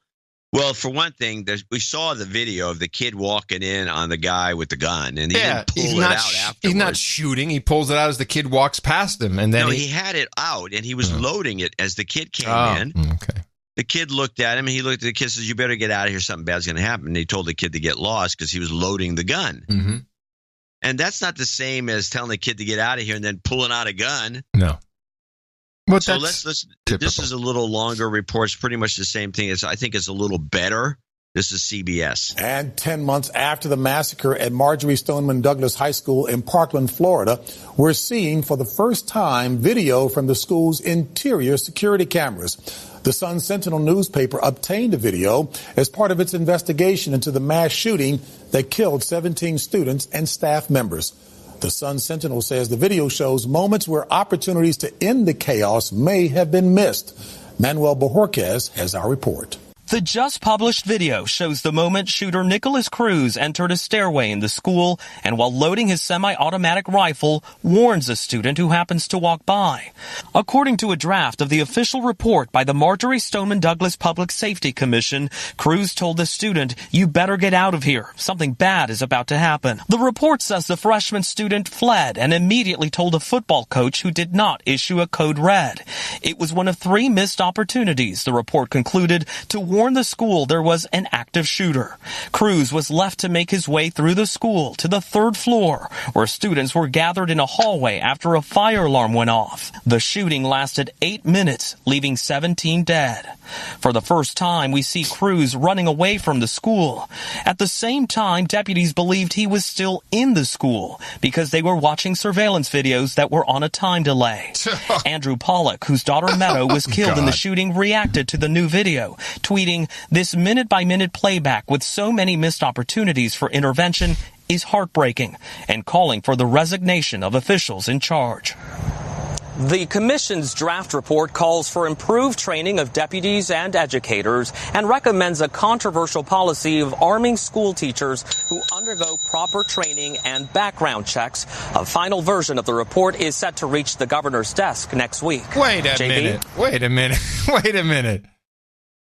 Well, for one thing, we saw the video of the kid walking in on the guy with the gun, and he didn't pull it out afterwards. He's not shooting. He pulls it out as the kid walks past him, and then he had it out, and he was loading it as the kid came in. Okay. The kid looked at him, and he looked at the kid and says, "You better get out of here. Something bad's going to happen." And he told the kid to get lost because he was loading the gun. Mm-hmm. And that's not the same as telling the kid to get out of here and then pulling out a gun. No. But so let's this is a little longer report. It's pretty much the same thing. I think it's a little better. This is CBS. And 10 months after the massacre at Marjory Stoneman Douglas High School in Parkland, Florida, we're seeing for the first time video from the school's interior security cameras. The Sun-Sentinel newspaper obtained a video as part of its investigation into the mass shooting that killed 17 students and staff members. The Sun-Sentinel says the video shows moments where opportunities to end the chaos may have been missed. Manuel Bojorquez has our report. The just published video shows the moment shooter Nicholas Cruz entered a stairway in the school and while loading his semi-automatic rifle, warns a student who happens to walk by. According to a draft of the official report by the Marjory Stoneman Douglas Public Safety Commission, Cruz told the student, "You better get out of here. Something bad is about to happen." The report says the freshman student fled and immediately told a football coach who did not issue a code red. It was one of 3 missed opportunities, the report concluded, to warn the school there was an active shooter. Cruz was left to make his way through the school to the 3rd floor, where students were gathered in a hallway after a fire alarm went off. The shooting lasted 8 minutes, leaving 17 dead. For the first time, we see Cruz running away from the school. At the same time, deputies believed he was still in the school because they were watching surveillance videos that were on a time delay. Andrew Pollock, whose daughter Meadow was killed in the shooting, reacted to the new video, tweeting, "This minute-by-minute playback with so many missed opportunities for intervention is heartbreaking," and calling for the resignation of officials in charge. The commission's draft report calls for improved training of deputies and educators and recommends a controversial policy of arming school teachers who undergo proper training and background checks. A final version of the report is set to reach the governor's desk next week. Wait a minute.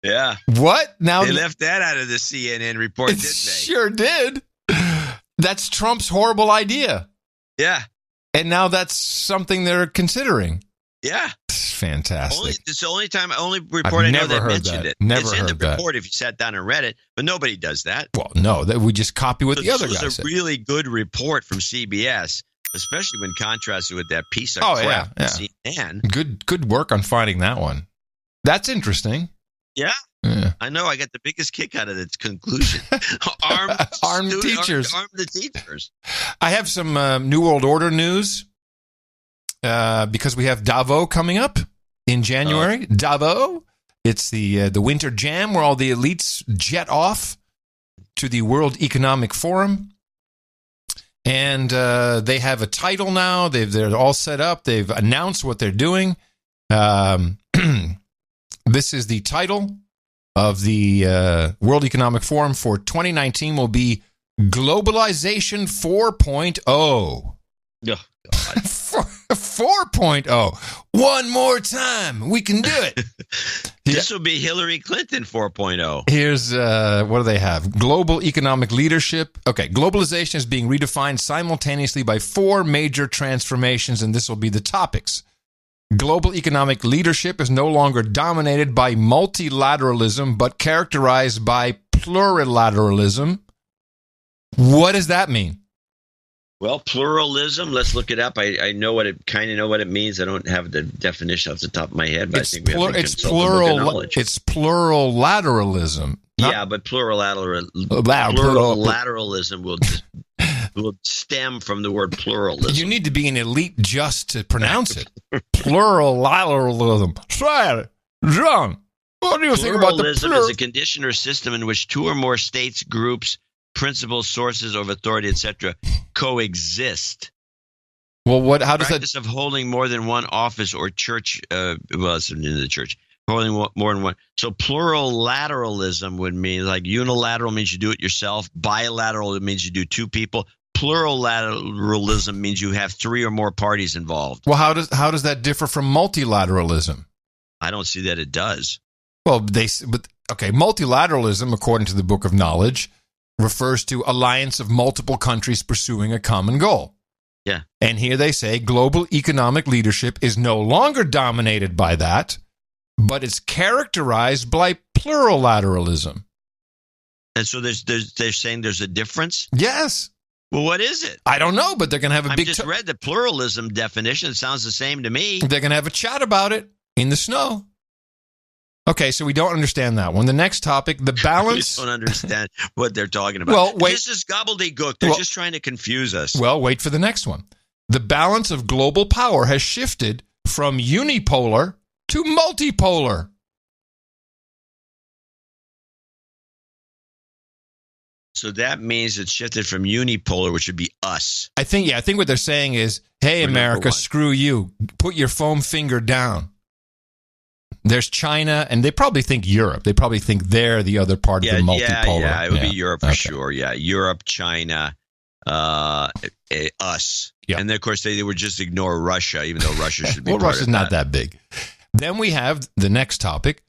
Yeah. What? Now they left that out of the CNN report, didn't they? Sure did. That's Trump's horrible idea. Yeah. And now that's something they're considering. Yeah. It's fantastic. It's the only report I know that mentioned it. Never it's in the heard that. report if you sat down and read it, but nobody does that. Well, no, we just copy what the other guy said. It was a really good report from CBS, especially when contrasted with that piece of crap from CNN. Good work on finding that one. That's interesting. Yeah. I know. I got the biggest kick out of its conclusion. Armed teachers. Arm the teachers. I have some New World Order news because we have Davos coming up in January. Davos. It's the winter jam where all the elites jet off to the World Economic Forum. And they have a title now. They're all set up. They've announced what they're doing. This is the title of the World Economic Forum for 2019 will be Globalization 4.0. Oh, God. 4.0. One more time. We can do it. This will be Hillary Clinton 4.0. Here's, what do they have? Global economic leadership. Okay, globalization is being redefined simultaneously by 4 major transformations, and this will be the topics. Global economic leadership is no longer dominated by multilateralism, but characterized by plurilateralism. What does that mean? Well, pluralism, let's look it up. I know what it kind of know what it means. I don't have the definition off the top of my head, but I think we have to consult the book of knowledge. It's plurilateralism. Yeah, but plurilateralism will stem from the word pluralism. You need to be an elite just to pronounce it. Plurilateralism. Try it. John, what do you think about the pluralism? Is a condition or system in which 2 or more states, groups, principles, sources of authority, etc., coexist. Well, how does practice of holding more than one office or church? It's in the church. Holding more than one. So plurilateralism would mean like unilateral means you do it yourself. Bilateral it means you do 2 people. Plurilateralism means you have 3 or more parties involved. Well, how does that differ from multilateralism? I don't see that it does. Well, multilateralism, according to the Book of Knowledge, refers to alliance of multiple countries pursuing a common goal. Yeah. And here they say global economic leadership is no longer dominated by that, but it's characterized by plurilateralism. And so they're saying there's a difference? Yes. Well, what is it? I don't know, but they're going to have a big... I just read the pluralism definition. It sounds the same to me. They're going to have a chat about it in the snow. Okay, so we don't understand that one. The next topic, the balance... We don't understand what they're talking about. Well, wait. This is gobbledygook. They're just trying to confuse us. Well, wait for the next one. The balance of global power has shifted from unipolar to multipolar. So that means it shifted from unipolar, which would be us. I think what they're saying is, hey, America, screw you. Put your foam finger down. There's China, and they probably think Europe. They probably think they're the other part of the multipolar. Yeah, it would be Europe for sure. Yeah, Europe, China, us. Yeah. And then, of course, they would just ignore Russia, even though Russia should be well, part Russia's of not that big. Then we have the next topic,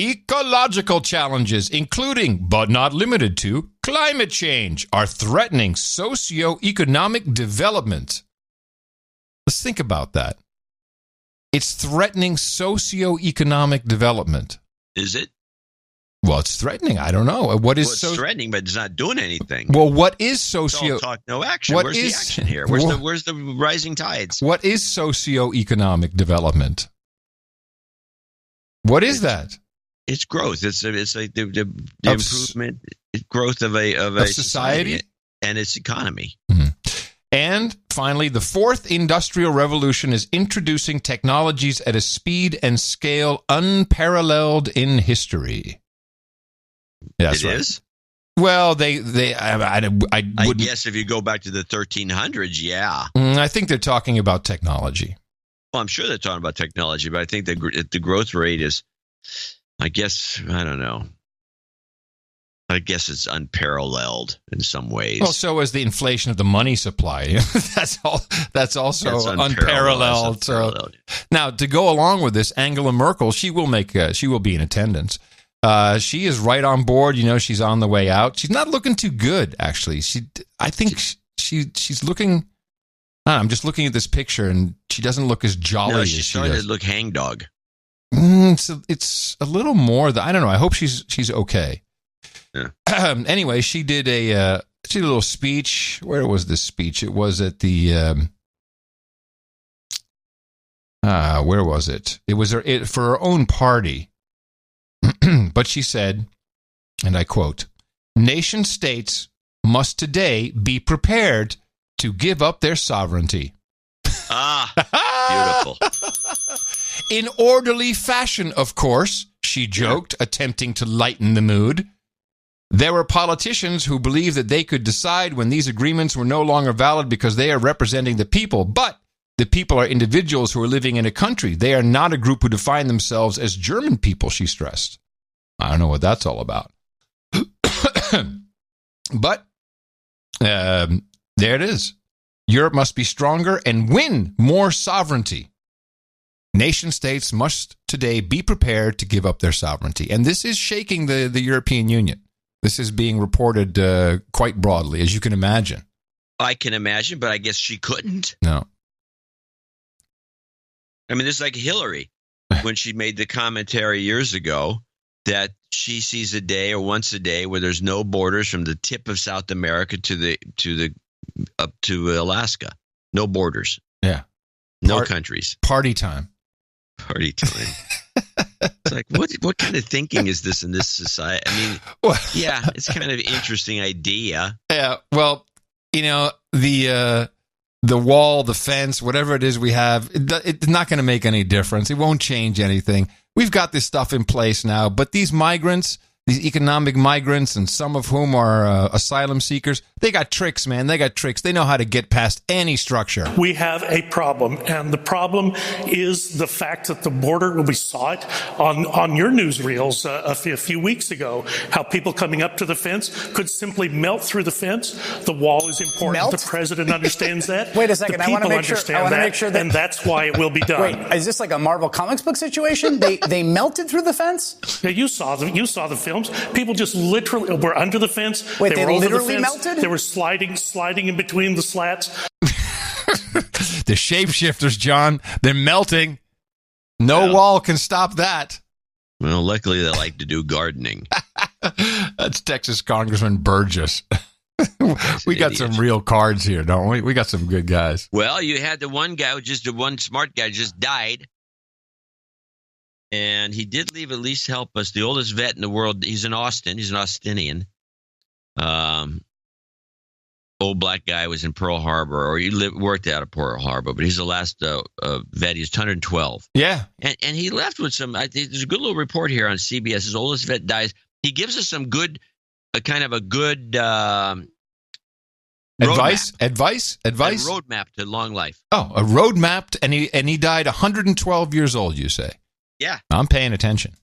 ecological challenges, including, but not limited to, climate change, are threatening socioeconomic development. Let's think about that. It's threatening socioeconomic development. Is it? Well, it's threatening. I don't know. It's threatening, but it's not doing anything. Well, what is socio... Talk, no action. Where's the action here? Where's the rising tides? What is socioeconomic development? What is that? It's growth. It's like the improvement, growth of a society and its economy. Mm-hmm. And finally, the 4th industrial revolution is introducing technologies at a speed and scale unparalleled in history. That's right. Is? Well, I guess if you go back to the 1300s, yeah. I think they're talking about technology. Well, I'm sure they're talking about technology, but I think the growth rate is, I guess, I don't know. I guess it's unparalleled in some ways. Well, so is the inflation of the money supply. That's also unparalleled. So now, to go along with this, Angela Merkel, she will be in attendance. She is right on board. She's on the way out. She's not looking too good, actually. I think she's looking. I'm just looking at this picture, and she doesn't look as jolly as she does. She's starting to look hangdog. It's a little more. I don't know. I hope she's okay. Yeah. Anyway, she did a little speech. Where was this speech? It was at the where was it? It was for her own party. But she said, and I quote, "Nation states must today be prepared to give up their sovereignty." Beautiful. In orderly fashion, of course, she joked, attempting to lighten the mood. There were politicians who believed that they could decide when these agreements were no longer valid because they are representing the people. But the people are individuals who are living in a country. They are not a group who define themselves as German people, she stressed. I don't know what that's all about. But there it is. Europe must be stronger and win more sovereignty. Nation states must today be prepared to give up their sovereignty. And this is shaking the European Union. This is being reported quite broadly, as you can imagine. I can imagine, but I guess she couldn't. No. I mean, it's like Hillary when she made the commentary years ago that she sees a day or once a day where there's no borders from the tip of South America up to Alaska. No borders. Yeah. No countries. Party time. Party time. It's like, what kind of thinking is this in this society? I mean, yeah, it's kind of an interesting idea. Yeah, well, the wall, the fence, whatever it is we have, it's not going to make any difference. It won't change anything. We've got this stuff in place now, but these migrants, these economic migrants, and some of whom are asylum seekers, they got tricks, man. They got tricks. They know how to get past any structure. We have a problem, and the problem is the fact that the border, we saw it on your newsreels a few weeks ago, how people coming up to the fence could simply melt through the fence. The wall is important. Melt? The president understands that. Wait a second. I want to make sure that, and that's why it will be done. Wait, is this like a Marvel Comics book situation? They melted through the fence? Yeah, you saw the films. People just literally were under the fence. Wait, they were over literally the fence. melted? They were sliding in between the slats. The shapeshifters, John, they're melting. No wall can stop that. Well, luckily they like to do gardening. That's Texas Congressman Burgess. We got some real cards here, don't we? We got some good guys. Well, you had the one guy, the one smart guy just died. And he did leave at least help us. The oldest vet in the world. He's in Austin. He's an Austinian. Old black guy was in Pearl Harbor, or he worked out of Pearl Harbor, but he's the last vet. He's 112. Yeah. And he left with some, there's a good little report here on CBS. His oldest vet dies. He gives us some good, kind of a good advice. A roadmap to long life. Oh, a roadmap, and he died 112 years old, you say? Yeah. I'm paying attention.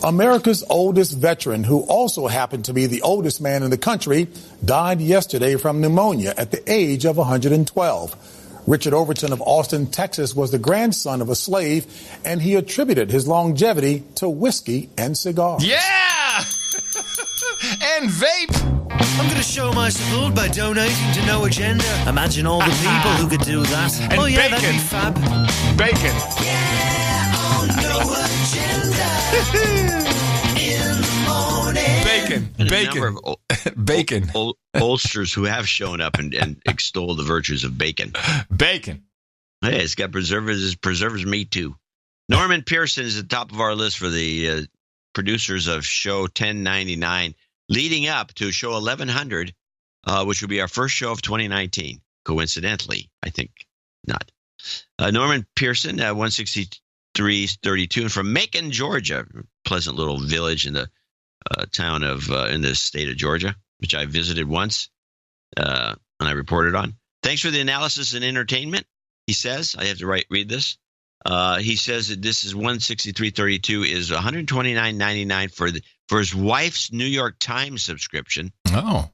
America's oldest veteran, who also happened to be the oldest man in the country, died yesterday from pneumonia at the age of 112. Richard Overton of Austin, Texas, was the grandson of a slave, and he attributed his longevity to whiskey and cigars. Yeah! And vape! I'm going to show my support by donating to No Agenda. Imagine all the people who could do that. And oh, yeah, bacon. That'd be fab. Bacon. Yeah, on No Agenda. In the morning. Bacon. And a number of Bacon. Oldsters who have shown up and extol the virtues of bacon. Bacon. Hey, it's got preserves meat too. Norman Pearson is at the top of our list for the producers of show 1099, leading up to show 1100, which will be our first show of 2019. Coincidentally, I think not. Norman Pearson, 163.32, and from Macon, Georgia, pleasant little village in the town of in the state of Georgia, which I visited once and I reported on. Thanks for the analysis and entertainment. He says, I have to read this. He says that this is 163.32 is $129.99 for his wife's New York Times subscription. Oh.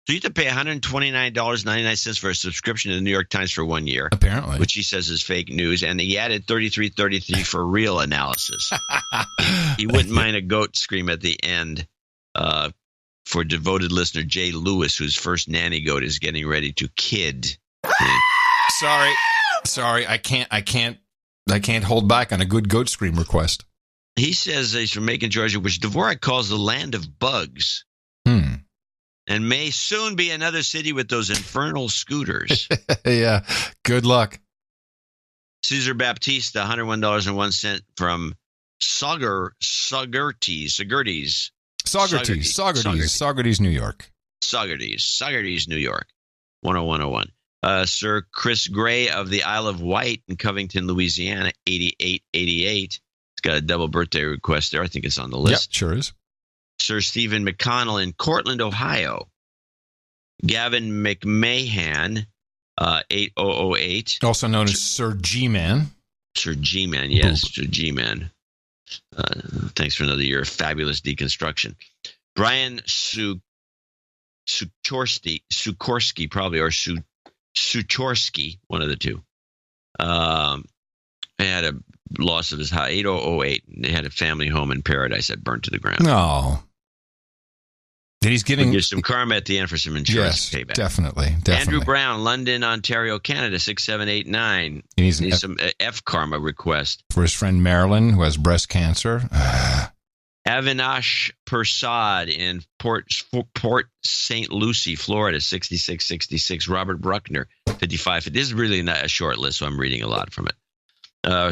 So you have to pay $129.99 for a subscription to the New York Times for 1 year. Apparently. Which he says is fake news. And he added $33.33 for real analysis. He wouldn't mind a goat scream at the end for devoted listener Jay Lewis, whose first nanny goat is getting ready to kid. Sorry, I can't hold back on a good goat scream request. He says he's from Macon, Georgia, which Dvorak calls the land of bugs. And may soon be another city with those infernal scooters. Yeah, good luck. Cesar Baptista, $101.01 from Saugerties, New York. Saugerties, New York, 101.01. Sir Chris Gray of the Isle of Wight in Covington, Louisiana, 8888. It's got a double birthday request there. I think it's on the list. Yep, sure is. Sir Stephen McConnell in Cortland, Ohio. Gavin McMahon, 8008. Also known as Sir G-Man. Sir G-Man, yes, Sir G-Man. Thanks for another year of fabulous deconstruction. Brian Sukorsky, probably, or Suchorsky, one of the two. They had a loss of his house, 8008. They had a family home in Paradise that burned to the ground. No. He's giving you some karma at the end for some insurance payback. Definitely. Andrew Brown, London, Ontario, Canada, 6789. He needs some F karma request for his friend Marilyn, who has breast cancer. Avinash Persad in Port St. Lucie, Florida, 6666. Robert Bruckner, 55. This is really not a short list, so I'm reading a lot from it.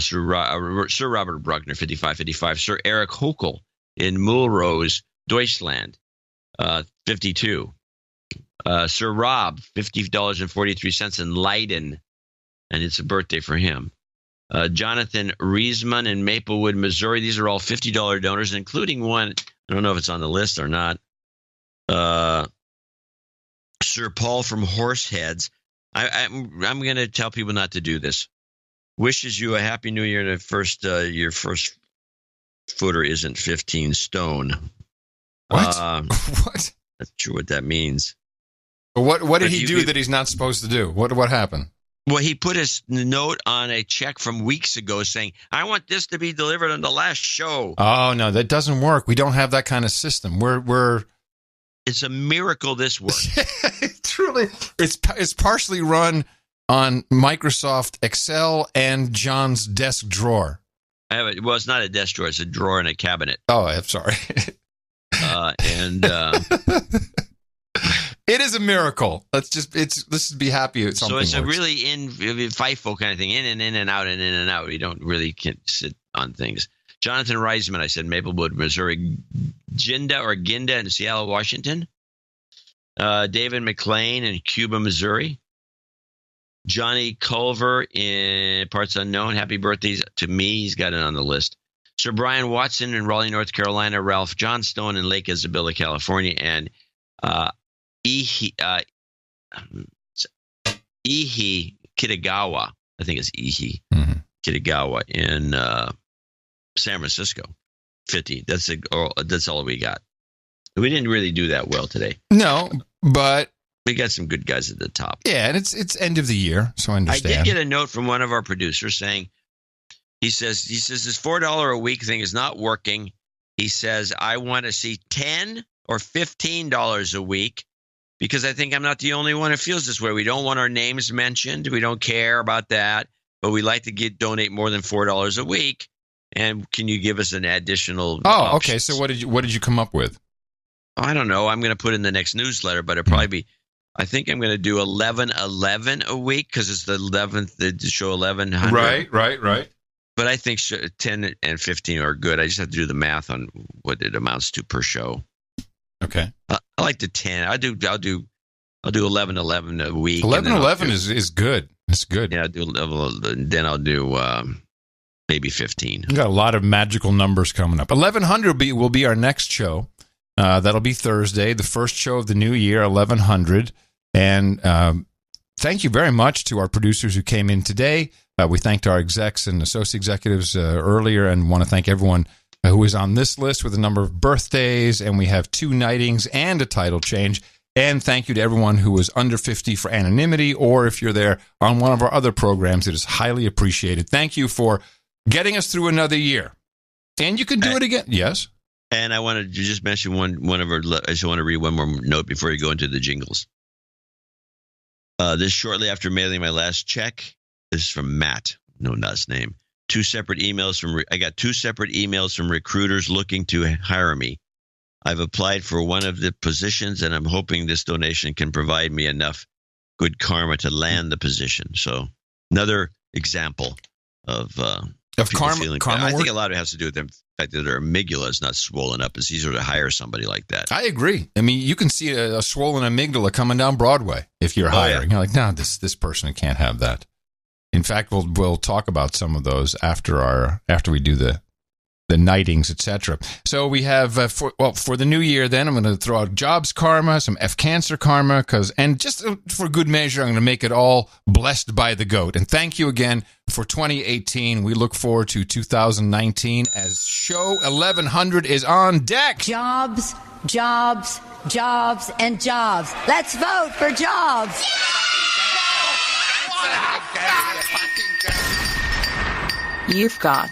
Sir Robert Bruckner, 5555. Sir Eric Hokel in Mulrose, Deutschland, 52. Sir Rob, $50.43 in Leiden, and it's a birthday for him. Jonathan Riesman in Maplewood, Missouri. These are all $50 donors, including one. I don't know if it's on the list or not. Sir Paul from Horseheads. I'm going to tell people not to do this. Wishes you a happy new year. And your first footer isn't 15 stone. What? What? Not sure what that means. But what did he do that he's not supposed to do? What happened? Well, he put his note on a check from weeks ago saying, I want this to be delivered on the last show. Oh, no, that doesn't work. We don't have that kind of system. It's a miracle this works. Truly. It's partially run on Microsoft Excel and John's desk drawer. Well, it's not a desk drawer. It's a drawer in a cabinet. Oh, I'm sorry. It is a miracle. Let's be happy at something. So it's works. A really FIFO kind of thing, in and out, and in and out. You don't really can't sit on things. Jonathan Reisman, I said Maplewood, Missouri. Ginda in Seattle, Washington. David McLean in Cuba, Missouri. Johnny Culver in Parts Unknown. Happy birthdays to me. He's got it on the list. Sir Brian Watson in Raleigh, North Carolina. Ralph Johnstone in Lake Isabella, California. And Ihi Kitagawa. I think it's Ihi Kitagawa in San Francisco. 50. That's all we got. We didn't really do that well today. No, but we got some good guys at the top. Yeah, and it's end of the year, so I understand. I did get a note from one of our producers saying he says this $4 a week thing is not working. He says I want to see $10 or $15 a week because I think I'm not the only one who feels this way. We don't want our names mentioned. We don't care about that, but we like to donate more than $4 a week. And can you give us an additional? Oh, okay. So what did you come up with? I don't know. I'm going to put in the next newsletter, but it'll probably be. I think I'm going to do 11 a week because it's the 11th. The show 1100. Right. But I think 10 and 15 are good. I just have to do the math on what it amounts to per show. Okay. I like the 10. I'll do 11 a week. 11 is good. It's good. Yeah, then I'll do maybe 15. We got a lot of magical numbers coming up. 1100 will be our next show. That'll be Thursday, the first show of the new year, 1100. And thank you very much to our producers who came in today. We thanked our execs and associate executives earlier, and want to thank everyone who is on this list with a number of birthdays. And we have 2 knightings and a title change. And thank you to everyone who was under 50 for anonymity, or if you're there on one of our other programs, it is highly appreciated. Thank you for getting us through another year. And you can do it again. Yes. And I wanted to just mention one of our. I just want to read one more note before you go into the jingles. This shortly after mailing my last check. This is from Matt. No, not his name. I got 2 separate emails from recruiters looking to hire me. I've applied for one of the positions, and I'm hoping this donation can provide me enough good karma to land the position. So another example of karma. I think a lot of it has to do with the fact that their amygdala is not swollen up. It's easier to hire somebody like that. I agree. I mean, you can see a swollen amygdala coming down Broadway if you're hiring. You're like, no, this person can't have that. In fact, we'll talk about some of those after we do the the knightings, etc. So we have, for the new year then, I'm going to throw out jobs karma, some F-cancer karma, and just for good measure, I'm going to make it all blessed by the GOAT. And thank you again for 2018. We look forward to 2019 as show 1100 is on deck. Jobs, jobs, jobs, and jobs. Let's vote for jobs. You've got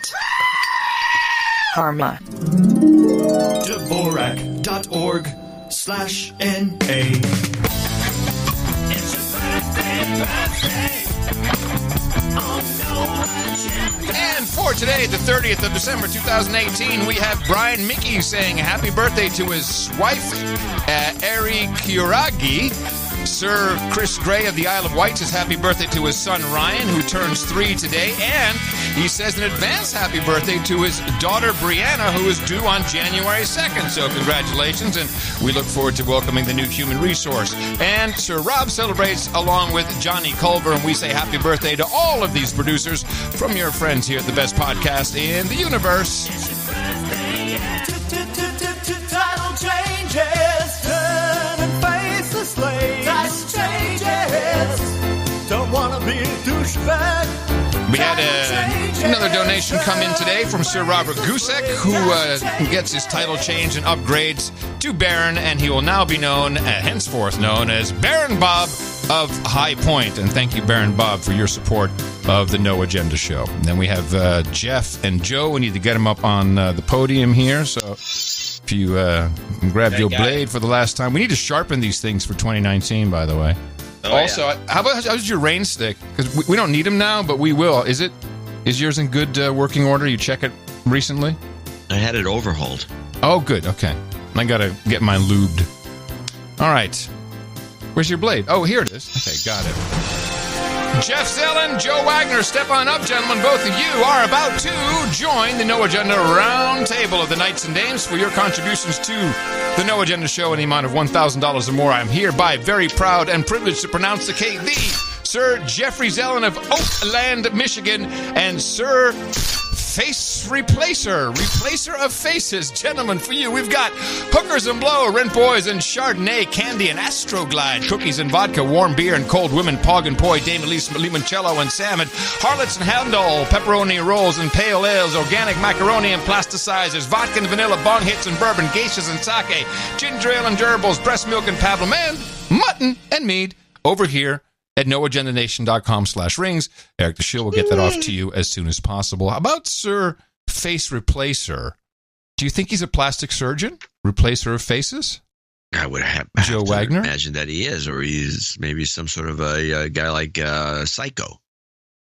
karma. Dvorak.org/NA. It's your birthday. And for today, the 30th of December, 2018, we have Brian Mickey saying happy birthday to his wife, Eri Kuragi. Sir Chris Gray of the Isle of Wight says happy birthday to his son Ryan, who turns 3 today. And he says in advance happy birthday to his daughter Brianna, who is due on January 2nd. So congratulations, and we look forward to welcoming the new human resource. And Sir Rob celebrates along with Johnny Culver, and we say happy birthday to all of these producers from your friends here at the best podcast in the universe. Title changes, turn and face the slave. Title changes, don't wanna be a douchebag. We had another donation come in today from Sir Robert Gusek, who gets his title change and upgrades to Baron, and he will now be henceforth known as Baron Bob of High Point. And thank you, Baron Bob, for your support of the No Agenda Show. And then we have Jeff and Joe. We need to get them up on the podium here. So if you grabbed your blade for the last time. We need to sharpen these things for 2019, by the way. How's your rain stick? Because we don't need them now, but we will. Is yours in good working order? You check it recently? I had it overhauled. Oh, good. Okay. I got to get mine lubed. All right. Where's your blade? Oh, here it is. Okay, got it. Jeff Zellin, Joe Wagner, step on up, gentlemen. Both of you are about to join the No Agenda round table of the Knights and Dames for your contributions to the No Agenda Show in the amount of $1,000 or more. I'm hereby very proud and privileged to pronounce the Sir Jeffrey Zellin of Oakland, Michigan, and Sir Face Replacer of Faces. Gentlemen, for you, we've got Hookers and Blow, Rent Boys and Chardonnay, Candy and Astroglide, Cookies and Vodka, Warm Beer and Cold Women, Pog and Poi, Dame Elise, Limoncello and Salmon, Harlots and Handel, Pepperoni Rolls and Pale Ales, Organic Macaroni and Plasticizers, Vodka and Vanilla, Bong Hits and Bourbon, Geishas and Sake, Ginger Ale and Gerbils, Breast Milk and Pablum, and Mutton and Mead over here at noagendanation.com/rings. Eric the Shield will get that off to you as soon as possible. How about Sir Face Replacer? Do you think he's a plastic surgeon? Replacer of faces? I would have Joe to Wagner? imagine that he is, or he's maybe some sort of a guy like Psycho.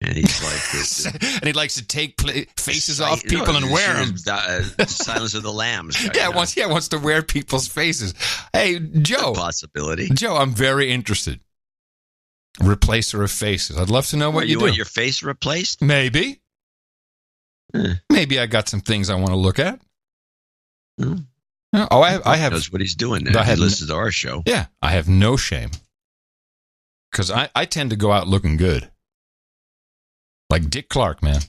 And he's like this, and he likes to take faces off people and wear them. Silence of the Lambs. Wants to wear people's faces. Hey, Joe. Possibility. Joe, I'm very interested. Replacer of faces. I'd love to know what you do. Want your face replaced? Maybe. Maybe I got some things I want to look at. Oh, I have. Knows what he's doing now. He listens to our show. Yeah, I have no shame. Because I tend to go out looking good. Like Dick Clark, man.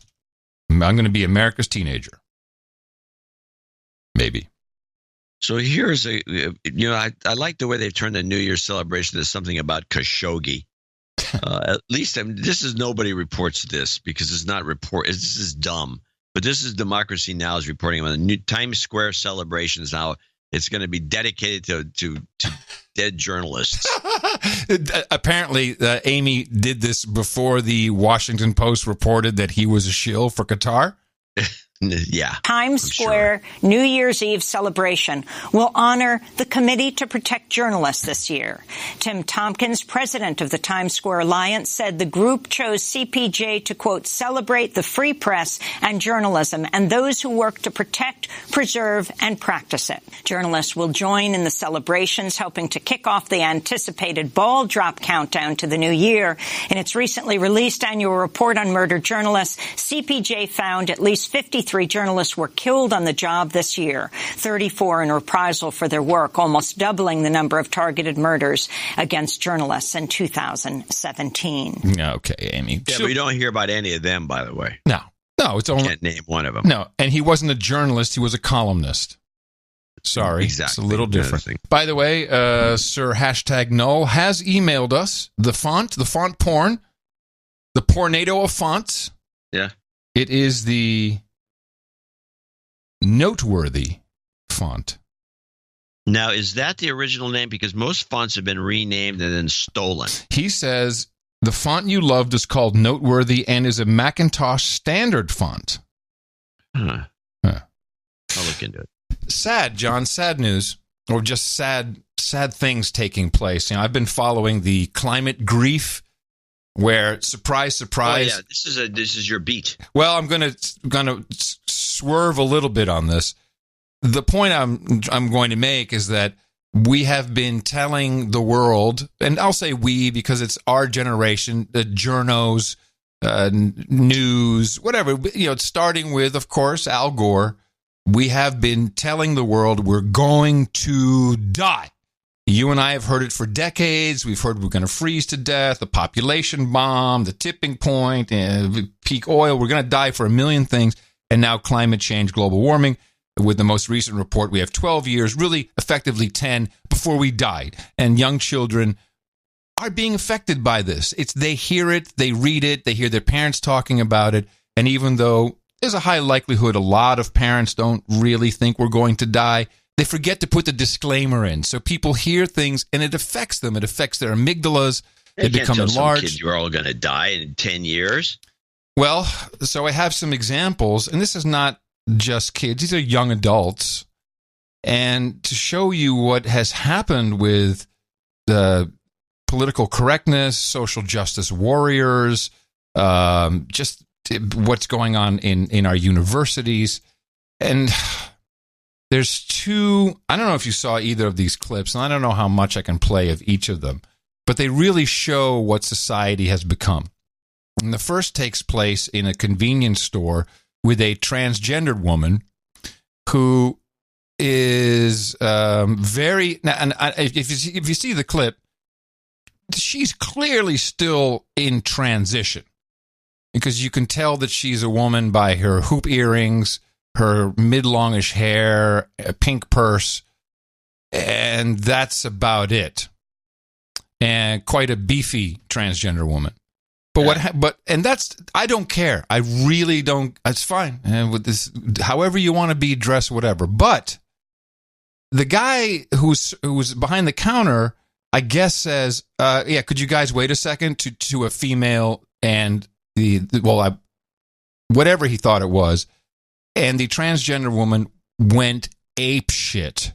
I'm going to be America's teenager. Maybe. So here's I like the way they've turned the New Year's celebration to something about Khashoggi. At least this is nobody reports this because it's not this is dumb. But this is Democracy Now! Is reporting on the new Times Square celebrations now. It's going to be dedicated to dead journalists. Apparently, Amy did this before the Washington Post reported that he was a shill for Qatar. Yeah. Times Square New Year's Eve celebration will honor the Committee to Protect Journalists this year. Tim Tompkins, president of the Times Square Alliance, said the group chose CPJ to, quote, celebrate the free press and journalism and those who work to protect, preserve, and practice it. Journalists will join in the celebrations, helping to kick off the anticipated ball drop countdown to the new year. In its recently released annual report on murdered journalists, CPJ found at least 53 journalists were killed on the job this year, 34 in reprisal for their work, almost doubling the number of targeted murders against journalists in 2017. Okay, Amy. Yeah, we don't hear about any of them, by the way. No. No, it's only... Can't name one of them. No, and he wasn't a journalist. He was a columnist. Sorry. Exactly. It's a little different. By the way, Sir #Null has emailed us the font porn, the Pornado of fonts. Yeah. It is the Noteworthy font. Now, is that the original name? Because most fonts have been renamed and then stolen. He says the font you loved is called Noteworthy and is a Macintosh standard font. Huh. I'll look into it. Sad, John. Sad news, or just sad things taking place. I've been following the climate grief, where surprise. Oh yeah, this is your beat. Well, I'm gonna swerve a little bit on this. The point I'm going to make is that we have been telling the world, and I'll say we because it's our generation, the journos, news, whatever. Starting with, of course, Al Gore. We have been telling the world we're going to die. You and I have heard it for decades. We've heard we're going to freeze to death, the population bomb, the tipping point, peak oil. We're going to die for a million things. And now climate change, global warming. With the most recent report, we have 12 years, really effectively 10, before we died. And young children are being affected by this. They hear it, they read it, they hear their parents talking about it. And even though there's a high likelihood a lot of parents don't really think we're going to die, they forget to put the disclaimer in. So people hear things and it affects them. It affects their amygdalas. They become enlarged. Kids, you're all going to die in 10 years. Well, so I have some examples, and this is not just kids. These are young adults. And to show you what has happened with the political correctness, social justice warriors, just what's going on in our universities. And there's two, I don't know if you saw either of these clips, and I don't know how much I can play of each of them, but they really show what society has become. And the first takes place in a convenience store with a transgendered woman who is very, and if you see the clip, she's clearly still in transition because you can tell that she's a woman by her hoop earrings, her mid-longish hair, a pink purse, and that's about it. And quite a beefy transgender woman. But and that's, I don't care. I really don't. It's fine. And with this, however you want to be dressed, whatever. But the guy who's behind the counter, I guess says, "Yeah, could you guys wait a second?" To a female and whatever he thought it was, and the transgender woman went apeshit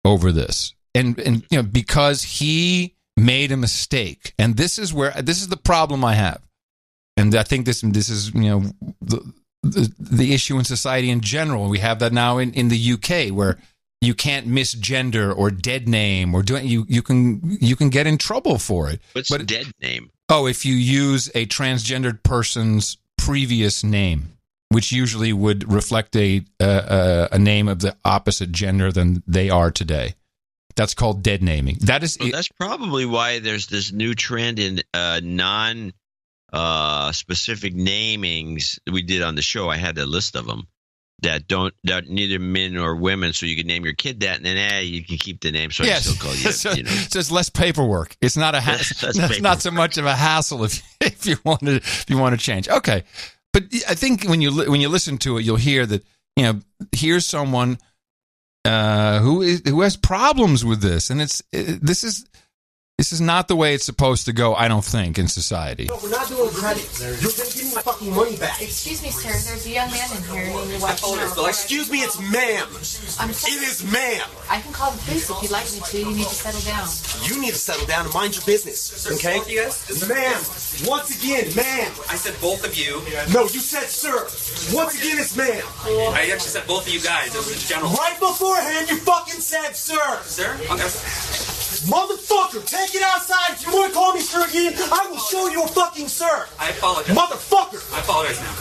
over this, and because he made a mistake. And this is the problem I have. And I think this is, the issue in society in general. We have that now in the UK where you can't misgender or dead name or you can get in trouble for it. What's dead name? Oh, if you use a transgendered person's previous name, which usually would reflect a name of the opposite gender than they are today. That's called dead naming. That's probably why there's this new trend in non-specific namings we did on the show. I had a list of them that neither men or women, so you can name your kid that, and then you can keep the name. So I still call you. So it's less paperwork. It's not it's not so much of a hassle if you want to change. Okay, but I think when you listen to it, you'll hear that here's someone who has problems with this, and this is not the way it's supposed to go, I don't think, in society. No, we're not doing credit. You're going to give me my fucking money back. Excuse me, sir. There's a young man in here. Excuse me, it's ma'am. It is ma'am. I can call the police if you'd like me to. You need to settle down. You need to settle down and mind your business, okay? Both of you guys? Ma'am, once again, ma'am. I said both of you. No, you said sir. Once again, it's ma'am. I actually said both of you guys. It was a general. Right beforehand, you fucking said sir. Sir? Okay. Motherfucker, take it outside. If you want to call me sir again, I will show you a fucking sir. I apologize. Motherfucker. I apologize now.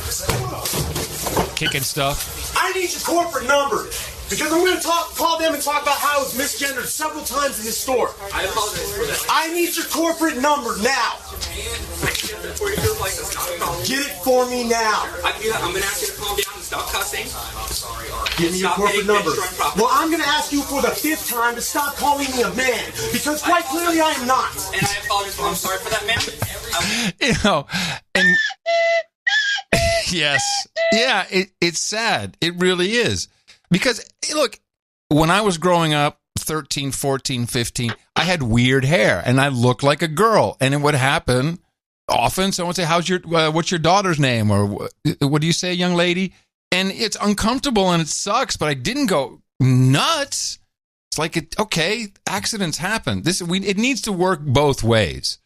Kicking stuff. I need your corporate number. Because I'm going to call them and talk about how I was misgendered several times in this store. I apologize for that. I need your corporate number now. Get it for me now. I can do that. I'm going to ask you to calm down and stop cussing. Give me your corporate number. Well, I'm going to ask you for the 5th time to stop calling me a man, because quite clearly I am not. And I apologize. I'm sorry for that, ma'am. And yes, yeah, it's sad. It really is. Because, look, when I was growing up, 13, 14, 15, I had weird hair, and I looked like a girl. And it would happen often. Someone would say, what's your daughter's name? Or what do you say, young lady? And it's uncomfortable, and it sucks, but I didn't go nuts. It's like, okay, accidents happen. It needs to work both ways.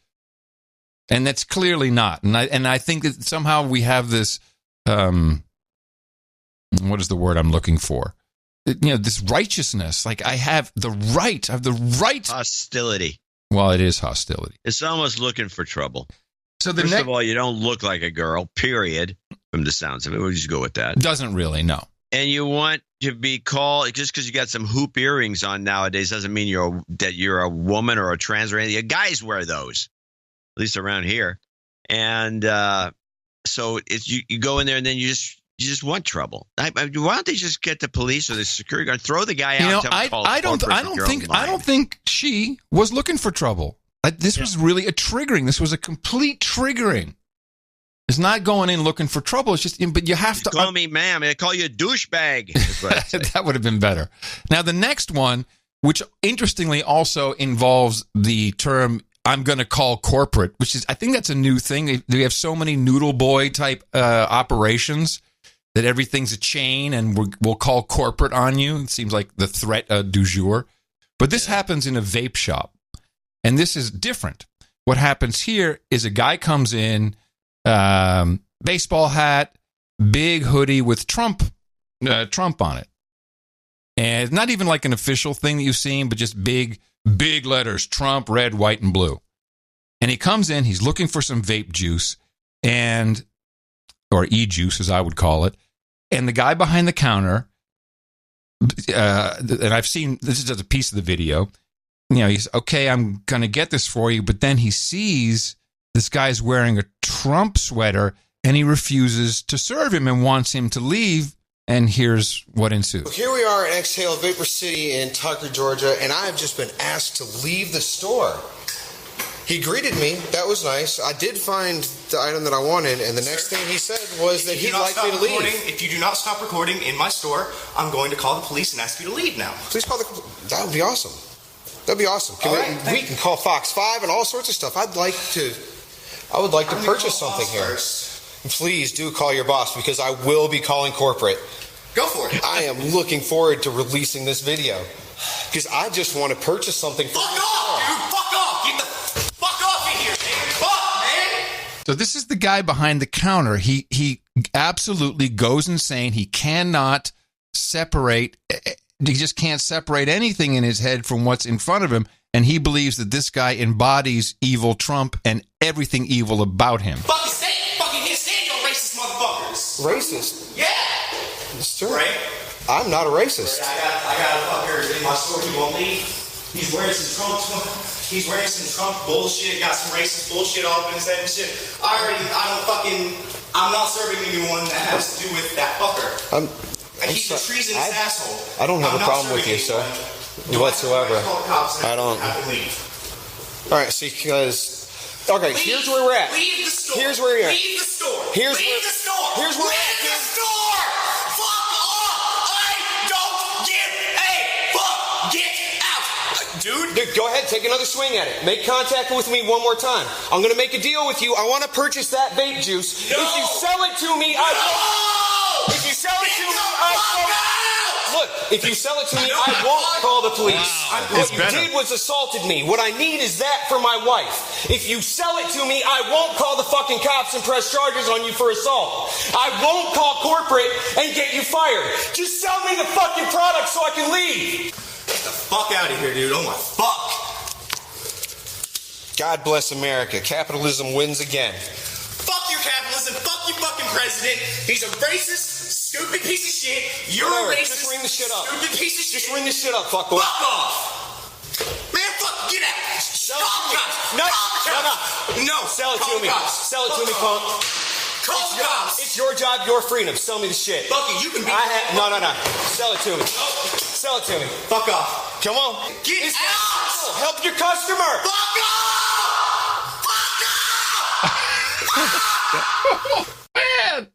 And that's clearly not. And I think that somehow we have this, what is the word I'm looking for? This righteousness. Like, I have the right. Hostility. Well, it is hostility. It's almost looking for trouble. So First of all, you don't look like a girl, period, from the sounds of it. We'll just go with that. Doesn't really, no. And you want to be called, just because you got some hoop earrings on nowadays doesn't mean that you're a woman or a trans or anything. Guys wear those, at least around here. And so it's you go in there and then you just want trouble. Why don't they just get the police or the security guard, throw the guy out? I don't think she was looking for trouble. This was really a triggering. This was a complete triggering. It's not going in looking for trouble. It's just, but you have to call me ma'am. They call you a douchebag. That would have been better. Now the next one, which interestingly also involves the term "I'm going to call corporate," which is, I think that's a new thing. We have so many noodle boy type operations that everything's a chain, and we'll call corporate on you. It seems like the threat du jour. But this happens in a vape shop. And this is different. What happens here is a guy comes in, baseball hat, big hoodie with Trump on it. And it's not even like an official thing that you've seen, but just big letters, Trump, red, white, and blue. And he comes in, he's looking for some vape juice, or e-juice as I would call it. And the guy behind the counter, and I've seen, this is just a piece of the video, he's, okay, I'm going to get this for you. But then he sees this guy's wearing a Trump sweater, and he refuses to serve him and wants him to leave. And here's what ensues. Here we are in Exhale Vapor City in Tucker, Georgia, and I have just been asked to leave the store. He greeted me. That was nice. I did find the item that I wanted, and the next thing he said was that he'd like me to leave. If you do not stop recording in my store, I'm going to call the police and ask you to leave now. Please call the... That would be awesome. That'd be awesome. We can call Fox 5 and all sorts of stuff. I would like to purchase something here. Please do call your boss, because I will be calling corporate. Go for it. I am looking forward to releasing this video, because I just want to purchase something. Fuck off, dude. Fuck off. Get the fuck off in here, man. Fuck, man. So this is the guy behind the counter. He absolutely goes insane. He cannot separate. He just can't separate anything in his head from what's in front of him. And he believes that this guy embodies evil Trump and everything evil about him. Fucking can't stand your racist motherfuckers. Racist? Yeah. Sir, right? I'm not a racist. I got a fucker in my store. He won't leave. He's wearing some Trump bullshit. Got some racist bullshit all up in his head and shit. I'm not serving anyone that has to do with that fucker. He's a treasonous asshole. I don't have a problem with you, sir, whatsoever. I don't. All right, see, because... Okay, here's where we're at. Leave the store. Here's where you're at. Leave the store. Here's Leave the store. Here's where Leave the store. Fuck off. I don't give a fuck. Get out. Dude, go ahead, take another swing at it. Make contact with me one more time. I'm going to make a deal with you. I want to purchase that vape juice. No. If you sell it to me, I won't. If you sell it to me, I won't. Look, if you sell it to me, I won't call the police. What you did was assaulted me. What I need is that for my wife. If you sell it to me, I won't call the fucking cops and press charges on you for assault. I won't call corporate and get you fired. Just sell me the fucking product so I can leave. Get the fuck out of here, dude. Oh my fuck. God bless America. Capitalism wins again. Fuck your capitalism. Fuck your fucking president. He's a racist, stupid piece of shit. You're a racist, just ring the shit up. Stupid piece of shit. Just ring the shit up, fuckboy. Fuck off. Man, fuck, get out. Sell it to me. No. Sell it to me. Sell it to me, punk. It's your job, your freedom. Sell me the shit. Bucky, you can be... No. Sell it to me. Sell it to me. Fuck off. Come on. Get out! Help your customer. Fuck off! Man,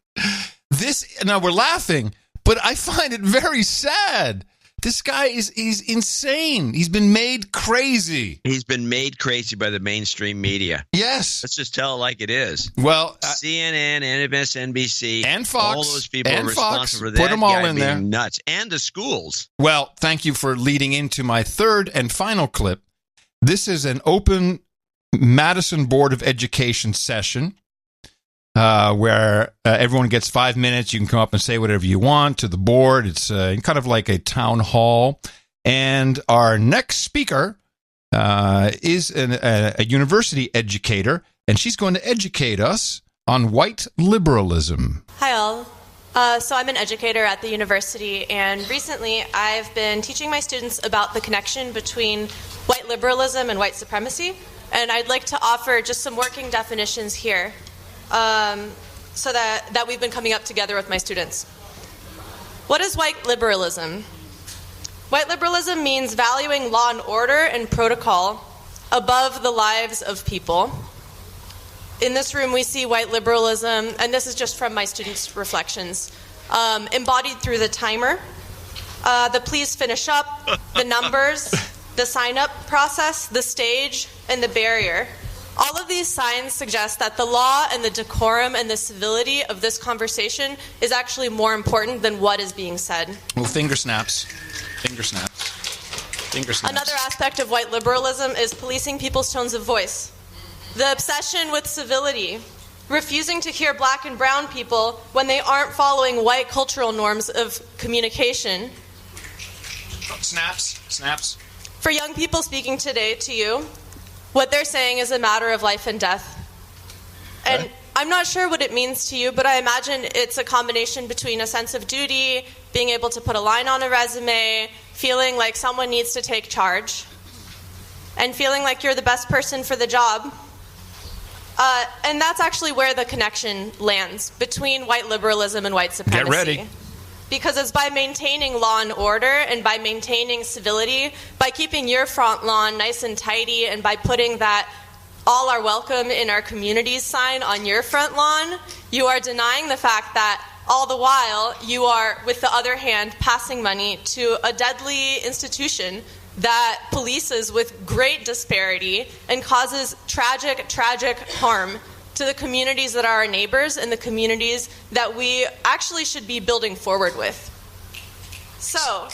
now we're laughing, but I find it very sad. This guy he's insane. He's been made crazy. He's been made crazy by the mainstream media. Yes. Let's just tell it like it is. Well, CNN, MSNBC, and Fox, all those people and are responsible Fox, for that put them all guy in being there. Nuts. And the schools. Well, thank you for leading into my third and final clip. This is an open Madison Board of Education session where everyone gets 5 minutes. You can come up and say whatever you want to the board. It's kind of like a town hall. And our next speaker is a university educator, and she's going to educate us on white liberalism. Hi, all. So I'm an educator at the university, and recently I've been teaching my students about the connection between white liberalism and white supremacy, and I'd like to offer just some working definitions here so that we've been coming up together with my students. What is white liberalism? White liberalism means valuing law and order and protocol above the lives of people. In this room, we see white liberalism, and this is just from my students' reflections, embodied through the timer, the please finish up, the numbers, the sign-up process, the stage, and the barrier. All of these signs suggest that the law and the decorum and the civility of this conversation is actually more important than what is being said. Well, finger snaps. Finger snaps. Finger snaps. Another aspect of white liberalism is policing people's tones of voice. The obsession with civility, refusing to hear black and brown people when they aren't following white cultural norms of communication. Snaps. For young people speaking today to you, what they're saying is a matter of life and death. And I'm not sure what it means to you, but I imagine it's a combination between a sense of duty, being able to put a line on a resume, feeling like someone needs to take charge, and feeling like you're the best person for the job. And that's actually where the connection lands between white liberalism and white supremacy. Get ready. Because it's by maintaining law and order and by maintaining civility, by keeping your front lawn nice and tidy, and by putting that all are welcome in our communities sign on your front lawn, you are denying the fact that all the while you are, with the other hand, passing money to a deadly institution that polices with great disparity and causes tragic harm to the communities that are our neighbors and the communities that we actually should be building forward with. So,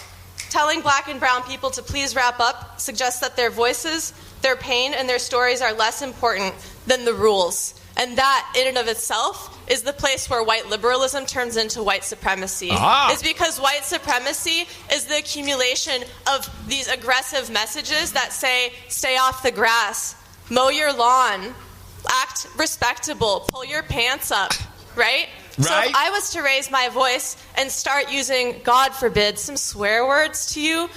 telling black and brown people to please wrap up suggests that their voices, their pain, and their stories are less important than the rules. And that, in and of itself, is the place where white liberalism turns into white supremacy. It's because white supremacy is the accumulation of these aggressive messages that say, stay off the grass, mow your lawn, act respectable, pull your pants up, right? So if I was to raise my voice and start using, God forbid, some swear words to you,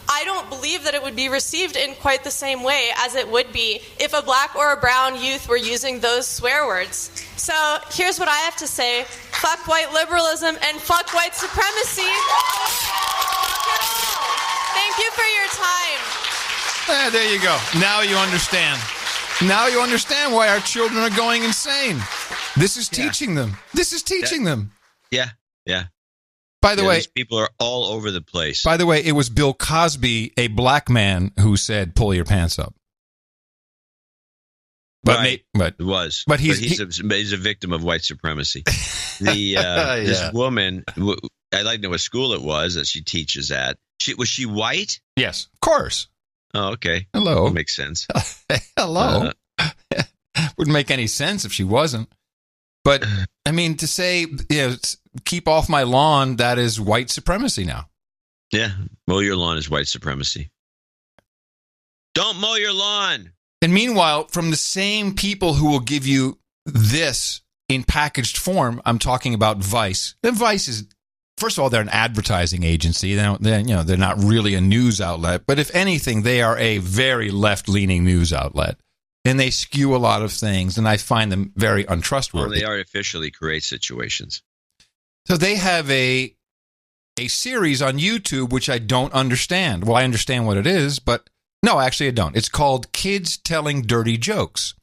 I don't believe that it would be received in quite the same way as it would be if a black or a brown youth were using those swear words. So here's what I have to say. Fuck white liberalism and fuck white supremacy. Thank you for your time. There you go. Now you understand. Now you understand why our children are going insane. This is teaching them. This is teaching them. Yeah. By the way, these people are all over the place. By the way, it was Bill Cosby, a black man, who said, pull your pants up. But he's a victim of white supremacy. This woman, I like to know what school it was that she teaches at. Was she white? Yes, of course. Oh, okay. Hello. That makes sense. Hello. Wouldn't make any sense if she wasn't. But, I mean, to say, keep off my lawn, that is white supremacy now. Yeah, mow your lawn is white supremacy. Don't mow your lawn. And meanwhile, from the same people who will give you this in packaged form, I'm talking about Vice. And Vice is first of all, they're an advertising agency. They're not really a news outlet. But if anything, they are a very left-leaning news outlet. And they skew a lot of things, and I find them very untrustworthy. Well, they artificially create situations. So they have a series on YouTube, which I don't understand. Well, I understand what it is, but no, actually I don't. It's called Kids Telling Dirty Jokes.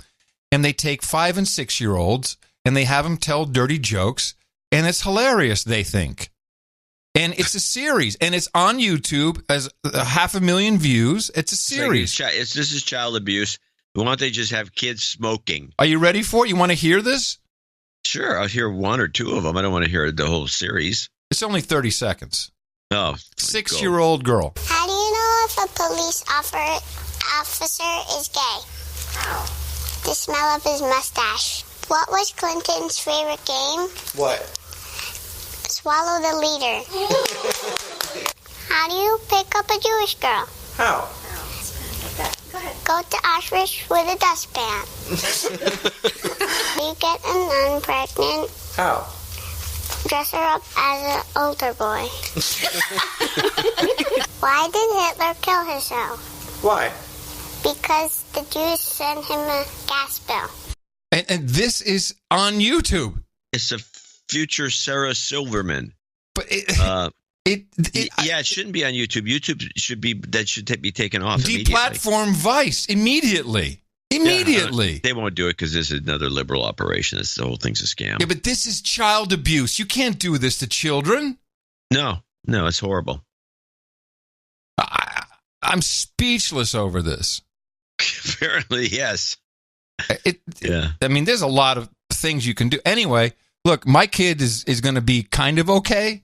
And they take 5- and 6-year-olds, and they have them tell dirty jokes, and it's hilarious, they think. And it's a series, and it's on YouTube as 500,000 views. It's a series. This is child abuse. Why don't they just have kids smoking? Are you ready for it? You want to hear this? Sure, I'll hear one or two of them. I don't want to hear the whole series. It's only 30 seconds. Oh. 6-year-old girl. How do you know if a police officer is gay? How? The smell of his mustache. What was Clinton's favorite game? What? Swallow the leader. How do you pick up a Jewish girl? How? Go to Auschwitz with a dustpan. You get a nun pregnant. How? Dress her up as an older boy. Why did Hitler kill himself? Why? Because the Jews sent him a gas bill. And this is on YouTube. It's a future Sarah Silverman. But it shouldn't be on YouTube. YouTube should be taken off. Deplatform Vice immediately. Immediately. They won't do it because this is another liberal operation. The whole thing's a scam. Yeah, but this is child abuse. You can't do this to children. No, it's horrible. I'm speechless over this. Apparently, yes. I mean, there's a lot of things you can do. Anyway, look, my kid is going to be kind of okay.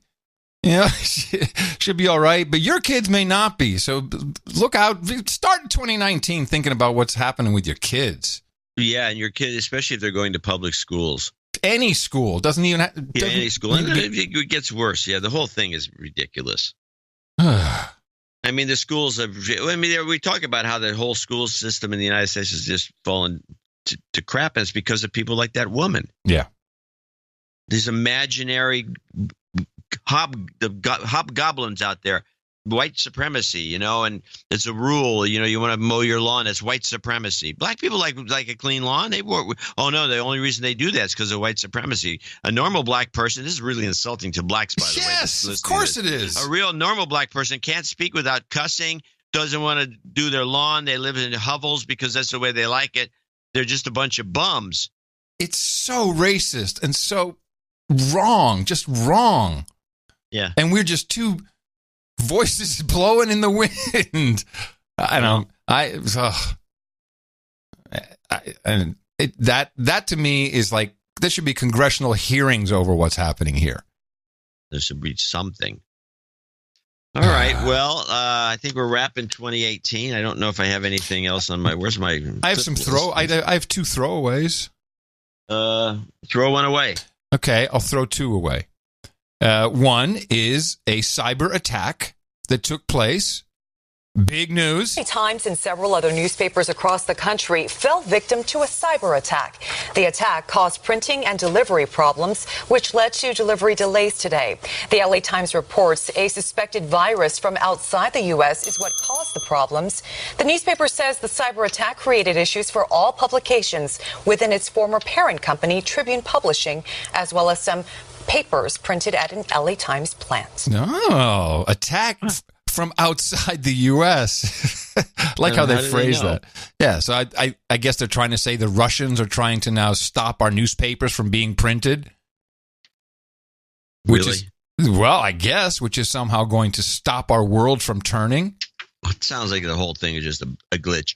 Should be all right. But your kids may not be. So look out. Start in 2019 thinking about what's happening with your kids. Yeah, and your kids, especially if they're going to public schools. Any school. Doesn't even have... any school. And it gets worse. Yeah, the whole thing is ridiculous. I mean, the schools we talk about how the whole school system in the United States has just fallen to crap, and it's because of people like that woman. Yeah. These imaginary hobgoblins out there, white supremacy, and it's a rule, you want to mow your lawn, it's white supremacy. Black people like a clean lawn. The only reason they do that is because of white supremacy. A normal black person, this is really insulting to blacks, by the way. Yes, of course it is. A real normal black person can't speak without cussing, doesn't want to do their lawn. They live in hovels because that's the way they like it. They're just a bunch of bums. It's so racist and so wrong, just wrong. Yeah. And we're just two voices blowing in the wind. That to me is like, there should be congressional hearings over what's happening here. There should be something. All right. Well, I think we're wrapping 2018. I don't know if I have anything else on where's my... I have some I have 2 throwaways. Throw one away. Okay, I'll throw 2 away. One is a cyber attack that took place. Big news. Times and several other newspapers across the country fell victim to a cyber attack. The attack caused printing and delivery problems, which led to delivery delays today. The LA Times reports a suspected virus from outside the U.S. is what caused the problems. The newspaper says the cyber attack created issues for all publications within its former parent company, Tribune Publishing, as well as some papers printed at an LA Times plant. No, attack from outside the U.S. Like how they phrase that. Yeah, so I guess they're trying to say the Russians are trying to now stop our newspapers from being printed. Which is, well, I guess, which is somehow going to stop our world from turning. It sounds like the whole thing is just a glitch,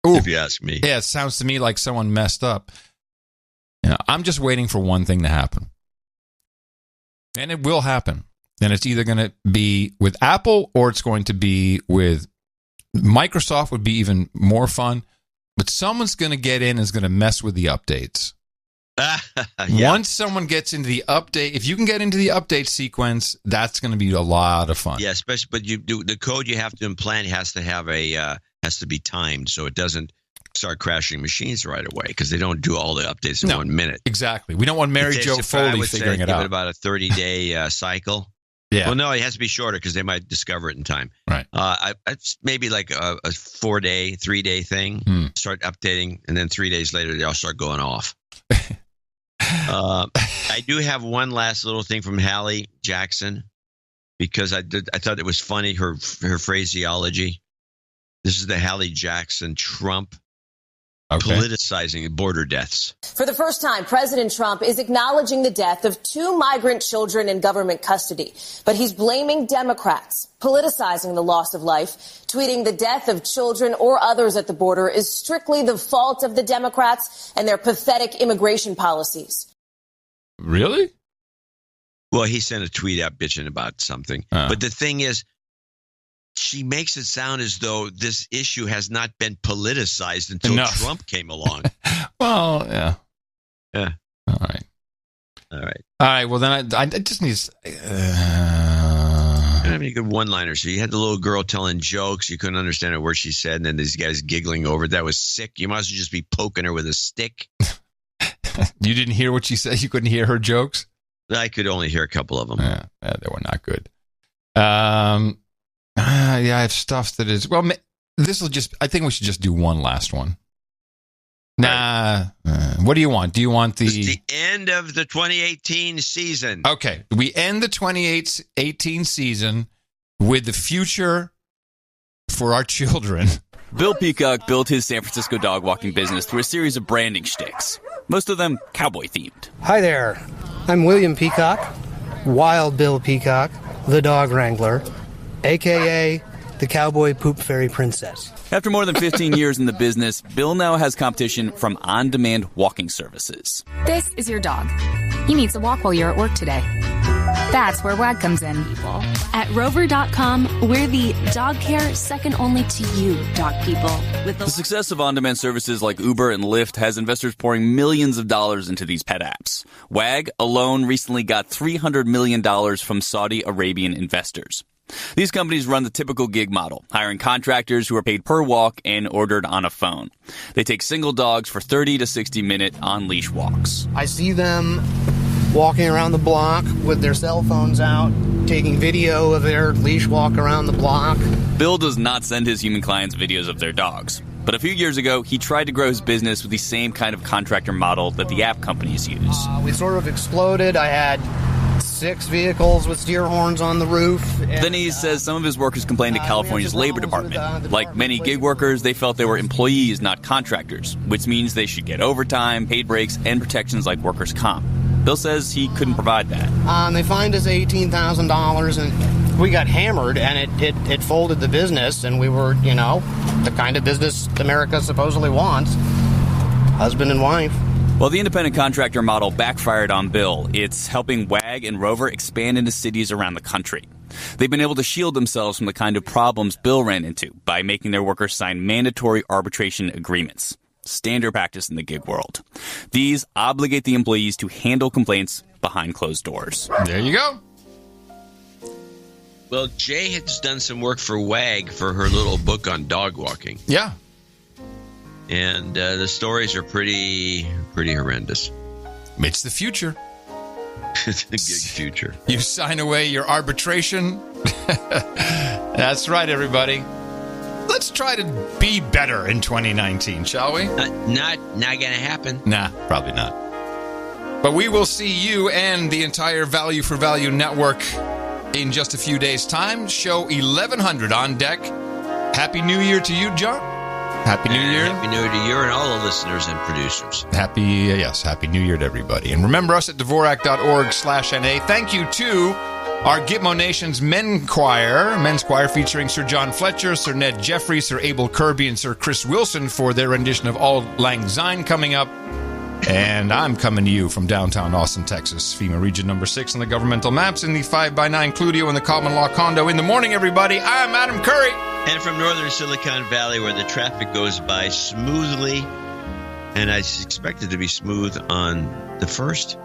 if you ask me. Yeah, it sounds to me like someone messed up. I'm just waiting for one thing to happen. And it will happen. And it's either going to be with Apple or it's going to be with Microsoft. Would be even more fun. But someone's going to get in and is going to mess with the updates. Yeah. Once someone gets into the update, if you can get into the update sequence, that's going to be a lot of fun. Yeah, especially, but the code you have to implant has to be timed so it doesn't start crashing machines right away, because they don't do all the updates in 1 minute. Exactly. We don't want Mary Jo Foley figuring it out. Give it about a 30-day cycle. Yeah. Well, no, it has to be shorter because they might discover it in time. Right. It's maybe like a 4-day, 3-day thing. Start updating, and then 3 days later, they all start going off. I do have one last little thing from Hallie Jackson because I thought it was funny, her phraseology. This is the Hallie Jackson Trump politicizing border deaths. For the first time, President Trump is acknowledging the death of 2 migrant children in government custody, but he's blaming Democrats, politicizing the loss of life, tweeting the death of children or others at the border is strictly the fault of the Democrats and their pathetic immigration policies. Really? Well, he sent a tweet out bitching about something. But the thing is, she makes it sound as though this issue has not been politicized until Trump came along. Well, yeah. Yeah. All right. Well, then I just need to... I don't have any good one-liners. So you had the little girl telling jokes. You couldn't understand a word she said, and then these guys giggling over it. That was sick. You might as well just be poking her with a stick. You didn't hear what she said? You couldn't hear her jokes? I could only hear a couple of them. Yeah, they were not good. I have stuff that is... Well, this will just... I think we should just do one last one. Nah. What do you want? Do you want the... It's the end of the 2018 season. Okay. We end the 2018 season with the future for our children. Bill Peacock built his San Francisco dog walking business through a series of branding shticks, most of them cowboy-themed. Hi there. I'm William Peacock, Wild Bill Peacock, the dog wrangler, a.k.a. the Cowboy Poop Fairy Princess. After more than 15 years in the business, Bill now has competition from on-demand walking services. This is your dog. He needs a walk while you're at work today. That's where WAG comes in. At Rover.com, we're the dog care second only to you, dog people. The success of on-demand services like Uber and Lyft has investors pouring millions of dollars into these pet apps. WAG alone recently got $300 million from Saudi Arabian investors. These companies run the typical gig model, hiring contractors who are paid per walk and ordered on a phone. They take single dogs for 30 to 60-minute on-leash walks. I see them walking around the block with their cell phones out, taking video of their leash walk around the block. Bill does not send his human clients videos of their dogs. But a few years ago, he tried to grow his business with the same kind of contractor model that the app companies use. We sort of exploded. I had 6 vehicles with steer horns on the roof. Then he says some of his workers complained to California's labor department. Like many gig workers, they felt they were employees, not contractors, which means they should get overtime, paid breaks, and protections like workers' comp. Bill says he couldn't provide that. They fined us $18,000, and we got hammered, and it folded the business, and we were, the kind of business America supposedly wants. Husband and wife. While the independent contractor model backfired on Bill, it's helping WAG and Rover expand into cities around the country. They've been able to shield themselves from the kind of problems Bill ran into by making their workers sign mandatory arbitration agreements. Standard practice in the gig world. These obligate the employees to handle complaints behind closed doors. There you go. Well, Jay has done some work for WAG for her little book on dog walking. Yeah. And the stories are pretty horrendous. It's the future. It's the gig future. You sign away your arbitration. That's right, everybody. Let's try to be better in 2019, shall we? Not gonna happen. Nah, probably not. But we will see you and the entire Value for Value network in just a few days' time. Show 1100 on deck. Happy New Year to you, John. Happy New Year. Happy New Year to you and all the listeners and producers. Happy New Year to everybody. And remember us at Dvorak.org/NA. Thank you to our Gitmo Nation's men's choir featuring Sir John Fletcher, Sir Ned Jeffrey, Sir Abel Kirby, and Sir Chris Wilson for their rendition of Auld Lang Syne coming up. And I'm coming to you from downtown Austin, Texas, FEMA Region Number 6 on the governmental maps in the 5x9 Cludio in the common law condo. In the morning, everybody, I'm Adam Curry. And from northern Silicon Valley, where the traffic goes by smoothly, and I expect it to be smooth on the 1st,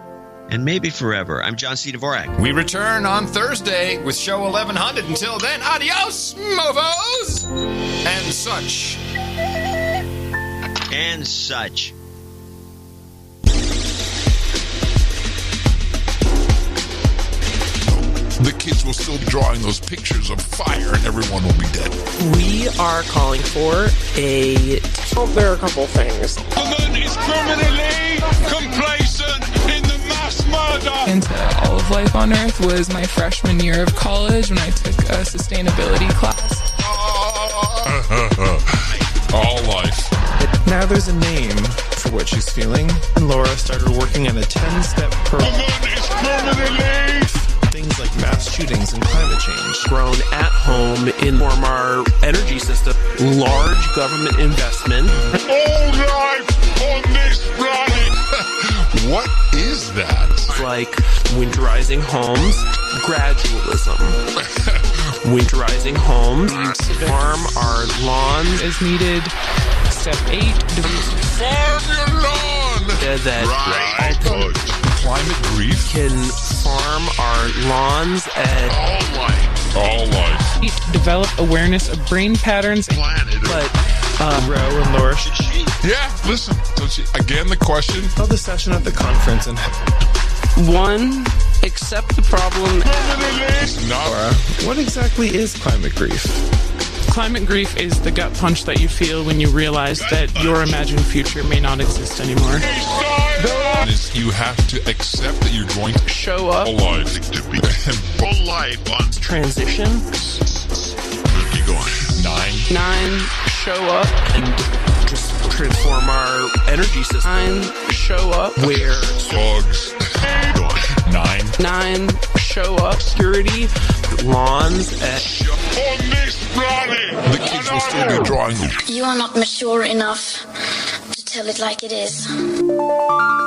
and maybe forever. I'm John C. Dvorak. We return on Thursday with show 1100. Until then, adios, mofos! And such. And such. the kids will still be drawing those pictures of fire and everyone will be dead. We are calling for there are a couple things. Government is criminally complacent in the mass murder. Into all of life on Earth was my freshman year of college when I took a sustainability class. All life. Now there's a name for what she's feeling. Laura started working on a 10-step program. Government is criminally. Things like mass shootings and climate change. Grown at home in our energy system. Large government investment. All life on this planet. What is that? Like winterizing homes, gradualism. Winterizing homes, farm our lawn Is needed. Step 8. Farm your lawn. That climate grief can farm our lawns and all life. Develop awareness of brain patterns. Planet. But Ro and Laura, yeah, listen. So again, the question. Held a session at the conference and 1. Accept the problem. Laura, what exactly is climate grief? Climate grief is the gut punch that you feel when you realize that your imagined future may not exist anymore. You have to accept that you're going to show up. Life on transition. Keep going. 9. Show up. And just transform our energy system. 9. Show up. Where dogs. 9. Show up. Security. Lawns. On this planet. The kids will still be drawing them. You are not mature enough to tell it like it is.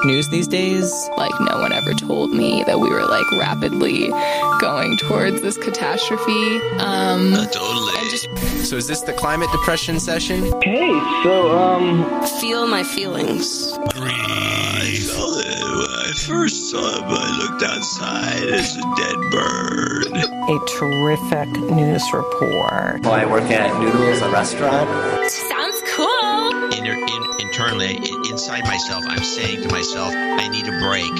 News these days, like no one ever told me that we were like rapidly going towards this catastrophe. Totally. So is this the climate depression session? Hey, so feel my feelings. When I first saw him, I looked outside as a dead bird. A terrific news report. Well, I work at Noodles, a restaurant. Sounds cool. Internally, inside myself, I'm saying to myself, I need a break.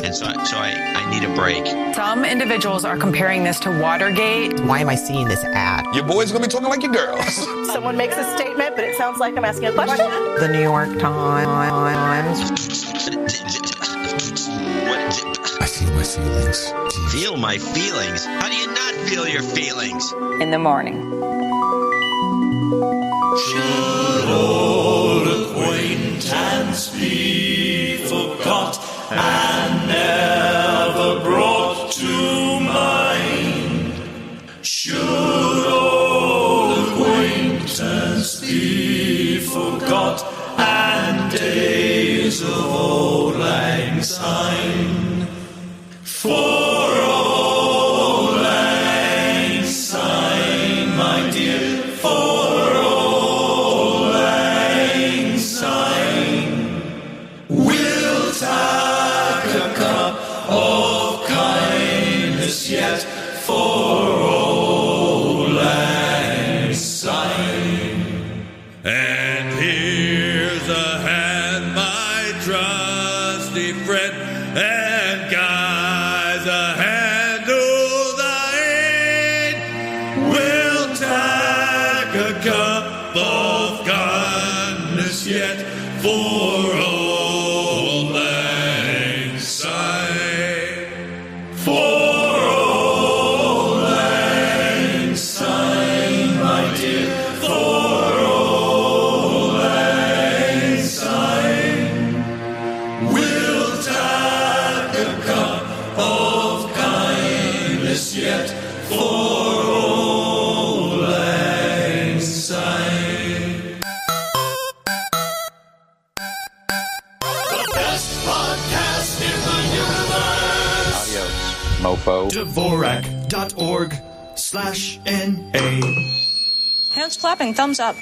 And so I need a break. Some individuals are comparing this to Watergate. Why am I seeing this ad? Your boy's gonna be talking like your girls. Someone makes a statement, but it sounds like I'm asking a question. The New York Times. I feel my feelings. Feel my feelings? How do you not feel your feelings? In the morning. Should old acquaintance be forgot and never brought to mind? Should old acquaintance be forgot and days of old lang syne? For old lang syne, my dear, for we'll take a cup of kindness yet for old lang syne. And here's a hand, my trusty friend, and guys a hand to thine. We'll take a cup of kindness yet for old lang syne. For old lang syne, my dear, for old lang syne. We'll take a cup of kindness yet for old lang syne. Best podcast in the universe. Adios, mofo. Dvorak.org/NA. Hands clapping, thumbs up.